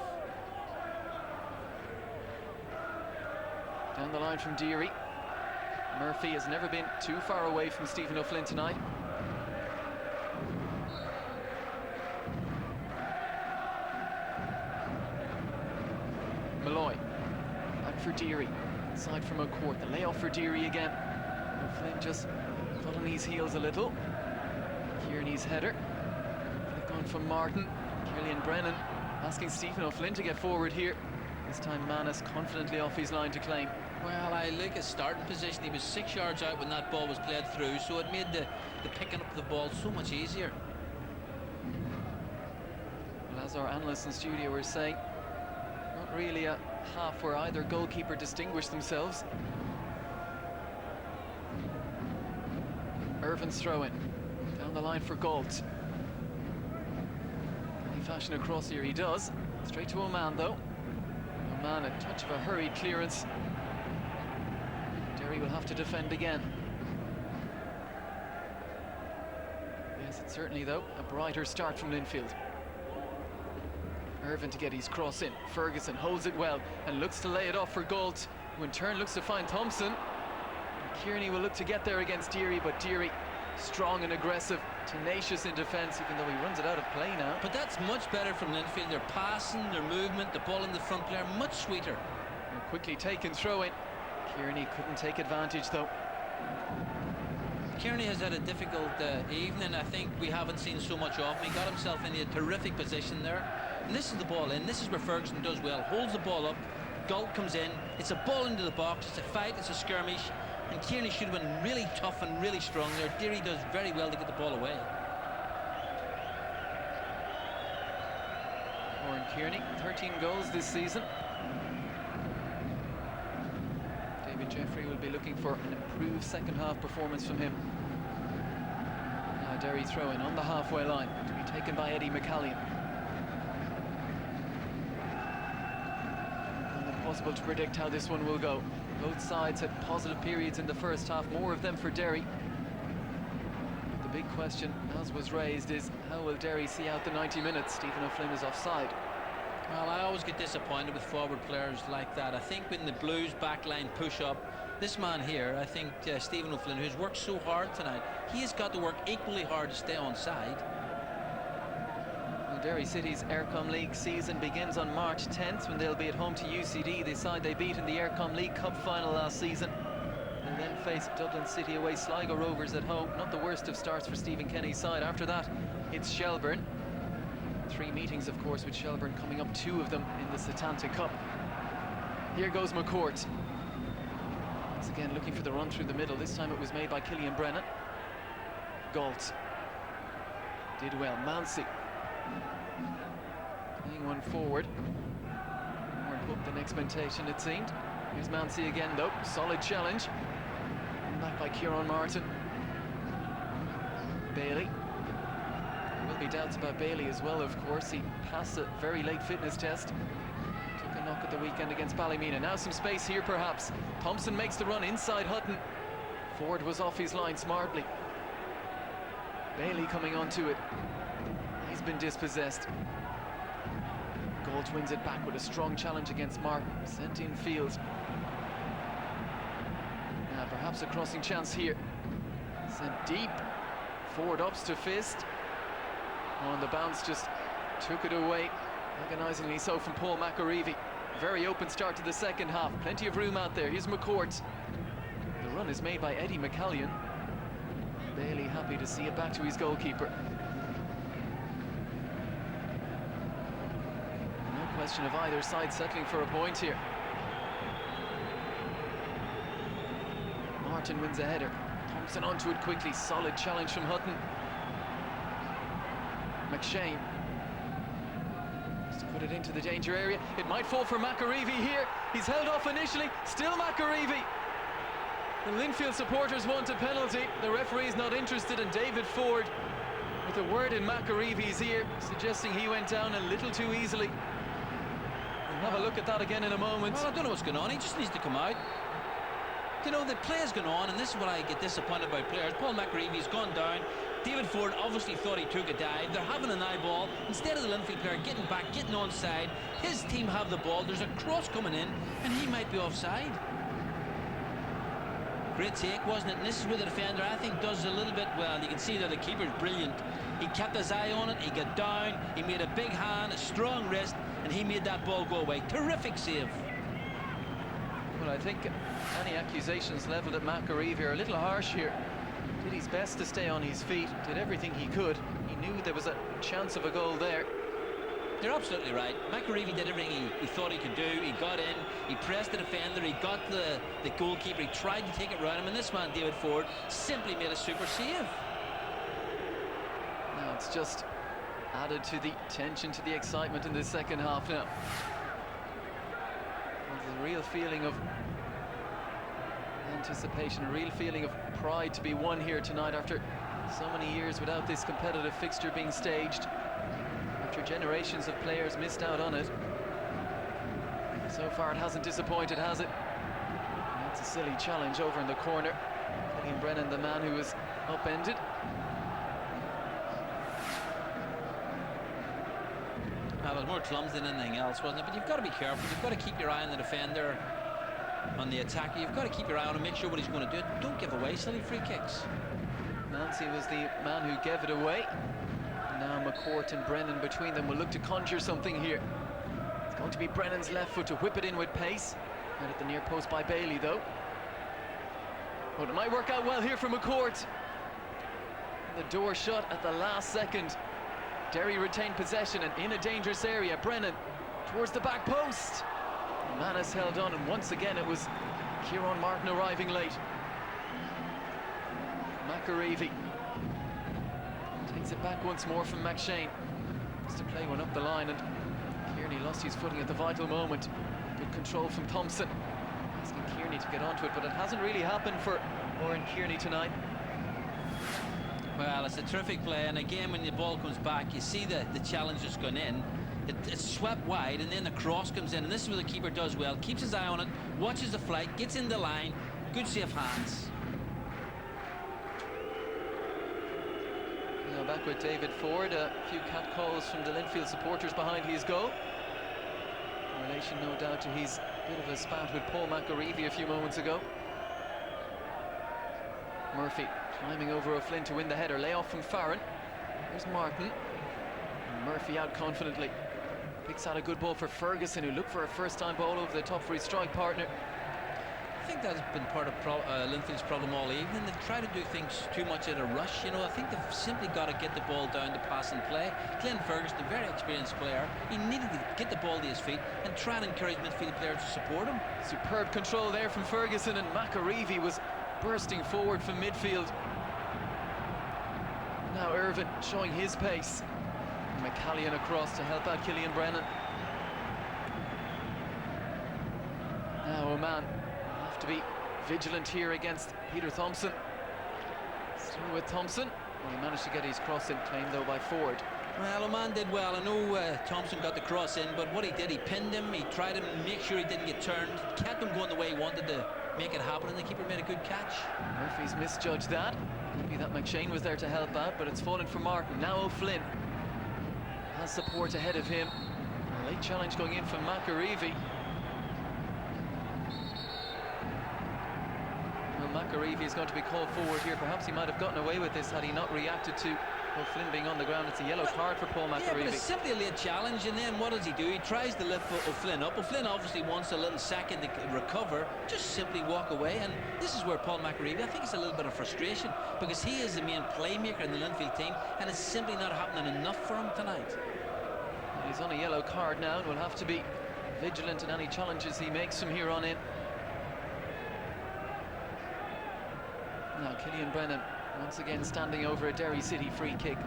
Down the line from Deary. Murphy has never been too far away from Stephen O'Flynn tonight. Malloy, back for Deary. Inside from McCourt, the layoff for Deary again. O'Flynn just following his heels a little. Kearney's header. Flick on from Martin. Killian Brennan asking Stephen O'Flynn to get forward here. This time Manus confidently off his line to claim. Well, I look at starting position. He was 6 yards out when that ball was played through, so it made the picking up the ball so much easier. Well, as our analysts in studio were saying, not really a half where either goalkeeper distinguished themselves. Irvin's throw-in. Down the line for Galt. Can he fashion across here? He does. Straight to Oman, though. Oman, a touch of a hurried clearance. Derry will have to defend again. Yes, it's certainly, though, a brighter start from Linfield. Irvin to get his cross in. Ferguson holds it well and looks to lay it off for Galt, who in turn looks to find Thompson. And Kearney will look to get there against Deary, but Deary strong and aggressive, tenacious in defence, even though he runs it out of play now. But that's much better from Linfield. Their passing, their movement, the ball in the front player, much sweeter. And quickly taken throw in. Kearney couldn't take advantage, though. Kearney has had a difficult evening. I think we haven't seen so much of him. He got himself in a terrific position there. And this is the ball in. This is where Ferguson does well. Holds the ball up. Galt comes in. It's a ball into the box. It's a fight. It's a skirmish. And Kearney should have been really tough and really strong there. Deary does very well to get the ball away. Oran Kearney, 13 goals this season. David Jeffrey will be looking for an improved second half performance from him. Now Derry throw-in on the halfway line to be taken by Eddie McCallion. Impossible to predict how this one will go. Both sides had positive periods in the first half, more of them for Derry. The big question, as was raised, is how will Derry see out the 90 minutes? Stephen O'Flynn is offside. Well, I always get disappointed with forward players like that. I think when the Blues backline push up, this man here, I think Stephen O'Flynn, who's worked so hard tonight, he has got to work equally hard to stay on side. Well, Derry City's Aircom League season begins on March 10th when they'll be at home to UCD, the side they beat in the Aircom League Cup final last season. They'll then face Dublin City away, Sligo Rovers at home. Not the worst of starts for Stephen Kenny's side. After that, it's Shelbourne. 3 meetings, of course, with Shelbourne coming up, 2 of them in the Setanta Cup. Here goes McCourt. Once again, looking for the run through the middle. This time it was made by Killian Brennan. Galt did well. Mancy playing one forward. More hooked than expectation, it seemed. Here's Mancy again, though. Solid challenge. Back by Kieran Martin. Bailey. There will be doubts about Bailey as well, of course. He passed a very late fitness test. Took a knock at the weekend against Ballymena. Now some space here, perhaps. Thompson makes the run inside Hutton. Ford was off his line smartly. Bailey coming onto it. He's been dispossessed. Galt wins it back with a strong challenge against Martin. Sent in field. Now perhaps a crossing chance here. Sent deep. Ford ups to fist. On the bounce, just took it away, agonizingly so, from Paul McAreevy. Very open start to the second half. Plenty of room out there. Here's McCourt. The run is made by Eddie McCallion. Bailey happy to see it back to his goalkeeper. No question of either side settling for a point here. Martin wins a header. Thompson onto it quickly. Solid challenge from Hutton. McShane just to put it into the danger area. It might fall for McAreevy here. He's held off initially. Still McAreevy. The Linfield supporters want a penalty. The referee's not interested, and David Ford with a word in McAreevy's ear, suggesting he went down a little too easily. We'll have a look at that again in a moment. Well, I don't know what's going on. He just needs to come out. You know, the play's going on, and this is what I get disappointed by players. Paul McAreevy's gone down. David Ford obviously thought he took a dive. They're having an eye ball. Instead of the Linfield player getting back, getting onside, his team have the ball. There's a cross coming in, and he might be offside. Great take, wasn't it? And this is where the defender, I think, does a little bit well. You can see that the keeper's brilliant. He kept his eye on it. He got down. He made a big hand, a strong wrist, and he made that ball go away. Terrific save. Well, I think any accusations levelled at McAreevy are a little harsh here. Did his best to stay on his feet, did everything he could. He knew there was a chance of a goal there. You're absolutely right. McAreevy did everything he thought he could do. He got in, he pressed the defender, he got the goalkeeper, he tried to take it round him, and this man, David Ford, simply made a super save. Now it's just added to the tension, to the excitement in the second half now. There's a real feeling of anticipation, a real feeling of pride to be won here tonight after so many years without this competitive fixture being staged, after generations of players missed out on it. So far it hasn't disappointed, has it? That's a silly challenge over in the corner. Killian Brennan, the man who was upended. Well, it was more clumsy than anything else, wasn't it? But you've got to be careful. You've got to keep your eye on the defender, on the attacker. You've got to keep your eye on him, make sure what he's going to do. Don't give away silly free kicks. Nancy was the man who gave it away. Now McCourt and Brennan between them will look to conjure something here. It's going to be Brennan's left foot to whip it in with pace. Out at the near post by Bailey, though. Well, it might work out well here for McCourt. The door shut at the last second. Derry retained possession and in a dangerous area. Brennan towards the back post. Manus held on, and once again it was Kieran Martin arriving late. McAreevy takes it back once more from McShane. Wants to play one up the line, and Kearney lost his footing at the vital moment. Good control from Thompson. Asking Kearney to get onto it, but it hasn't really happened for Oran Kearney tonight. Well, it's a terrific play, and again, when the ball comes back, you see the challenge that's gone in. It's swept wide, and then the cross comes in, and this is what the keeper does well. Keeps his eye on it, watches the flight, gets in the line. Good safe hands. Now back with David Ford. A few catcalls from the Linfield supporters behind his goal. In relation, no doubt, to his bit of a spat with Paul McAreevy a few moments ago. Murphy climbing over O'Flynn to win the header. Layoff from Farron. There's Martin. Murphy out confidently. Picks out a good ball for Ferguson, who looked for a first-time ball over the top for his strike partner. I think that's been part of Linfield's problem all evening. They try to do things too much at a rush. You know, I think they've simply got to get the ball down to pass and play. Glenn Ferguson, a very experienced player, he needed to get the ball to his feet and try and encourage midfield players to support him. Superb control there from Ferguson, and McAreevy was bursting forward from midfield. Now Irvin showing his pace. McCallion across to help out Killian Brennan. Now Oman have to be vigilant here against Peter Thompson. Still with Thompson. Well, he managed to get his cross in, claimed though by Ford. Well, Oman did well. I know Thompson got the cross in, but what he did, he pinned him, he tried to make sure he didn't get turned, kept him going the way he wanted to make it happen, and the keeper made a good catch. Murphy's misjudged that. Maybe that McShane was there to help out, but it's fallen for Martin. Now O'Flynn has support ahead of him. A late challenge going in from McAreevy. Well, McAreevy is going to be called forward here. Perhaps he might have gotten away with this had he not reacted to O'Flynn being on the ground. It's a yellow card for Paul McAreevy. Yeah, but it's simply a late challenge, and then what does he do? He tries to lift O'Flynn up. O'Flynn obviously wants a little second to recover, just simply walk away, and this is where Paul McAreevy, I think it's a little bit of frustration, because he is the main playmaker in the Linfield team, and it's simply not happening enough for him tonight. Well, he's on a yellow card now, and will have to be vigilant in any challenges he makes from here on in. Now Killian Brennan once again standing over a Derry City free kick.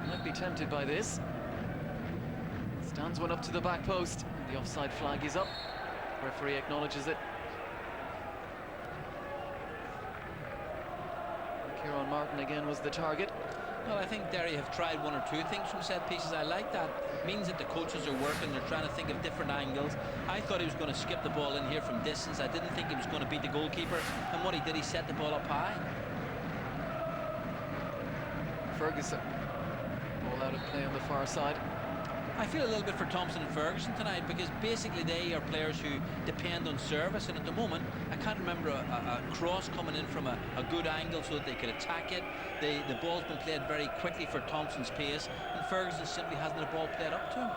Might be tempted by this. Stands one up to the back post. The offside flag is up. Referee acknowledges it. Kieran Martin again was the target. Well, I think Derry have tried one or two things from set pieces. I like that. It means that the coaches are working. They're trying to think of different angles. I thought he was going to skip the ball in here from distance. I didn't think he was going to beat the goalkeeper. And what he did, he set the ball up high. Ferguson. Ball out of play on the far side. I feel a little bit for Thompson and Ferguson tonight, because basically they are players who depend on service, and at the moment I can't remember a cross coming in from a good angle so that they could attack it. The ball's been played very quickly for Thompson's pace, and Ferguson simply hasn't a ball played up to him.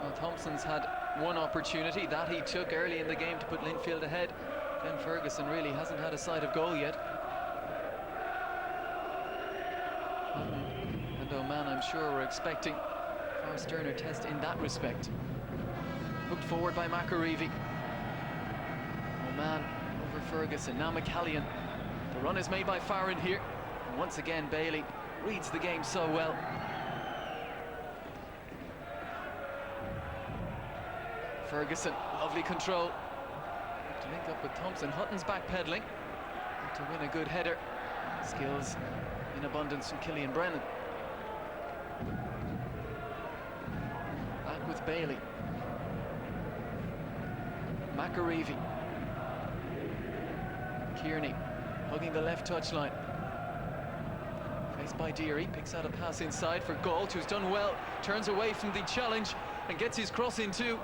Well, Thompson's had one opportunity that he took early in the game to put Linfield ahead. Then Ferguson really hasn't had a sight of goal yet. And Oman, I'm sure, we're expecting a sterner test in that respect. Hooked forward by McAreevy. Oman over Ferguson. Now McCallion. The run is made by Farron here. And once again, Bailey reads the game so well. Ferguson, lovely control. To link up with Thompson. Hutton's backpedaling to win a good header. Skills in abundance from Killian Brennan. Back with Bailey. McAreevy. Kearney hugging the left touchline. Faced by Deary, picks out a pass inside for Galt, who's done well. Turns away from the challenge and gets his cross in too.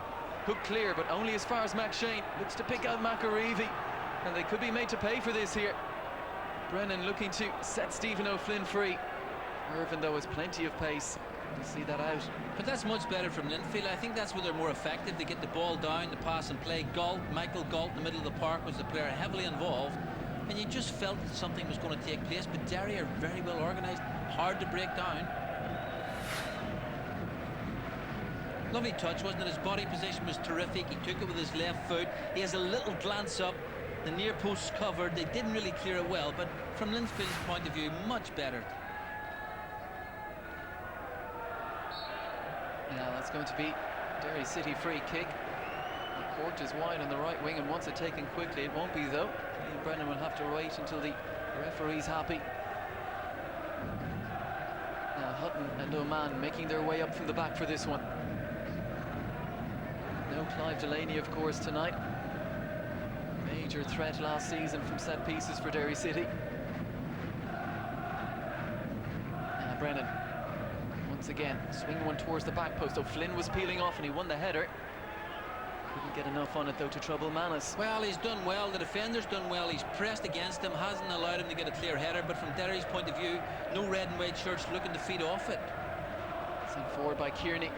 Hook clear, but only as far as McShane. Looks to pick out McAreevy, and they could be made to pay for this here. Brennan looking to set Stephen O'Flynn free. Irvin, though, has plenty of pace to see that out. But that's much better from Linfield. I think that's where they're more effective. They get the ball down, the pass and play. Michael Galt in the middle of the park was the player heavily involved. and you just felt that something was going to take place. But Derry are very well organised, hard to break down. Lovely touch, wasn't it? His body position was terrific. He took it with his left foot. He has a little glance up. The near post's covered. They didn't really clear it well, but from Linfield's point of view, much better. Now that's going to be Derry City free kick. The court is wide on the right wing and wants it taken quickly. It won't be though. Ian Brennan will have to wait until the referee's happy. Now Hutton and Oman making their way up from the back for this one. No Clive Delaney, of course, tonight. Major threat last season from set pieces for Derry City. Now Brennan, once again, swinging one towards the back post. O'Flynn was peeling off and he won the header. Couldn't get enough on it though to trouble Manus. Well, he's done well. The defender's done well. He's pressed against him, hasn't allowed him to get a clear header. But from Derry's point of view, no red and white shirts looking to feed off it. Sent forward by Kearney.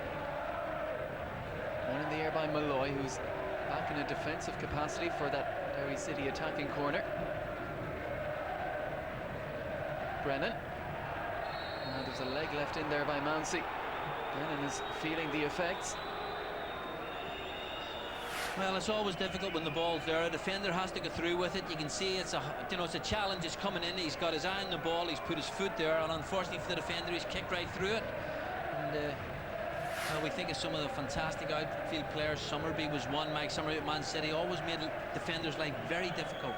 One in the air by Malloy, who's back in a defensive capacity for that Derry City attacking corner. Brennan. Now there's a leg left in there by Mounsey. Brennan is feeling the effects. Well, it's always difficult when the ball's there. A defender has to go through with it. You can see it's a challenge. It's coming in. He's got his eye on the ball. He's put his foot there, and unfortunately for the defender, he's kicked right through it. And well, we think of some of the fantastic outfield players. Summerby was one. Mike Summerby at Man City always made defenders' life very difficult.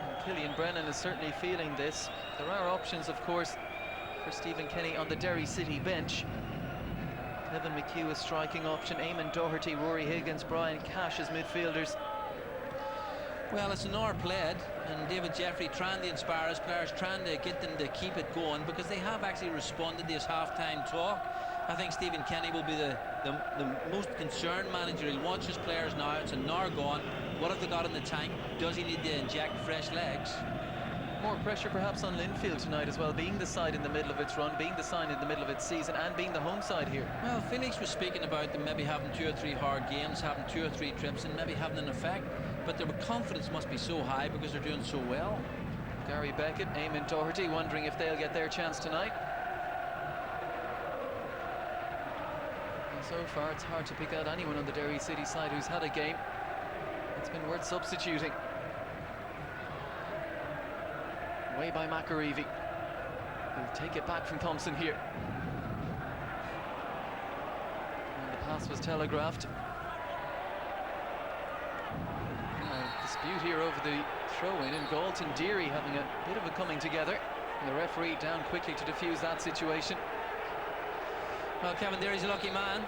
And Killian Brennan is certainly feeling this. There are options, of course, for Stephen Kenny on the Derry City bench. Kevin McHugh a striking option, Eamon Doherty, Rory Higgins, Brian Cash as midfielders. Well, it's an hour played, and David Jeffrey trying to inspire his players, trying to get them to keep it going, because they have actually responded to his half-time talk. I think Stephen Kenny will be the most concerned manager. He'll watch his players now. It's an hour gone. What have they got in the tank? Does he need to inject fresh legs? More pressure perhaps on Linfield tonight as well, being the side in the middle of its run, being the side in the middle of its season, and being the home side here. Well, Felix was speaking about them maybe having 2 or 3 hard games, having 2 or 3 trips, and maybe having an effect. But their confidence must be so high because they're doing so well. Gary Beckett, Eamon Doherty, wondering if they'll get their chance tonight. And so far, it's hard to pick out anyone on the Derry City side who's had a game it's been worth substituting. Away by McAreevy. He'll take it back from Thompson here. And the pass was telegraphed. Dispute here over the throw-in, and Galton Deary having a bit of a coming together. And the referee down quickly to defuse that situation. Well, Kevin Deary's a lucky man.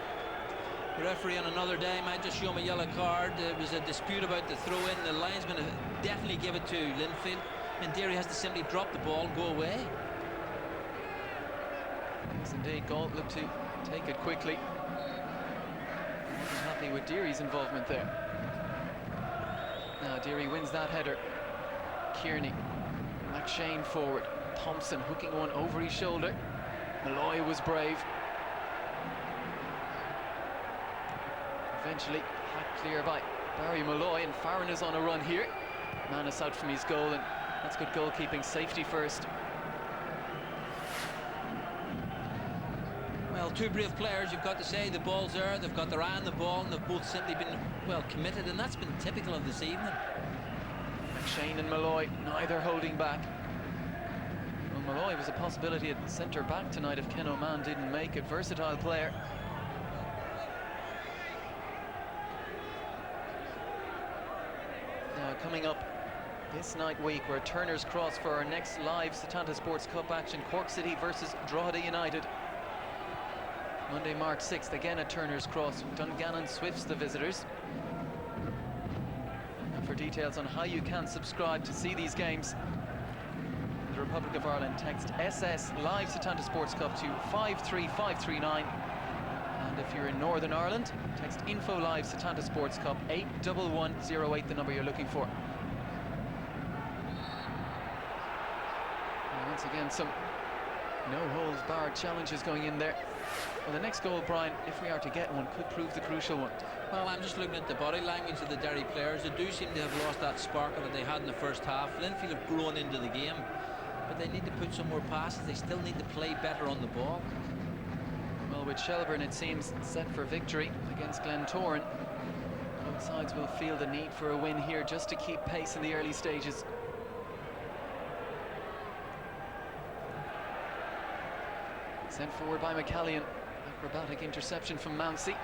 The referee on another day might just show him a yellow card. There was a dispute about the throw-in. The linesman definitely give it to Linfield, and Deary has to simply drop the ball and go away. Yes, indeed. Galt looked to take it quickly. Wasn't happy with Deary's involvement there. Now Deary wins that header. Kearney, McShane forward. Thompson hooking one over his shoulder. Malloy was brave. Eventually hacked clear by Barry Malloy, and Farron is on a run here. Manus out from his goal, and that's good goalkeeping. Safety first. Well, 2 brave players, you've got to say. The ball's there, they've got their eye on the ball, and they've both simply been, well, committed, and that's been typical of this evening. McShane and Malloy, neither holding back. Well, Malloy was a possibility at centre-back tonight if Ken Oman didn't make it. Versatile player. Now, coming up this night week, we're at Turner's Cross for our next live Setanta Sports Cup action, Cork City versus Drogheda United. Monday, March 6th, again at Turner's Cross. Dungannon Swifts the visitors. And for details on how you can subscribe to see these games in the Republic of Ireland, text SS Live Setanta Sports Cup to 53539. And if you're in Northern Ireland, text Info Live Setanta Sports Cup 81108, the number you're looking for. And once again, some no-holds-barred challenges going in there. Well, the next goal, Brian, if we are to get one, could prove the crucial one. Well, I'm just looking at the body language of the Derry players. They do seem to have lost that sparkle that they had in the first half. Linfield have grown into the game, but they need to put some more passes. They still need to play better on the ball. Well, with Shelbourne, it seems set for victory against Glentoran. Both sides will feel the need for a win here just to keep pace in the early stages. Sent forward by McCallion. Acrobatic interception from Mounsey.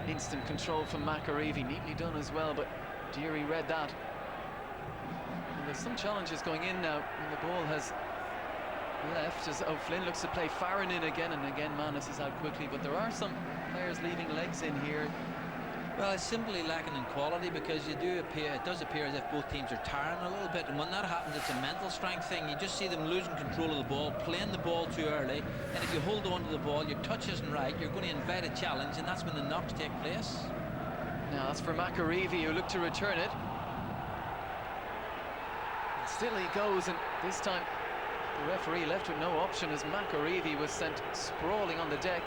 Instant control from McAreevy, neatly done as well, but Deary read that. And there's some challenges going in now when the ball has left, as O'Flynn looks to play Farron in again, and again Manus is out quickly, but there are some players leaving legs in here. Well, it's simply lacking in quality, because it does appear as if both teams are tiring a little bit, and when that happens, it's a mental strength thing. You just see them losing control of the ball, playing the ball too early, and if you hold on to the ball, your touch isn't right, you're going to invite a challenge, and that's when the knocks take place. Now that's for McAreevy, who looked to return it. And still he goes, and this time the referee left with no option as McAreevy was sent sprawling on the deck.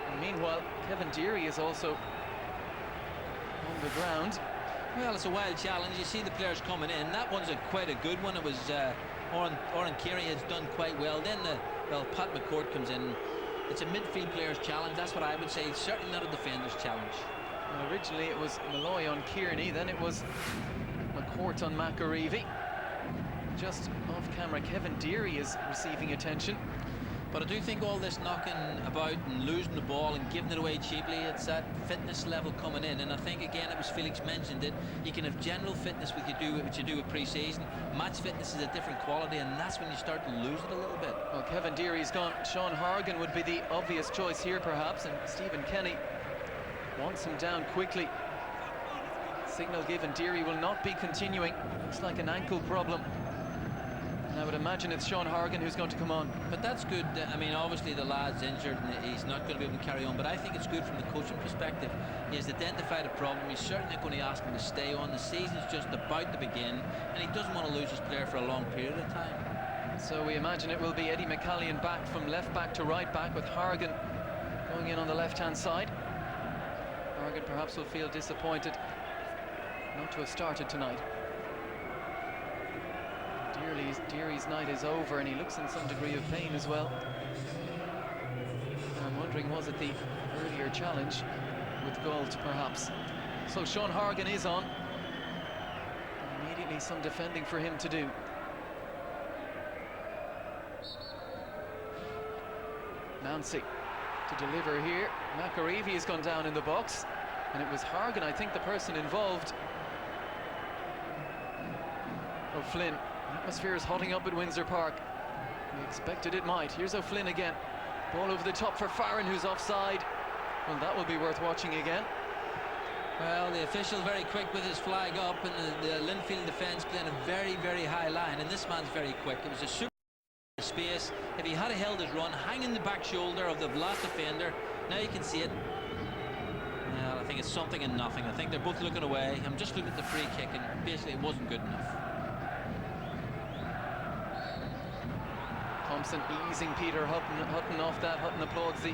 And meanwhile, Kevin Deary is also on the ground. Well, it's a wild challenge. You see the players coming in. That one's quite a good one. It was Oren Carey has done quite well. Then Pat McCourt comes in. It's a midfield player's challenge. That's what I would say. It's certainly not a defender's challenge. Well, originally it was Malloy on Kearney, then it was McCourt on McAreevy. Just off camera, Kevin Deary is receiving attention. But I do think all this knocking about and losing the ball and giving it away cheaply, it's that fitness level coming in. And I think, again, it was Felix mentioned it, you can have general fitness what you do with pre-season. Match fitness is a different quality, and that's when you start to lose it a little bit. Well, Kevin Deary's gone. Sean Horgan would be the obvious choice here, perhaps, and Stephen Kenny wants him down quickly. Signal given, Deary will not be continuing. Looks like an ankle problem. And I would imagine it's Sean Horgan who's going to come on. But that's good. I mean, obviously the lad's injured and he's not going to be able to carry on, but I think it's good from the coaching perspective. He has identified a problem. He's certainly going to ask him to stay on. The season's just about to begin, and he doesn't want to lose his player for a long period of time. So we imagine it will be Eddie McCallion back from left back to right back, with Horgan going in on the left-hand side. Horgan perhaps will feel disappointed not to have started tonight. Deary's night is over, and he looks in some degree of pain as well. And I'm wondering, was it the earlier challenge with Gault perhaps? So Sean Horgan is on. Immediately some defending for him to do. Mounsey to deliver here. McAreevy has gone down in the box, and it was Horgan, I think, the person involved. O'Flynn. Atmosphere is hotting up at Windsor Park. We expected it might. Here's O'Flynn again. Ball over the top for Farron, who's offside. Well, that will be worth watching again. Well, the official very quick with his flag up, and the Linfield defence playing a very, very high line, and this man's very quick. It was a super space. If he had held his run, hanging the back shoulder of the last defender, now you can see it. Well, I think it's something and nothing. I think they're both looking away. I'm just looking at the free kick, and basically it wasn't good enough. Thompson easing Peter Hutton off that. Hutton applauds the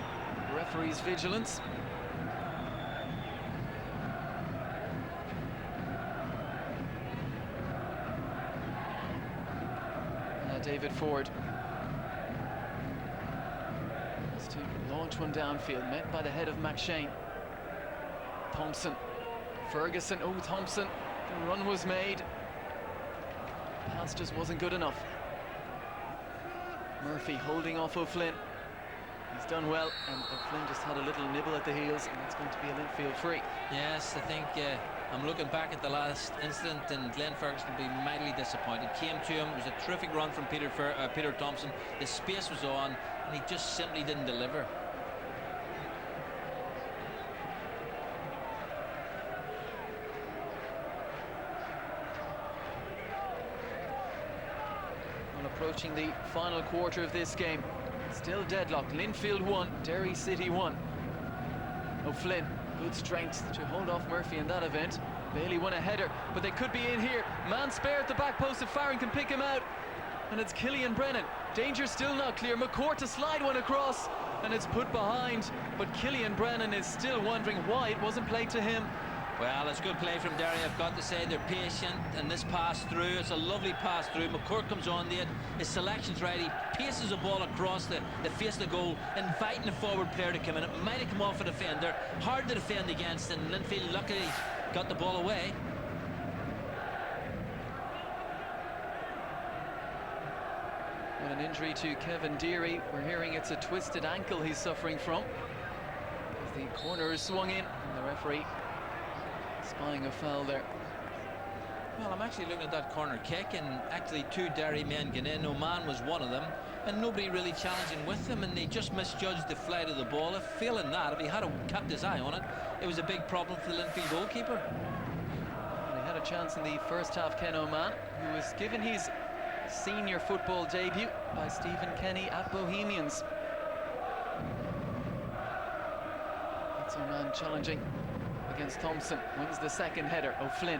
referee's vigilance. David Ford has to launch one downfield, met by the head of McShane. Thompson, Ferguson, oh Thompson, the run was made. Pass just wasn't good enough. Murphy holding off O'Flynn. He's done well, and O'Flynn just had a little nibble at the heels, and it's going to be a Linfield free. Yes, I think I'm looking back at the last incident, and Glenn Ferguson will be mightily disappointed. Came to him, it was a terrific run from Peter Thompson. The space was on, and he just simply didn't deliver. Approaching the final quarter of this game. Still deadlocked. Linfield 1, Derry City 1. O'Flynn, good strength to hold off Murphy in that event. Bailey won a header, but they could be in here. Man spare at the back post if Farron can pick him out. and it's Killian Brennan. Danger still not clear. McCourt to slide one across, and it's put behind. But Killian Brennan is still wondering why it wasn't played to him. Well, it's good play from Derry, I've got to say. They're patient, and this pass through, it's a lovely pass through. McCourt comes on there, his selection's right, he paces the ball across the face of the goal, inviting the forward player to come in. It might have come off a defender, hard to defend against, and Linfield luckily got the ball away. Well, an injury to Kevin Deary. We're hearing it's a twisted ankle he's suffering from. As the corner is swung in, and the referee spying a foul there. Well, I'm actually looking at that corner kick, and actually 2 Derry men get in. Oman was one of them, and nobody really challenging with them, and they just misjudged the flight of the ball. If failing that, if he had kept his eye on it, it was a big problem for the Linfield goalkeeper. Well, he had a chance in the first half, Ken Oman, who was given his senior football debut by Stephen Kenny at Bohemians. That's Oman challenging against Thompson. Wins the second header. O'Flynn.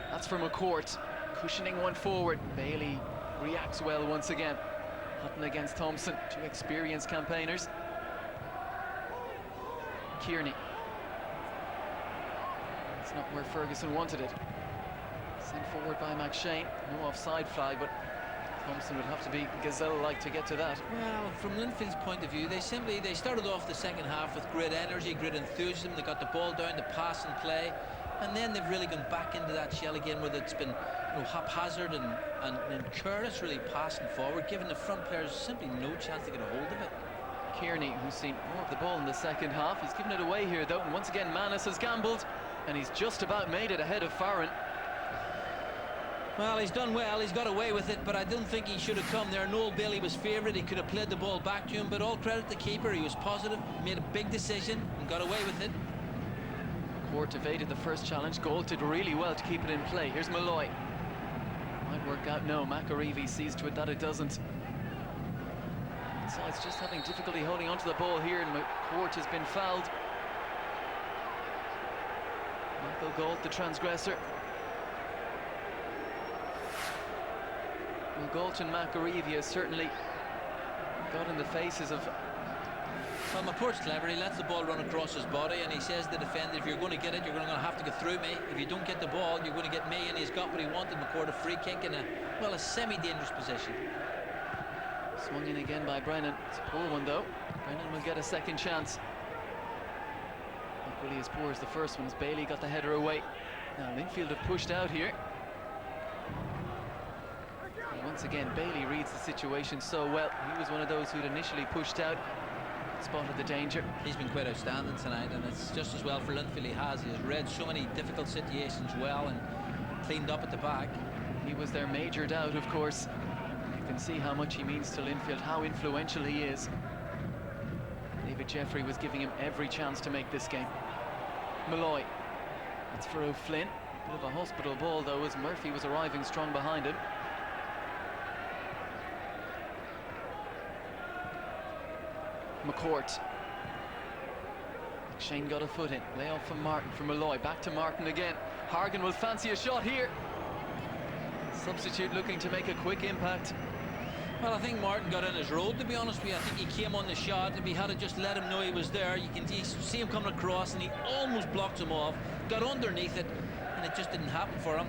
That's for McCourt. Cushioning one forward. Bailey reacts well once again. Hutton against Thompson. 2 experienced campaigners. Kearney. It's not where Ferguson wanted it. Sent forward by McShane. No offside flag, but Thompson would have to be gazelle-like to get to that. Well, from Linfield's point of view, they started off the second half with great energy, great enthusiasm. They got the ball down, the pass and play, and then they've really gone back into that shell again, where it's been, you know, haphazard and careless, really passing forward, giving the front players simply no chance to get a hold of it. Kearney, who's seen more of the ball in the second half, he's given it away here though, and once again Manis has gambled, and he's just about made it ahead of Farron. Well, he's done well, he's got away with it, but I don't think he should have come there. Noel Bailey was favourite, he could have played the ball back to him, but all credit to the keeper, he was positive, made a big decision and got away with it. Court evaded the first challenge. Gold did really well to keep it in play. Here's Malloy. Might work out, no. McAreevy sees to it that it doesn't. So it's just having difficulty holding onto the ball here, and Court has been fouled. Michael Gold, the transgressor. Well, Gold and McAreevy has certainly got in the faces of... Well, McCourt's clever, he lets the ball run across his body, and he says to the defender, if you're going to get it, you're going to have to get through me. If you don't get the ball, you're going to get me, and he's got what he wanted. McCourt, a free kick in a semi-dangerous position. Swung in again by Brennan. It's a poor one, though. Brennan will get a second chance. Not really as poor as the first one, as Bailey got the header away. Now, Linfield have pushed out here. And once again, Bailey reads the situation so well. He was one of those who'd initially pushed out. Spotted the danger. He's been quite outstanding tonight, and it's just as well for Linfield he has. He has read so many difficult situations well and cleaned up at the back. He was their major doubt, of course. You can see how much he means to Linfield, how influential he is. David Jeffrey was giving him every chance to make this game. Malloy. That's for O'Flynn. Bit of a hospital ball, though, as Murphy was arriving strong behind him. McCourt. Shane got a foot in. Layoff from Martin, from Malloy. Back to Martin again. Hargan will fancy a shot here. Substitute looking to make a quick impact. Well, I think Martin got in his road, to be honest with you. I think he came on the shot. If he had just let him know he was there, you can see him coming across, and he almost blocked him off. Got underneath it, and it just didn't happen for him.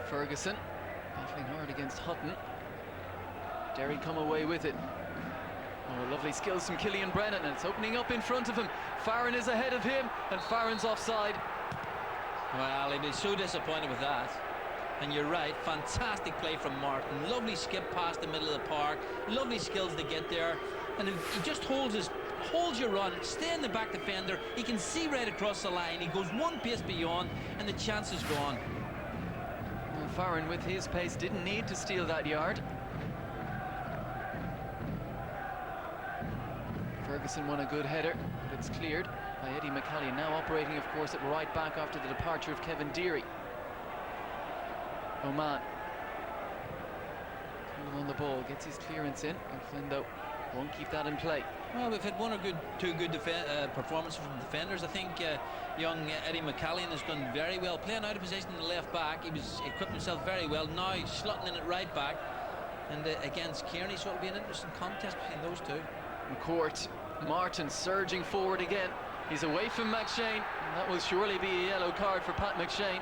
Ferguson. Battling hard against Hutton. Derry come away with it. Oh, lovely skills from Killian Brennan, and it's opening up in front of him. Farron is ahead of him, and Farron's offside. Well, he'd be so disappointed with that. And you're right, fantastic play from Martin. Lovely skip past the middle of the park. Lovely skills to get there. And he just holds your run, stay in the back defender. He can see right across the line. He goes one pace beyond, and the chance is gone. Well, Farron, with his pace, didn't need to steal that yard. Ferguson won a good header, but it's cleared by Eddie McCallion, now operating, of course, at right back after the departure of Kevin Deary. Oman. Cool on the ball, gets his clearance in, and Flynn, though, won't keep that in play. Well, we've had two good performances from defenders. I think young Eddie McCallion has done very well, playing out of position in the left back. He was equipped himself very well. Now he's slotting in at right back, and against Kearney, so it'll be an interesting contest between those two. McCourt, Martin surging forward again. He's away from McShane, and that will surely be a yellow card for Pat McShane.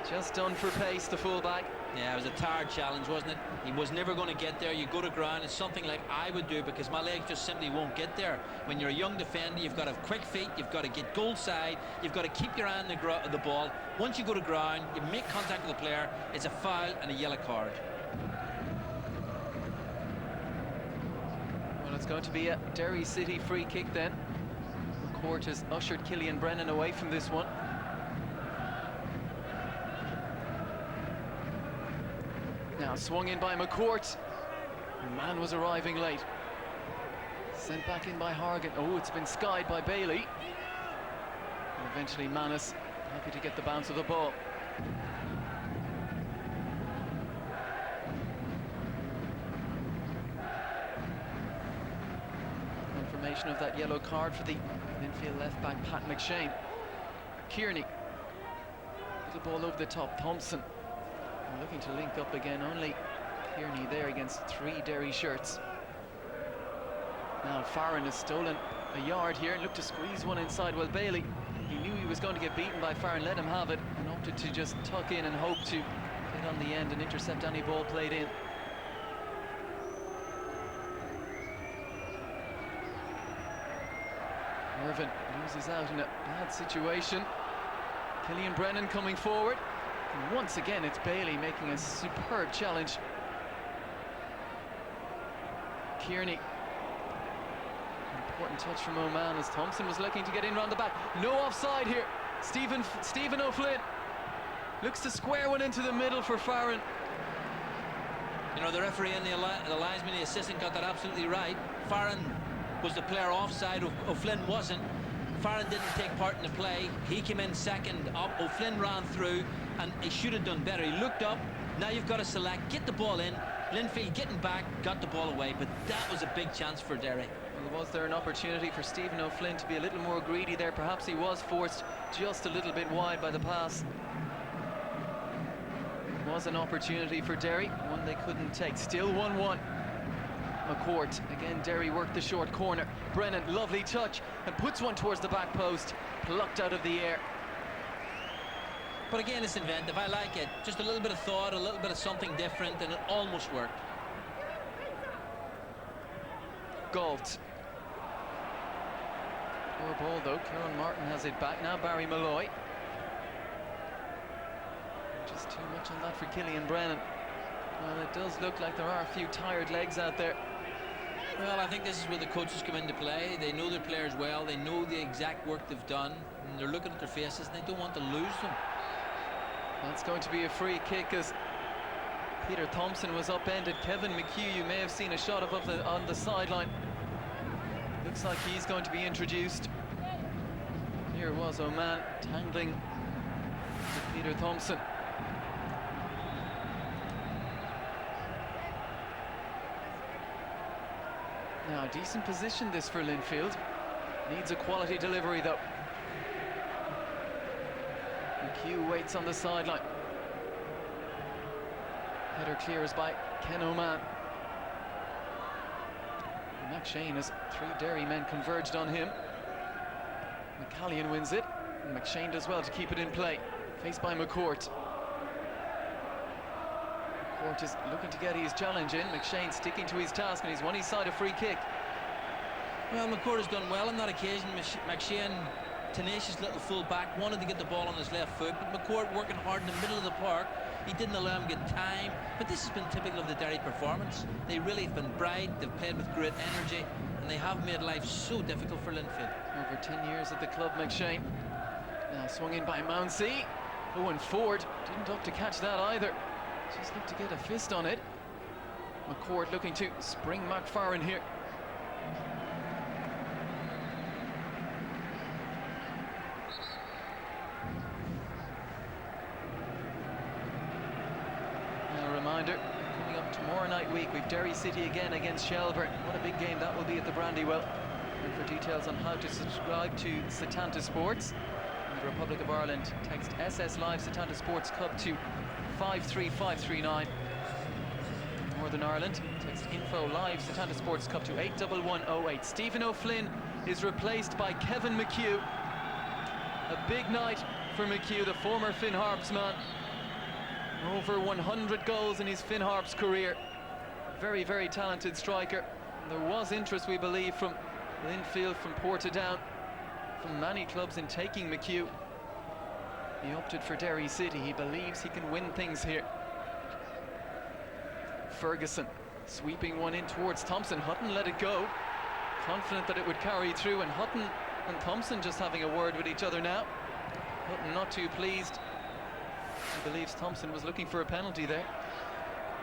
Just done for pace, the fullback. Yeah, it was a tired challenge, wasn't it? He was never going to get there. You go to ground, it's something like I would do, because my legs just simply won't get there. When you're a young defender, you've got to have quick feet, you've got to get goal side, you've got to keep your eye on the ball. Once you go to ground, you make contact with the player, it's a foul and a yellow card. Well, it's going to be a Derry City free kick then. McCourt has ushered Killian Brennan away from this one. Now swung in by McCourt. Man was arriving late. Sent back in by Hargan. Oh, it's been skied by Bailey. And eventually Manus happy to get the bounce of the ball. Confirmation of that yellow card for the Linfield left back Pat McShane. Kearney. Little ball over the top. Thompson. Looking to link up again, only Kearney there against 3 Derry shirts. Now Farron has stolen a yard here and looked to squeeze one inside. Well, Bailey, he knew he was going to get beaten by Farron, let him have it, and opted to just tuck in and hope to get on the end and intercept any ball played in. Irvin loses out in a bad situation. Killian Brennan coming forward. And once again, it's Bailey making a superb challenge. Kearney. Important touch from Oman as Thompson was looking to get in round the back. No offside here. Stephen O'Flynn looks to square one into the middle for Farron. You know, the referee and the linesman, the assistant, got that absolutely right. Farron was the player offside, O'Flynn wasn't. Farron didn't take part in the play. He came in second up. O'Flynn ran through, and he should have done better. He looked up. Now you've got to select, get the ball in. Linfield getting back, got the ball away, but that was a big chance for Derry. Well, was there an opportunity for Stephen O'Flynn to be a little more greedy there? Perhaps he was forced just a little bit wide by the pass. It was an opportunity for Derry, one they couldn't take. Still 1-1. McCourt, again Derry worked the short corner. Brennan, lovely touch, and puts one towards the back post, plucked out of the air. But again, it's inventive, I like it. Just a little bit of thought, a little bit of something different, and it almost worked. Galt. Poor ball though, Kieran Martin has it back now, Barry Malloy. Just too much on that for Killian Brennan. Well, it does look like there are a few tired legs out there. Well, I think this is where the coaches come into play. They know their players well, they know the exact work they've done, and they're looking at their faces and they don't want to lose them. That's going to be a free kick as Peter Thompson was upended. Kevin McHugh, you may have seen a shot of on the sideline. Looks like he's going to be introduced. Here was Oman tangling with Peter Thompson. Now, decent position this for Linfield. Needs a quality delivery though. McHugh waits on the sideline. Header clears by Ken Oman. McShane has 3 Derry men converged on him. McCallion wins it, and McShane does well to keep it in play. Faced by McCourt. McCourt is looking to get his challenge in. McShane sticking to his task, and he's won his side a free kick. Well, McCourt has done well on that occasion. McShane, tenacious little full-back, wanted to get the ball on his left foot, but McCourt working hard in the middle of the park. He didn't allow him to get time, but this has been typical of the Derry performance. They really have been bright, they've played with great energy, and they have made life so difficult for Linfield. Over 10 years at the club, McShane. Now swung in by Mounsey. Owen Ford didn't opt to catch that either. Just looked to get a fist on it. McCourt looking to spring McFarren here. up tomorrow night week, we've Derry City again against Shelbourne. What a big game that will be at the Brandywell. And for details on how to subscribe to Setanta Sports in the Republic of Ireland, text SS Live Setanta Sports Cup to 53539. Northern Ireland, text info live Setanta Sports Cup to 81108. Stephen O'Flynn is replaced by Kevin McHugh. A big night for McHugh, the former Finn Harps man. Over 100 goals in his Finn Harps career. Very, very talented striker. There was interest, we believe, from Linfield, from Portadown, from many clubs in taking McHugh. He opted for Derry City. He believes he can win things here. Ferguson sweeping one in towards Thompson. Hutton let it go, confident that it would carry through, and Hutton and Thompson just having a word with each other now. Hutton not too pleased. He believes Thompson was looking for a penalty there.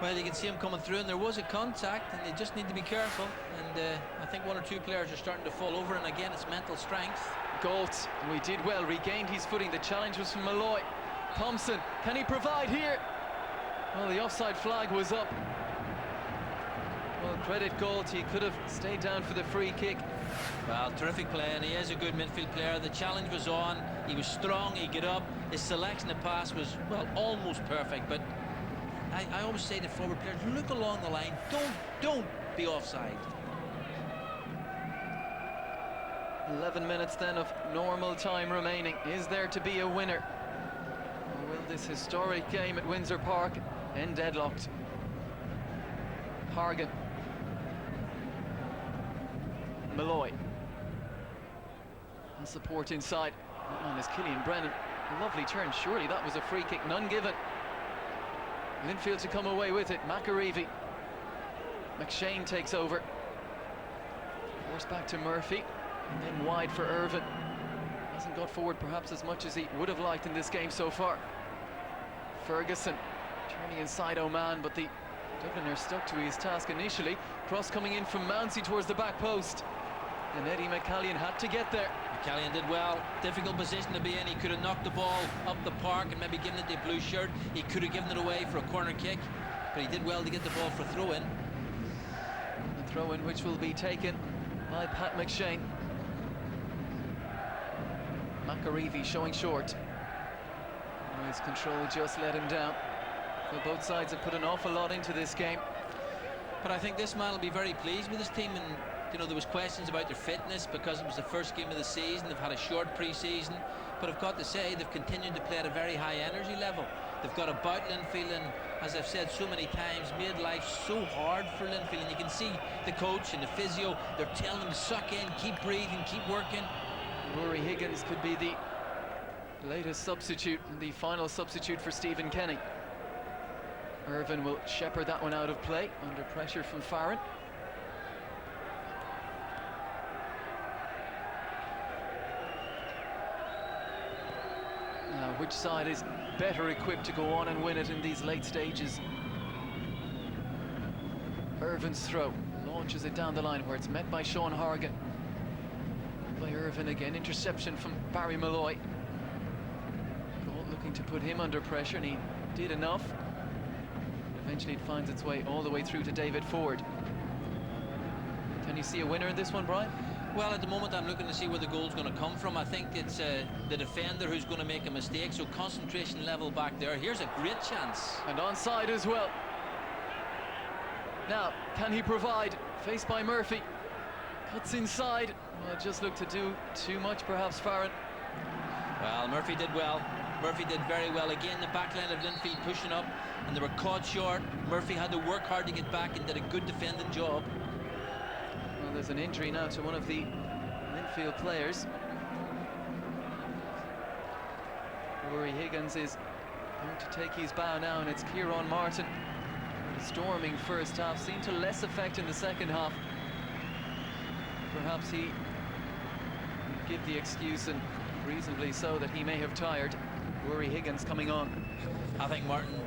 Well, you can see him coming through, and there was a contact, and they just need to be careful. And I think one or two players are starting to fall over, and again, it's mental strength. Galt, we did well, regained his footing. The challenge was from Malloy. Thompson, can he provide here? Well, the offside flag was up. Well, credit Galt, he could have stayed down for the free kick. Well, terrific play, and he is a good midfield player. The challenge was on, he was strong, he got up. His selection of pass was, well, almost perfect, but I always say to forward players, look along the line, don't be offside. 11 minutes then of normal time remaining. Is there to be a winner? Or will this historic game at Windsor Park end deadlocked? Hargan. Malloy. And support inside. That one is Killian Brennan. A lovely turn. Surely that was a free kick. None given. Linfield to come away with it. McAreevy. McShane takes over. Forced back to Murphy. And then wide for Irvin. Hasn't got forward perhaps as much as he would have liked in this game so far. Ferguson turning inside Oman, but the Dubliner stuck to his task initially. Cross coming in from Mounsey towards the back post. And Eddie McCallion had to get there. McCallion did well. Difficult position to be in. He could have knocked the ball up the park and maybe given it to blue shirt. He could have given it away for a corner kick, but he did well to get the ball for throw-in. The throw-in which will be taken by Pat McShane. McAreevy showing short. His control just let him down. So both sides have put an awful lot into this game. But I think this man will be very pleased with his team, and you know, there was questions about their fitness because it was the first game of the season. They've had a short pre-season, but I've got to say they've continued to play at a very high energy level. They've got about Linfield, and as I've said so many times, made life so hard for Linfield, and you can see the coach and the physio, they're telling them to suck in, keep breathing, keep working. Rory Higgins could be the latest substitute, the final substitute for Stephen Kenny. Irvin will shepherd that one out of play under pressure from Farron. Now, which side is better equipped to go on and win it in these late stages? Irvin's throw launches it down the line where it's met by Sean Hargan. By Irvin again, interception from Barry Malloy. Goal looking to put him under pressure, and he did enough. Eventually it finds its way all the way through to David Ford. Can you see a winner in this one, Brian? Well, at the moment I'm looking to see where the goal's going to come from. I think it's the defender who's going to make a mistake, so concentration level back there. Here's a great chance. And onside as well. Now, can he provide? Faced by Murphy. Cuts inside. Well, just looked to do too much, perhaps, Farron. Well, Murphy did well. Murphy did very well. Again, the back line of Linfield pushing up, and they were caught short. Murphy had to work hard to get back and did a good defending job. Well, there's an injury now to one of the Linfield players. Rory Higgins is going to take his bow now, and it's Kieran Martin. A storming first half, seen to less effect in the second half. Perhaps he would give the excuse, and reasonably so, that he may have tired. Rory Higgins coming on. I think Martin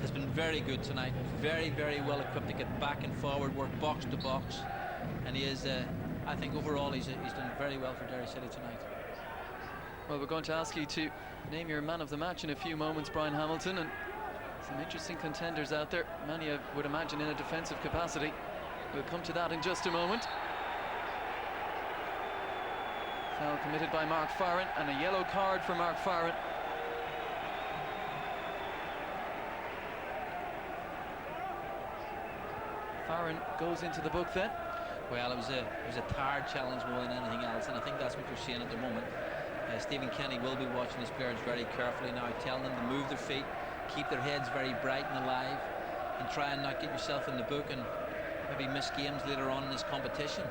has been very good tonight. Very, very well equipped to get back and forward, work box to box. And he is, I think overall he's done very well for Derry City tonight. Well, we're going to ask you to name your man of the match in a few moments, Brian Hamilton. And Some interesting contenders out there, many I would imagine in a defensive capacity. We'll come to that in just a moment. Foul committed by Mark Farren, and a yellow card for Mark Farren. Farren goes into the book then. Well, it was a tired challenge more than anything else, and I think that's what you're seeing at the moment. Stephen Kenny will be watching his players very carefully now, telling them to move their feet, keep their heads very bright and alive, and try and not get yourself in the book and maybe miss games later on in this competition.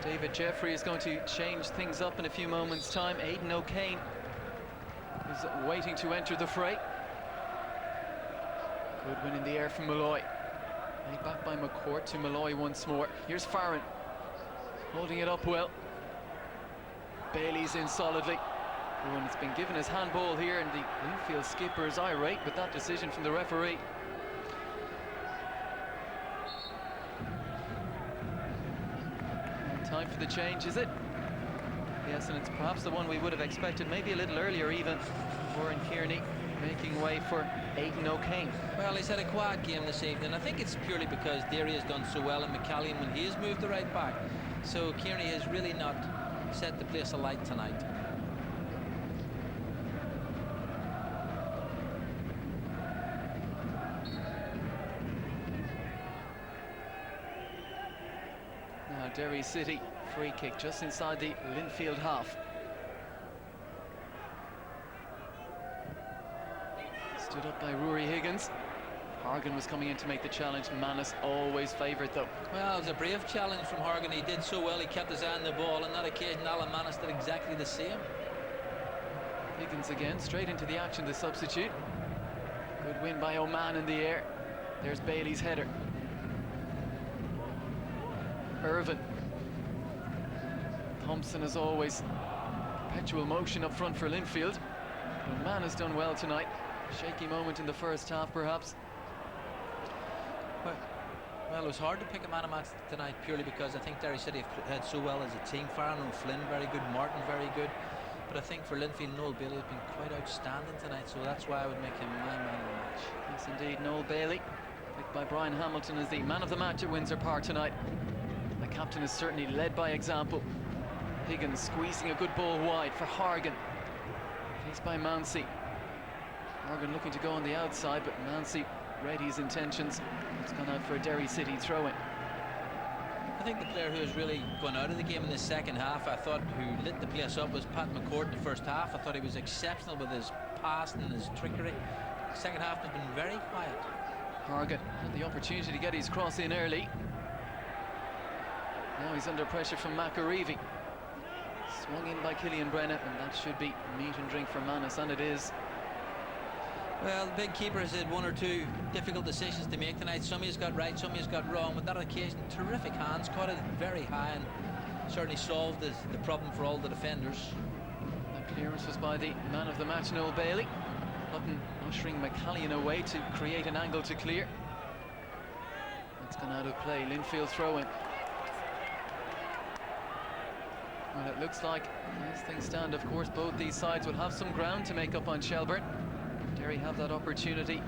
David Jeffrey is going to change things up in a few moments' time. Aidan O'Kane is waiting to enter the fray. Good win in the air from Malloy. Made back by McCourt to Malloy once more. Here's Farren, holding it up well. Bailey's in solidly. Oh, it's been given his handball here, and the Linfield skipper is irate with that decision from the referee. Time for the change, is it? Yes, and it's perhaps the one we would have expected, maybe a little earlier even. Warren Kearney making way for Aidan O'Kane. Well, he's had a quiet game this evening. I think it's purely because Derry has done so well in McCallion when he has moved the right back. So Kearney has really not set the place alight tonight. Now Derry City, free kick just inside the Linfield half. Stood up by Rory Higgins. Horgan was coming in to make the challenge. Manus always favoured though. Well, it was a brave challenge from Horgan. He did so well, he kept his eye on the ball. On that occasion, Alan Manus did exactly the same. Higgins again, straight into the action, the substitute. Good win by Oman in the air. There's Bailey's header. Irvin. Thompson as always. Perpetual motion up front for Linfield. Oman has done well tonight. Shaky moment in the first half perhaps. Well, it was hard to pick a man of match tonight purely because I think Derry City have had so well as a team. Farron O'Flynn very good, Martin very good. But I think for Linfield, Noel Bailey has been quite outstanding tonight, so that's why I would make him my man of the match. Yes, indeed, Noel Bailey, picked by Brian Hamilton as the man of the match at Windsor Park tonight. The captain has certainly led by example. Higgins squeezing a good ball wide for Horgan. Faced by Mounsey. Horgan looking to go on the outside, but Mounsey read his intentions. It's gone out for a Derry City throw-in. I think the player who has really gone out of the game in the second half, I thought, who lit the place up, was Pat McCourt in the first half. I thought he was exceptional with his pass and his trickery. The second half has been very quiet. Horgan had the opportunity to get his cross in early. Now he's under pressure from McAreevy. Swung in by Killian Brennan, and that should be meat and drink for Manus, and it is. Well, the big keeper has had one or two difficult decisions to make tonight. Some he's got right, some he's got wrong. But that occasion, terrific hands, caught it very high and certainly solved the problem for all the defenders. The clearance was by the man of the match, Noel Bailey. Hutton ushering McCallion away to create an angle to clear. That's gone out of play. Linfield throw-in. Well, it looks like, as things stand, of course, both these sides will have some ground to make up on Shelburne. Derry have that opportunity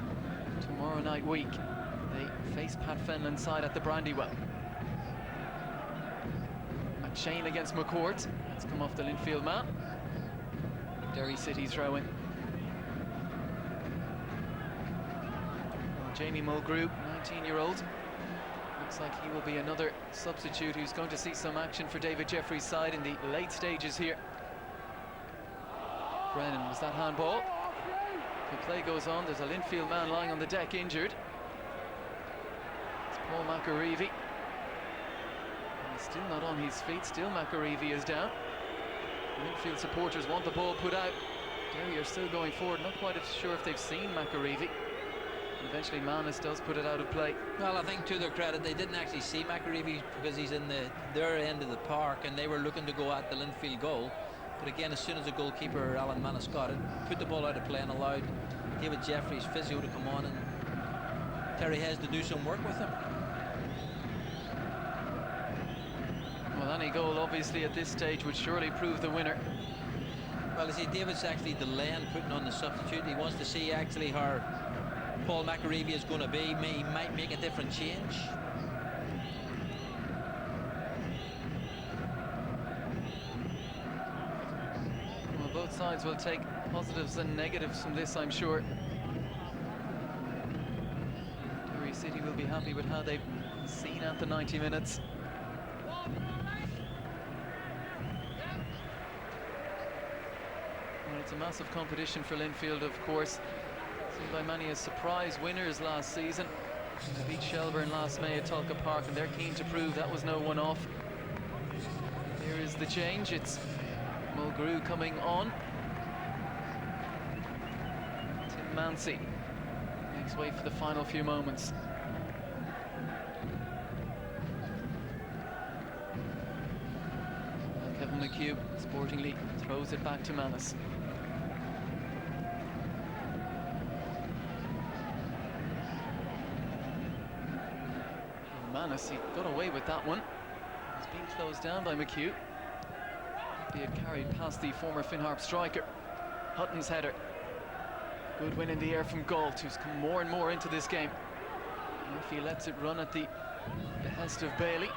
tomorrow night week. They face Pat Fenlon's side at the Brandywell. McShane against McCourt. That's come off the Linfield man. Derry City throw-in. Jamie Mulgrew, 19-year-old. Looks like he will be another substitute who's going to see some action for David Jeffrey's side in the late stages here. Brennan, was that handball? The play goes on. There's a Linfield man lying on the deck injured. It's Paul McAreevy. He's still not on his feet. Still McAreevy is down. Linfield supporters want the ball put out. Derry are still going forward. Not quite sure if they've seen McAreevy. Eventually Manus does put it out of play. Well, I think to their credit, they didn't actually see McAreevy because he's in their end of the park and they were looking to go at the Linfield goal. But again, as soon as the goalkeeper, Alan Manus, got it, put the ball out of play and allowed David Jeffrey's physio to come on and Terry has to do some work with him. Well, any goal, obviously, at this stage would surely prove the winner. Well, you see, David's actually delaying putting on the substitute. He wants to see actually how Paul McAreevy is going to be. He might make a different change. Well, both sides will take positives and negatives from this, I'm sure. Derry City will be happy with how they've seen out the 90 minutes. Well, it's a massive competition for Linfield, of course. Seen by many as surprise winners last season. They beat Shelburne last May at Tulka Park, and they're keen to prove that was no one-off. Here is the change. It's Mulgrew coming on. Tim Mancy makes way for the final few moments. Now Kevin McHugh sportingly throws it back to Manus. Manus, he got away with that one. He's being closed down by McHugh. Be it carried past the former Finn Harp striker. Hutton's header. Good win in the air from Galt, who's come more and more into this game. Murphy lets it run at the behest of Bailey.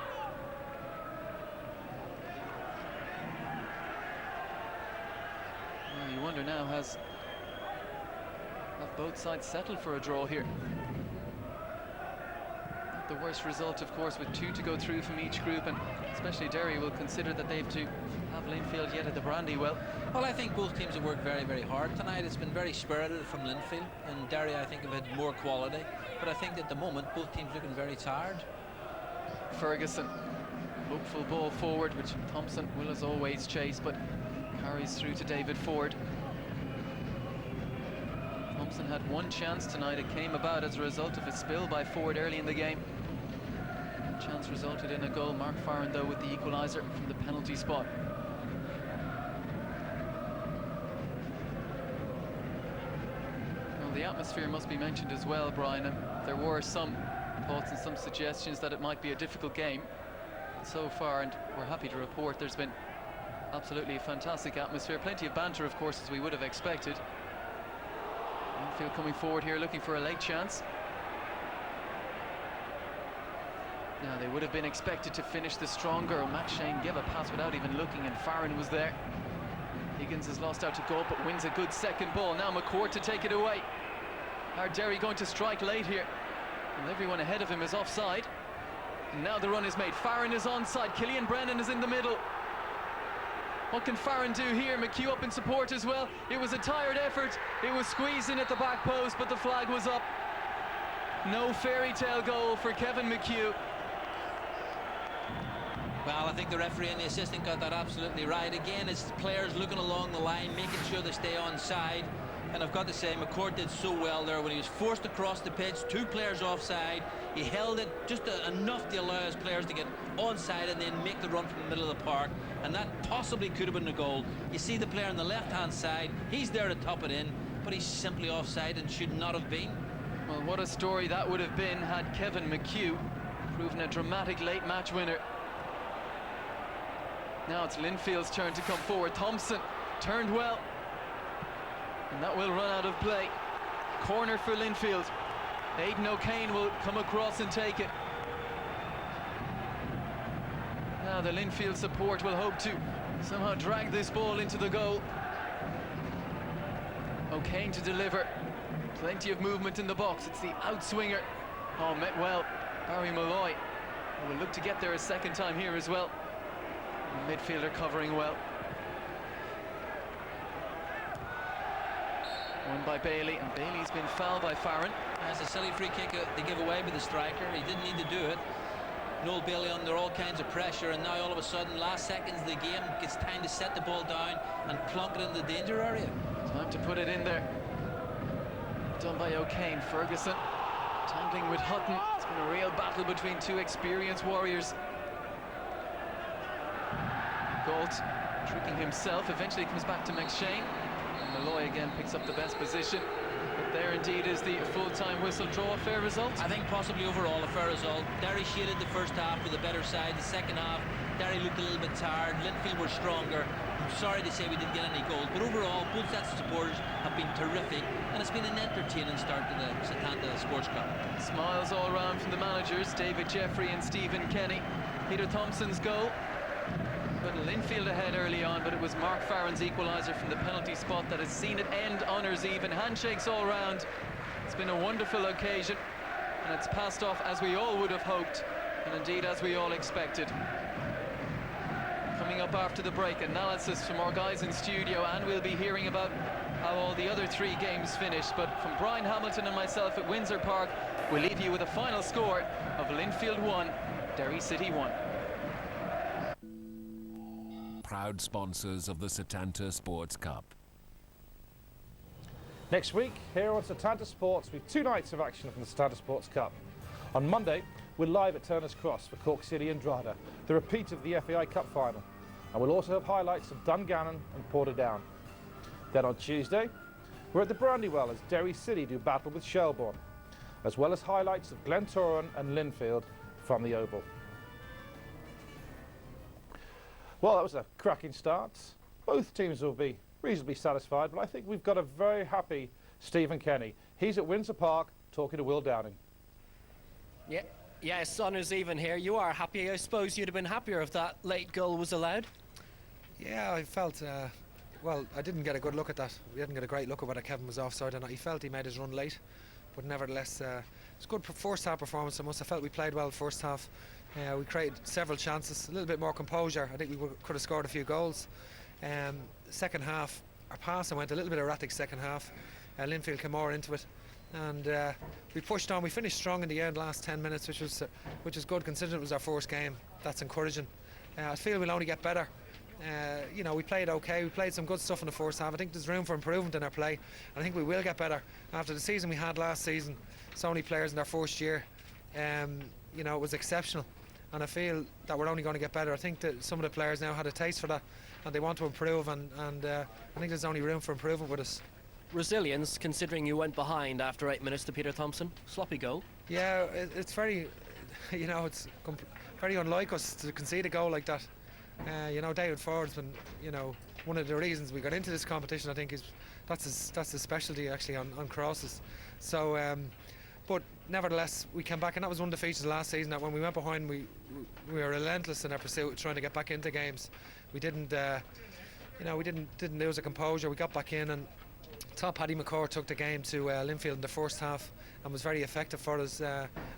Well, you wonder now, have both sides settled for a draw here? The worst result, of course, with 2 to go through from each group, and especially Derry will consider that they've to have Linfield yet at the Brandywell. Well, I think both teams have worked very, very hard tonight. It's been very spirited from Linfield, and Derry, I think, have had more quality. But I think at the moment, both teams looking very tired. Ferguson, hopeful ball forward, which Thompson will, as always, chase, but carries through to David Ford. Thompson had one chance tonight. It came about as a result of a spill by Ford early in the game. Chance resulted in a goal. Mark Farron, though, with the equaliser from the penalty spot. Well, the atmosphere must be mentioned as well, Brian. And there were some thoughts and some suggestions that it might be a difficult game. But so far, and we're happy to report, there's been absolutely a fantastic atmosphere. Plenty of banter, of course, as we would have expected. Linfield coming forward here, looking for a late chance. Now, they would have been expected to finish the stronger. Matt Shane gave a pass without even looking, and Farron was there. Higgins has lost out to goal, but wins a good second ball. Now McCourt to take it away. Are Derry going to strike late here? And everyone ahead of him is offside. And now the run is made. Farron is onside. Killian Brennan is in the middle. What can Farron do here? McHugh up in support as well. It was a tired effort. It was squeezed in at the back post, but the flag was up. No fairy tale goal for Kevin McHugh. Well, I think the referee and the assistant got that absolutely right. Again, it's players looking along the line, making sure they stay onside. And I've got to say, McCourt did so well there when he was forced across the pitch, 2 players offside. He held it just enough to allow his players to get onside and then make the run from the middle of the park. And that possibly could have been a goal. You see the player on the left-hand side, he's there to top it in, but he's simply offside and should not have been. Well, what a story that would have been had Kevin McHugh proven a dramatic late match winner. Now it's Linfield's turn to come forward. Thompson turned well, and that will run out of play. Corner for Linfield. Aidan O'Kane will come across and take it. Now the Linfield support will hope to somehow drag this ball into the goal. O'Kane to deliver. Plenty of movement in the box. It's the outswinger. Oh, met well. Barry Malloy will look to get there a second time here as well. The midfielder covering well. Won by Bailey, and Bailey's been fouled by Farron. That's a silly free kick they give away by the striker. He didn't need to do it. Noel Bailey under all kinds of pressure, and now all of a sudden, last seconds of the game, gets time to set the ball down and plunk it in the danger area. Time to put it in there. Done by O'Kane. Ferguson tangling with Hutton. It's been a real battle between 2 experienced warriors. Galt tricking himself, eventually comes back to McShane. And Malloy again picks up the best position. But there indeed is the full-time whistle. Draw, a fair result? I think possibly overall a fair result. Derry shaded the first half with a better side. The second half, Derry looked a little bit tired. Linfield were stronger. I'm sorry to say we didn't get any goals, but overall both sets of supporters have been terrific, and it's been an entertaining start to the Setanta Sports Cup. Smiles all round from the managers, David Jeffrey and Stephen Kenny. Peter Thompson's goal. But Linfield ahead early on, but it was Mark Farron's equaliser from the penalty spot that has seen it end honours even. Handshakes all round. It's been a wonderful occasion, and it's passed off as we all would have hoped, and indeed as we all expected. Coming up after the break, analysis from our guys in studio, and we'll be hearing about how all the other 3 games finished. But from Brian Hamilton and myself at Windsor Park, we'll leave you with a final score of Linfield 1, Derry City 1. Proud sponsors of the Setanta Sports Cup. Next week, here on Setanta Sports, we have 2 nights of action from the Setanta Sports Cup. On Monday, we're live at Turner's Cross for Cork City and Drogheda, the repeat of the FAI Cup final. And we'll also have highlights of Dungannon and Portadown. Then on Tuesday, we're at the Brandywell as Derry City do battle with Shelbourne, as well as highlights of Glentoran and Linfield from the Oval. Well, that was a cracking start. Both teams will be reasonably satisfied, but I think we've got a very happy Stephen Kenny. He's at Windsor Park talking to Will Downing. Yeah, yes, honours even here. You are happy. I suppose you'd have been happier if that late goal was allowed. Yeah, I felt, well, I didn't get a good look at that. We didn't get a great look at whether Kevin was offside or not. He felt he made his run late, but nevertheless, it's a good first half performance from us. I felt we played well first half. We created several chances, a little bit more composure. I think we could have scored a few goals. Second half, our passing went a little bit erratic second half. Linfield came more into it, and we pushed on. We finished strong in the end, last 10 minutes, which was good considering it was our first game. That's encouraging. I feel we'll only get better. You know, we played okay. We played some good stuff in the first half. I think there's room for improvement in our play, and I think we will get better. After the season we had last season, so many players in their first year, you know, it was exceptional. And I feel that we're only going to get better. I think that some of the players now had a taste for that, and they want to improve, and I think there's only room for improvement with us. Resilience, considering you went behind after 8 minutes to Peter Thompson. Sloppy goal. Yeah, it's very, you know, it's very unlike us to concede a goal like that. You know, David Ford's been, you know, one of the reasons we got into this competition, I think, is that's his specialty actually on crosses. So, but nevertheless, we came back, and that was one of the features last season, that when we went behind, we were relentless in our pursuit, trying to get back into games. We didn't, you know, we didn't lose a composure. We got back in, and top Paddy McCord took the game to Linfield in the first half and was very effective for us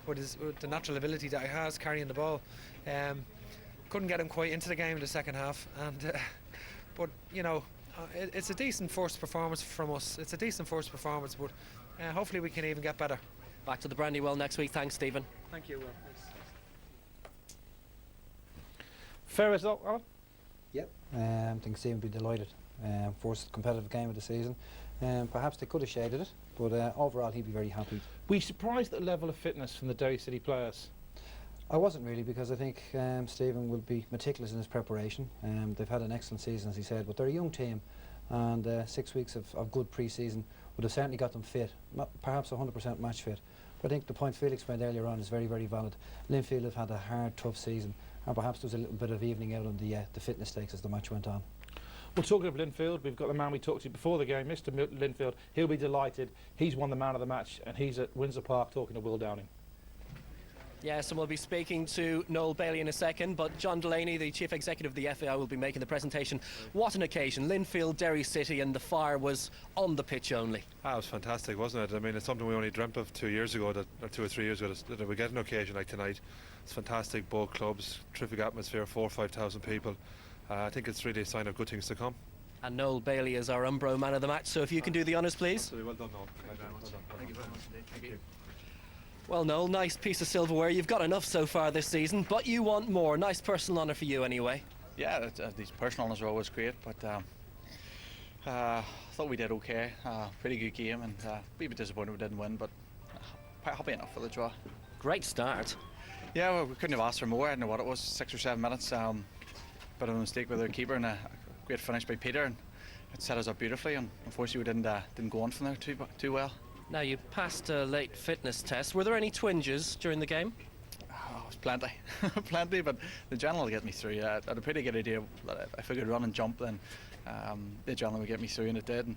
with the natural ability that he has carrying the ball. Couldn't get him quite into the game in the second half, and but you know, it's a decent first performance from us. It's a decent first performance, but hopefully we can even get better. Back to the Brandywell next week. Thanks, Stephen. Thank you, Will. Thanks. Fair result, Alan? Yep. I think Stephen would be delighted. First competitive game of the season. Perhaps they could have shaded it, but overall he'd be very happy. Were you surprised at the level of fitness from the Derry City players? I wasn't really, because I think Stephen will be meticulous in his preparation. They've had an excellent season, as he said, but they're a young team, and 6 weeks of good pre-season would have certainly got them fit, perhaps 100% match fit. But I think the point Felix made earlier on is very, very valid. Linfield have had a hard, tough season, and perhaps there was a little bit of evening out on the fitness stakes as the match went on. Well, talking of Linfield, we've got the man we talked to before the game, Mr. Linfield. He'll be delighted. He's won the man of the match, and he's at Windsor Park talking to Will Downing. Yes, and we'll be speaking to Noel Bailey in a second, but John Delaney, the Chief Executive of the FAI, will be making the presentation. What an occasion. Linfield, Derry City, and the fire was on the pitch only. It was fantastic, wasn't it? I mean, it's something we only dreamt of 2 years ago, or 2 or 3 years ago, that we get an occasion like tonight. It's fantastic, both clubs, terrific atmosphere, 4,000 or 5,000 people. I think it's really a sign of good things to come. And Noel Bailey is our Umbro man of the match, so if you can do the honours, please. Absolutely, well done, Noel. Thank you very much. Thank you very much. Thank you. Well, Noel, nice piece of silverware. You've got enough so far this season, but you want more. Nice personal honour for you anyway. Yeah, these personal honours are always great, but I thought we did okay. Pretty good game, and a bit disappointed we didn't win, but quite happy enough for the draw. Great start. Yeah, well, we couldn't have asked for more. I don't know what it was, 6 or 7 minutes. Bit of a mistake with their keeper, and a great finish by Peter, and it set us up beautifully, and unfortunately we didn't go on from there too well. Now, you passed a late fitness test. Were there any twinges during the game? Oh, it was plenty. Plenty, but the gentleman will get me through. I had a pretty good idea that if I could run and jump, then the gentleman would get me through, and it did, and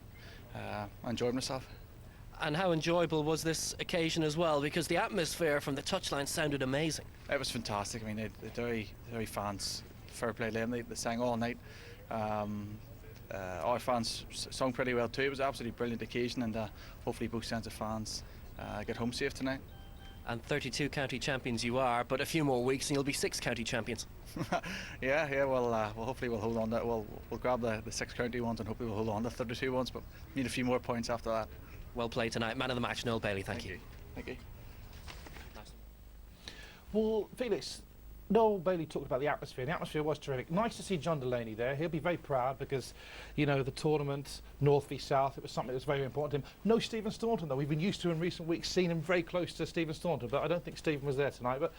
I enjoyed myself. And how enjoyable was this occasion as well? Because the atmosphere from the touchline sounded amazing. It was fantastic. I mean, the Derry fans, fair play to them, they sang all night. Our fans sung pretty well too. It was an absolutely brilliant occasion, and hopefully both sets of fans get home safe tonight. And 32 county champions you are, but a few more weeks and you'll be 6 county champions. Yeah. Well, hopefully we'll hold on to it. We'll grab the 6 county ones, and hopefully we'll hold on to 32 ones. But need a few more points after that. Well played tonight. Man of the match, Noel Bailey. Thank you. Thank you. Well, Felix, Noel Bailey talked about the atmosphere. The atmosphere was terrific. Nice to see John Delaney there. He'll be very proud because, you know, the tournament, North v South, it was something that was very important to him. No Stephen Staunton, though. We've been used to in recent weeks seeing him very close to Stephen Staunton, but I don't think Stephen was there tonight. But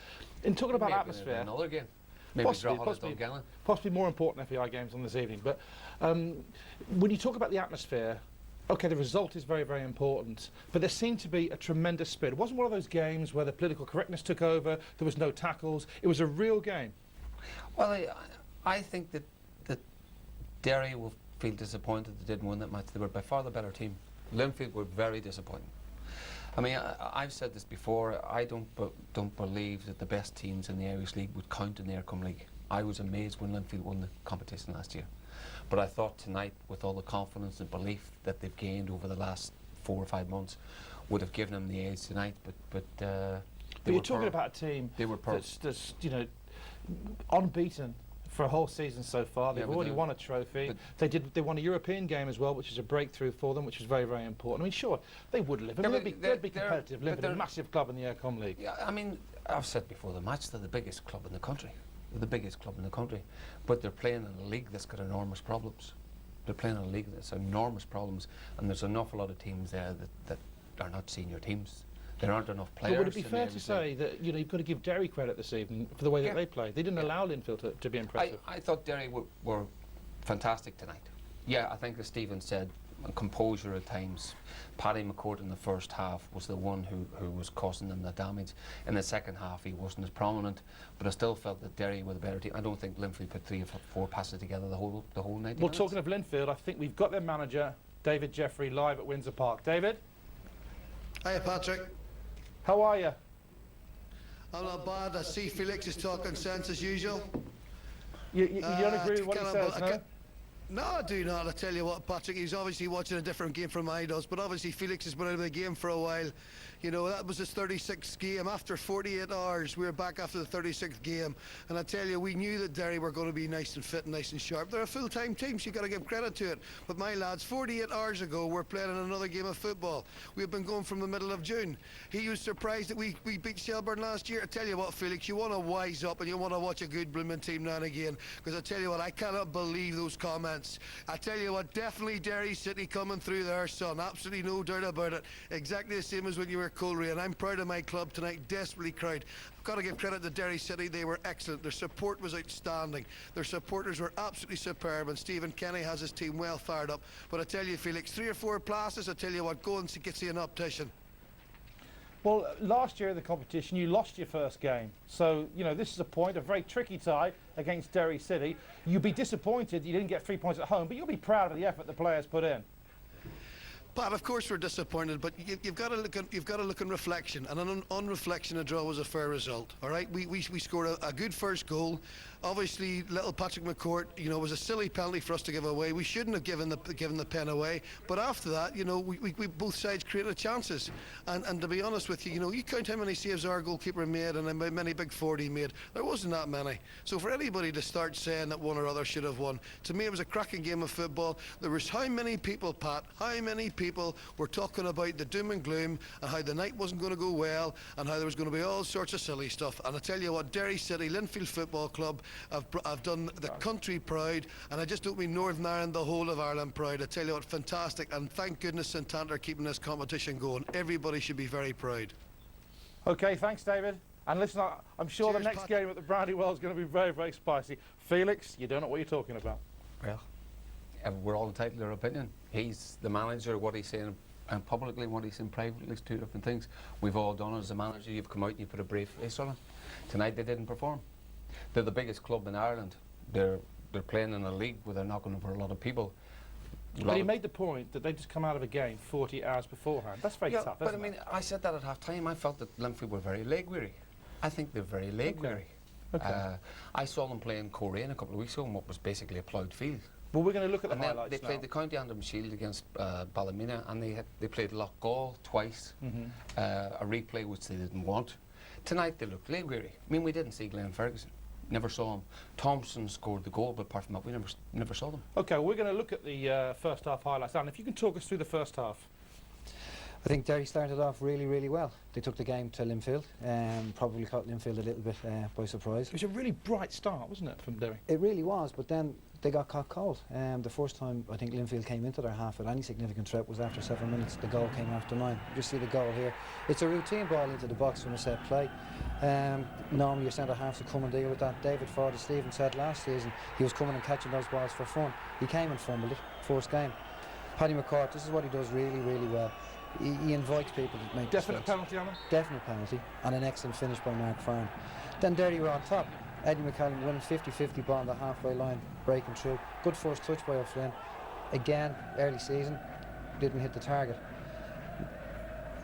in talking about atmosphere... Another game. Maybe possibly more important FAI games on this evening. But when you talk about the atmosphere, OK, the result is very, very important, but there seemed to be a tremendous spirit. It wasn't one of those games where the political correctness took over, there was no tackles. It was a real game. Well, I think that Derry will feel disappointed they didn't win that match. They were by far the better team. Linfield were very disappointing. I mean, I've said this before, I don't believe that the best teams in the Irish League would count in the Eircom League. I was amazed when Linfield won the competition last year. But I thought tonight, with all the confidence and belief that they've gained over the last 4 or 5 months, would have given them the edge tonight. But you're talking about a team that's you know, unbeaten for a whole season so far. They've already won a trophy. They won a European game as well, which is a breakthrough for them, which was very, very important. I mean, sure, they would live. I mean, they'd be competitive. Liverpool, a massive club in the Eircom League. Yeah, I mean, I've said before the match, they're the biggest club in the country. They're the biggest club in the country, but they're playing in a league that's got enormous problems. They're playing in a league that's enormous problems, and there's an awful lot of teams there that are not senior teams. There aren't enough players. But would it be fair to say that, you know, you've got to give Derry credit this evening for the way that they played? They didn't allow Linfield to be impressive. I thought Derry were fantastic tonight. Yeah, I think as Stephen said, composure at times. Paddy McCourt in the first half was the one who was causing them the damage. In the second half he wasn't as prominent, but I still felt that Derry were the better team. I don't think Linfield put 3 or 4 passes together the whole 90 minutes. Well, talking of Linfield, I think we've got their manager, David Jeffrey, live at Windsor Park. David? Hiya, Patrick. How are you? I'm not bad. I see Felix is talking sense as usual. You don't agree with what he says, no? No, I do not. I tell you what, Patrick, he's obviously watching a different game from I does, but obviously Felix has been out of the game for a while. You know, that was his 36th game. After 48 hours, we were back after the 36th game. And I tell you, we knew that Derry were going to be nice and fit and nice and sharp. They're a full-time team, so you've got to give credit to it. But my lads, 48 hours ago, we're playing in another game of football. We've been going from the middle of June. He was surprised that we beat Shelburne last year. I tell you what, Felix, you want to wise up and you want to watch a good blooming team now and again. Because I tell you what, I cannot believe those comments. I tell you what, definitely Derry City coming through there, son. Absolutely no doubt about it. Exactly the same as when you were Coleraine. And I'm proud of my club tonight, desperately proud. I've got to give credit to Derry City. They were excellent. Their support was outstanding. Their supporters were absolutely superb, and Stephen Kenny has his team well fired up. But I tell you, Felix, 3 or 4 passes, I tell you what, go and see an optician. Well, last year in the competition, you lost your first game. So, you know, this is a very tricky tie against Derry City. You'd be disappointed you didn't get 3 points at home, but you'll be proud of the effort the players put in. Pat, of course we're disappointed, but you've got to look in reflection, and on reflection, a draw was a fair result. All right, we scored a good first goal. Obviously, little Patrick McCourt, you know, was a silly penalty for us to give away. We shouldn't have given the pen away. But after that, you know, we both sides created chances. And to be honest with you, you know, you count how many saves our goalkeeper made and how many big 40 made. There wasn't that many. So for anybody to start saying that one or other should have won, to me it was a cracking game of football. There was how many people, Pat, how many people were talking about the doom and gloom and how the night wasn't going to go well and how there was going to be all sorts of silly stuff. And I tell you what, Derry City, Linfield Football Club, I've done the country proud, and I just don't mean Northern Ireland, the whole of Ireland proud. I tell you what, fantastic, and thank goodness St Anthony are keeping this competition going. Everybody should be very proud. OK, thanks, David. And listen, I'm sure the next game at the Brandywell is going to be very, very spicy. Felix, you don't know what you're talking about. Well, we're all entitled to our opinion. He's the manager, what he's saying and publicly and what he's saying privately is 2 different things. We've all done it as a manager. You've come out and you put a brave face on it. Tonight they didn't perform. They're the biggest club in Ireland. They're playing in a league where they're knocking over a lot of people. But he made the point that they just come out of a game 48 hours beforehand. That's very tough, but I isn't mean, it? I said that at half time. I felt that Linfield were very leg weary. I think they're very leg weary. I saw them playing Coleraine a couple of weeks ago in what was basically a ploughed field. Well, we're going to look at the And highlights they played now. the County Antrim Shield against Ballymena, and they played Loughgall twice, a replay which they didn't want. Tonight they looked leg weary. I mean, we didn't see Glenn Ferguson. Never saw him. Thompson scored the goal, but apart from that, we never saw them. Okay, well, we're going to look at the first half highlights. Alan, if you can talk us through the first half. I think Derry started off really, really well. They took the game to Linfield, probably caught Linfield a little bit by surprise. It was a really bright start, wasn't it, from Derry? It really was, but then they got caught cold. The first time I think Linfield came into their half with any significant threat was after 7 minutes. The goal came after 9. You see the goal here. It's a routine ball into the box from a set play. Normally your centre halves will come and deal with that. David Ford, as Stephen said last season, he was coming and catching those balls for fun. He came and fumbled it, first game. Paddy McCourt, this is what he does really, really well. He invites people to make Definite mistakes. penalty, Alan? Definite penalty, and an excellent finish by Mark Farn. Then Derry were on top. Eddie McCallum winning 50-50 ball on the halfway line, breaking through. Good first touch by O'Flynn. Again, early season, didn't hit the target.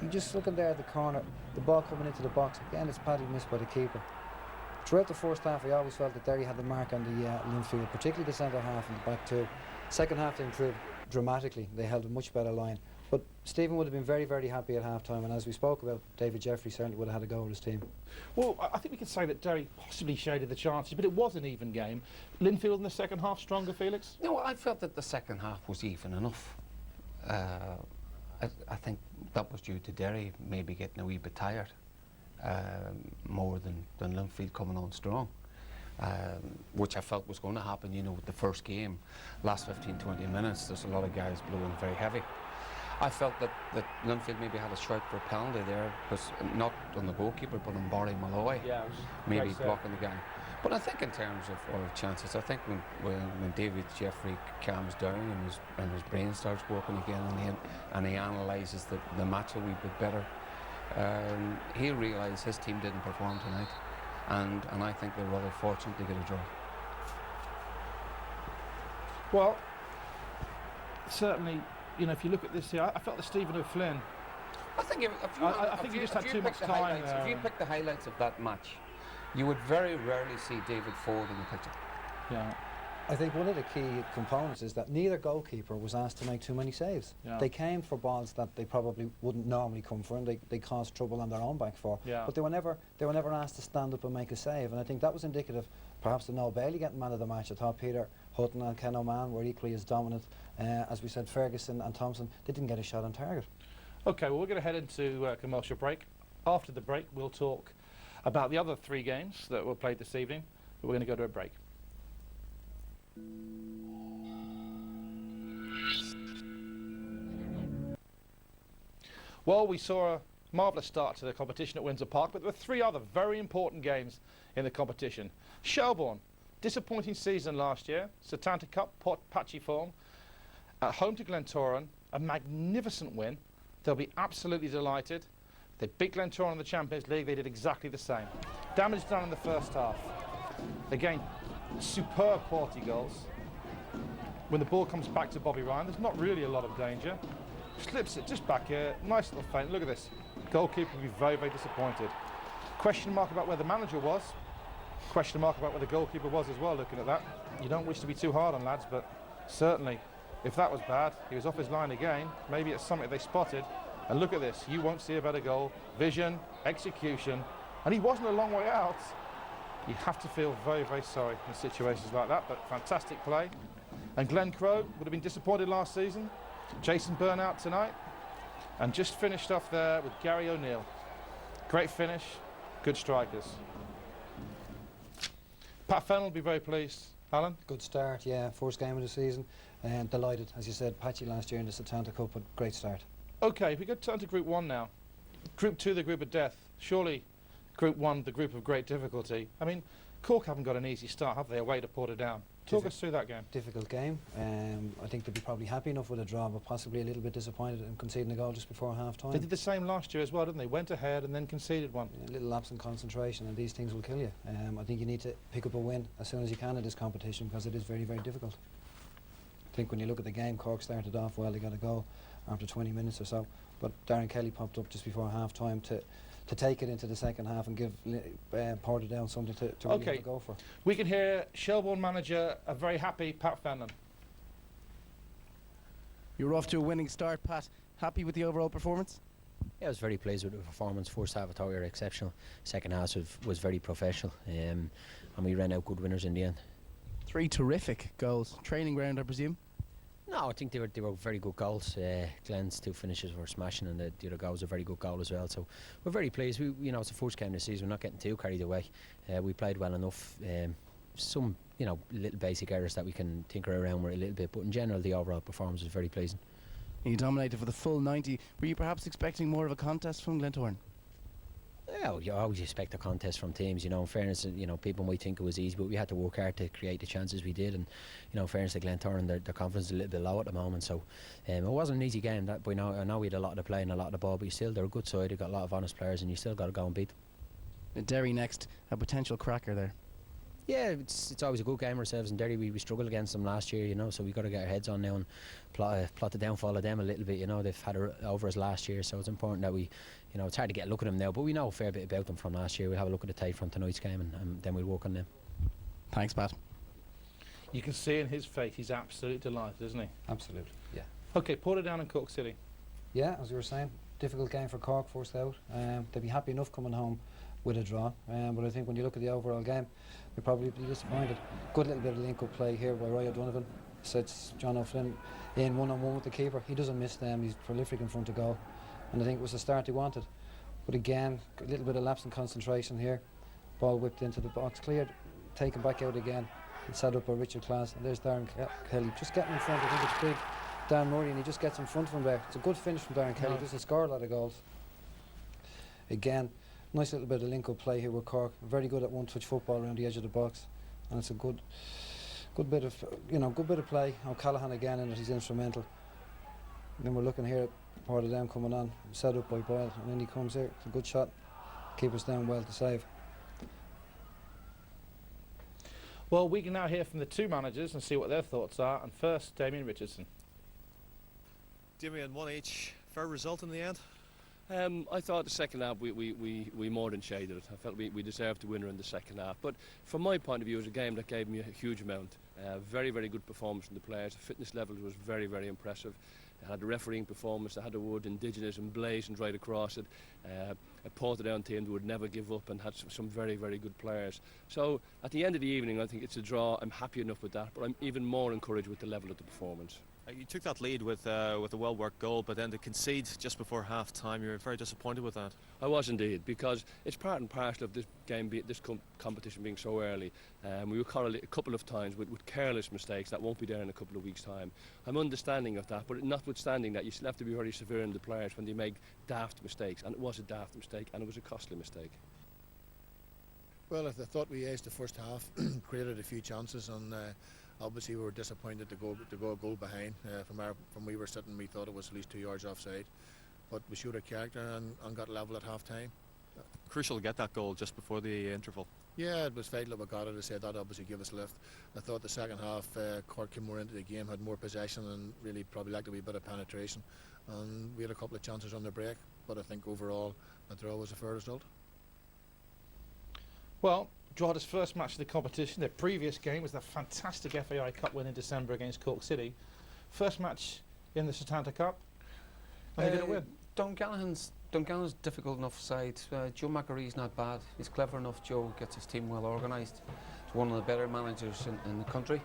You just looking there at the corner, the ball coming into the box. Again, it's Paddy missed by the keeper. Throughout the first half, I always felt that Derry had the mark on the Linfield, particularly the centre half and the back two. Second half, they improved dramatically. They held a much better line. But Stephen would have been very, very happy at half-time, and as we spoke about, David Jeffrey certainly would have had a go with his team. Well, I think we could say that Derry possibly shaded the chances, but it was an even game. Linfield in the second half stronger, Felix? No, I felt that the second half was even enough. I think that was due to Derry maybe getting a wee bit tired, more than Linfield coming on strong. Which I felt was going to happen, you know, with the first game. Last 15-20 minutes, there's a lot of guys blowing very heavy. I felt that Linfield maybe had a shout for a penalty there, because not on the goalkeeper, but on Barry Malloy, maybe blocking the guy. But I think in terms of our chances, I think when David Jeffrey calms down and his brain starts working again, and he analyses the match a wee bit better, he'll realise his team didn't perform tonight. And I think they're rather fortunate to get a draw. Well, certainly, you know, if you look at this here, I felt that Stephen O'Flynn. I think he just had too much time. If you pick the highlights of that match, you would very rarely see David Ford in the picture. Yeah. I think one of the key components is that neither goalkeeper was asked to make too many saves. Yeah. They came for balls that they probably wouldn't normally come for, and they caused trouble on their own back for. Yeah. But they were never asked to stand up and make a save, and I think that was indicative, perhaps, of Noel Bailey getting man of the match. I thought Peter Hutton and Ken O'Man were equally as dominant. As we said, Ferguson and Thompson, they didn't get a shot on target. Okay, well, we're going to head into a commercial break. After the break, we'll talk about the other 3 games that were played this evening. But we're going to go to a break. Well, we saw a marvellous start to the competition at Windsor Park, but there were 3 other very important games in the competition. Shelbourne, disappointing season last year. Setanta Cup, patchy form. At home to Glentoran, a magnificent win. They'll be absolutely delighted. They beat Glentoran in the Champions League. They did exactly the same. Damage done in the first half. Again, superb quality goals. When the ball comes back to Bobby Ryan, there's not really a lot of danger. Slips it just back here. Nice little feint. Look at this. Goalkeeper will be very, very disappointed. Question mark about where the manager was. Question mark about where the goalkeeper was as well, looking at that. You don't wish to be too hard on lads, but certainly, if that was bad, he was off his line again. Maybe it's something they spotted. And look at this. You won't see a better goal. Vision, execution. And he wasn't a long way out. You have to feel very, very sorry in situations like that, but fantastic play. And Glenn Crowe would have been disappointed last season. Jason Burnout tonight. And just finished off there with Gary O'Neill. Great finish, good strikers. Pat Fennell will be very pleased. Alan? Good start, yeah. First game of the season. And delighted, as you said, patchy last year in the Setanta Cup, but great start. Okay, we could turn to Group 1 now. Group 2, the group of death. Surely Group 1, the group of great difficulty. I mean, Cork haven't got an easy start, have they, away to Portadown? Talk us through that game. Difficult game. I think they'll be probably happy enough with a draw, but possibly a little bit disappointed in conceding a goal just before half-time. They did the same last year as well, didn't they? Went ahead and then conceded one. A little lapse in concentration, and these things will kill you. I think you need to pick up a win as soon as you can in this competition, because it is very, very difficult. I think when you look at the game, Cork started off well. They got a goal after 20 minutes or so, but Darren Kelly popped up just before half time to take it into the second half and give Portadown something to really have to go for. We can hear Shelbourne manager, a very happy Pat Fenlon. You're off to a winning start, Pat. Happy with the overall performance? Yeah, I was very pleased with the performance. First half I thought we were exceptional. Second half was very professional, and we ran out good winners in the end. 3 terrific goals. Training ground, I presume? No, I think they were very good goals. Glenn's 2 finishes were smashing, and the other goal was a very good goal as well. So we're very pleased. It's the first game of the season. We're not getting too carried away. We played well enough. Some little basic errors that we can tinker around with a little bit, but in general the overall performance was very pleasing. You dominated for the full 90. Were you perhaps expecting more of a contest from Glentoran? Yeah, you always expect a contest from teams. In fairness, people might think it was easy, but we had to work hard to create the chances we did. And in fairness to Glentoran, their confidence is a little bit low at the moment. So it wasn't an easy game. I know we had a lot of the play and a lot of the ball, but they're a good side. They've got a lot of honest players, and you still got to go and beat them. Derry next, a potential cracker there. Yeah, it's always a good game ourselves in Derry. We struggled against them last year, so we've got to get our heads on now and plot the downfall of them a little bit. They've had it over us last year, so it's important that we, it's hard to get a look at them now, but we know a fair bit about them from last year. We'll have a look at the tape from tonight's game and then we'll work on them. Thanks, Pat. You can see in his face he's absolutely delighted, isn't he? Absolutely, yeah. Okay, Portadown and Cork City. Yeah, as you were saying, difficult game for Cork first out. They'd be happy enough coming home with a draw, but I think when you look at the overall game, they'll probably be disappointed. Good little bit of link-up play here by Roy O'Donovan. Sets John O'Flynn in one-on-one with the keeper. He doesn't miss them. He's prolific in front of goal, and I think it was the start he wanted. But again, a little bit of lapse in concentration here. Ball whipped into the box, cleared, taken back out again, and set up by Richard Class. And there's Darren Kelly just getting in front. I think it's big. Dan Murray, and he just gets in front of him there. It's a good finish from Darren Kelly. He doesn't score a lot of goals. Again, nice little bit of link-up play here with Cork. Very good at one-touch football around the edge of the box, and it's a good bit of play. O'Callaghan again, and he's instrumental. And then we're looking here at Portadown coming on, set up by Boyle, and then he comes here. It's a good shot. Keeper's down well to save. Well, we can now hear from the 2 managers and see what their thoughts are. And first, Damien Richardson. Damien, 1 each. Fair result in the end? I thought the second half we more than shaded it. I felt we deserved the winner in the second half. But from my point of view, it was a game that gave me a huge amount. Very, very good performance from the players. The fitness level was very, very impressive. They had the refereeing performance. They had the word Indigenous emblazoned right across it. A Portadown team that would never give up and had some very, very good players. So at the end of the evening, I think it's a draw. I'm happy enough with that, but I'm even more encouraged with the level of the performance. You took that lead with a well-worked goal, but then to concede just before half-time, you were very disappointed with that. I was indeed, because it's part and parcel of this game, competition being so early. We were caught a couple of times with careless mistakes that won't be there in a couple of weeks' time. I'm understanding of that, but notwithstanding that, you still have to be very severe on the players when they make daft mistakes, and it was a daft mistake, and it was a costly mistake. Well, I thought we aced the first half, created a few chances, and obviously we were disappointed to go a goal behind. From we were sitting, we thought it was at least 2 yards offside, but we showed a character and got level at half time. Crucial to get that goal just before the interval. Yeah, it was vital that we got it. I said that obviously gave us a lift. I thought the second half Cork came more into the game, had more possession, and really probably lacked a wee bit of penetration. And we had a couple of chances on the break, but I think overall the draw was a fair result. Well, Droghed's first match of the competition. Their previous game was the fantastic FAI Cup win in December against Cork City. First match in the Setanta Cup. Are they going to win? Dungannon Dungannon difficult enough side. Joe McAree's not bad. He's clever enough. Joe gets his team well organised. He's one of the better managers in the country.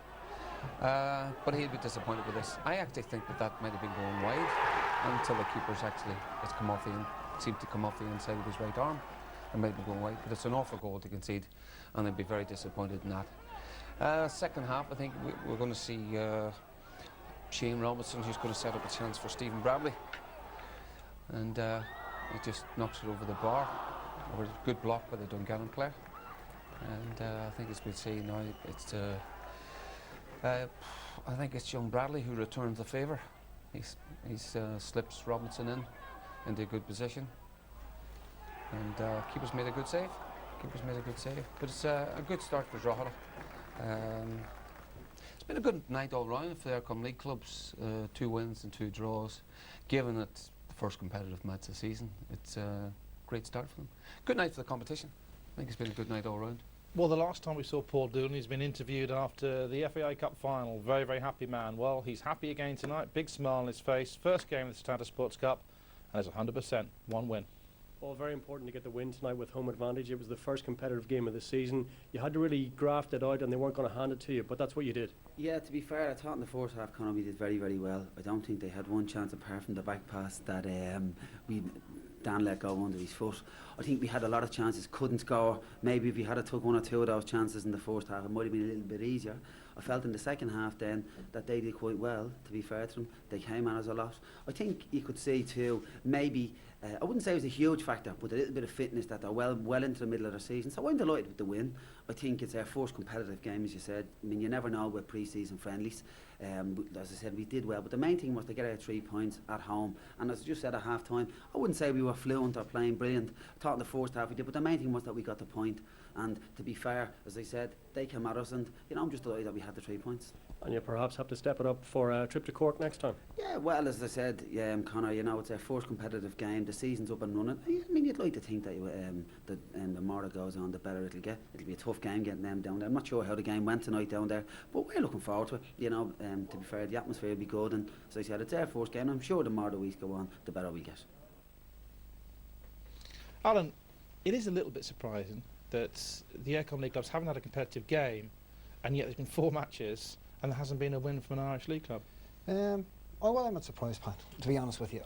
But he'll be disappointed with this. I actually think that might have been going wide until the keeper's actually seemed to come off the inside of his right arm. It might be going wide, but it's an awful goal to concede, and they'd be very disappointed in that. Second half, I think we're going to see Shane Robinson, who's going to set up a chance for Stephen Bradley, and he just knocks it over the bar. Or a good block by the Dungannon player, and I think as we'll see now, it's I think it's young Bradley who returns the favour. He slips Robinson into a good position, and keeper's made a good save. But it's a good start for Drogheda. been a good night all round for the Aircom League clubs. 2 wins and 2 draws. Given it's the first competitive match of the season, it's a great start for them. Good night for the competition. I think it's been a good night all round. Well, the last time we saw Paul Doolan, he's been interviewed after the FAI Cup final. Very, very happy man. Well, he's happy again tonight. Big smile on his face. First game of the Setanta Sports Cup, and it's 100%. 1 win. All very important to get the win tonight with home advantage. It was the first competitive game of the season. You had to really graft it out, and they weren't going to hand it to you, but that's what you did. Yeah, to be fair, I thought in the first half Conor we did very, very well. I don't think they had one chance apart from the back pass that Dan let go under his foot. I think we had a lot of chances, couldn't score. Maybe if we had took 1 or 2 of those chances in the first half, it might have been a little bit easier. I felt in the second half then that they did quite well, to be fair to them. They came at us a lot. I think you could see too, maybe, I wouldn't say it was a huge factor, but a little bit of fitness that they're well into the middle of their season. So I'm delighted with the win. I think it's our first competitive game, as you said. I mean, you never know with pre-season friendlies. As I said, we did well, but the main thing was to get our 3 points at home. And as I just said at half time, I wouldn't say we were fluent or playing brilliant. I thought in the first half we did, but the main thing was that we got the point. And to be fair, as I said, they came at us, and I'm just delighted that we had the 3 points. And you perhaps have to step it up for a trip to Cork next time. Yeah, well, as I said, Conor, it's our first competitive game. The season's up and running. I mean, you'd like to think that the more it goes on, the better it'll get. It'll be a tough game getting them down there. I'm not sure how the game went tonight down there, but we're looking forward to it. To be fair, the atmosphere will be good, and as I said, it's our first game. I'm sure the more the weeks go on, the better we get. Alan, it is a little bit surprising that the Aircom League clubs haven't had a competitive game, and yet there's been 4 matches and there hasn't been a win from an Irish League club. Well, I'm not surprised, Pat, to be honest with you.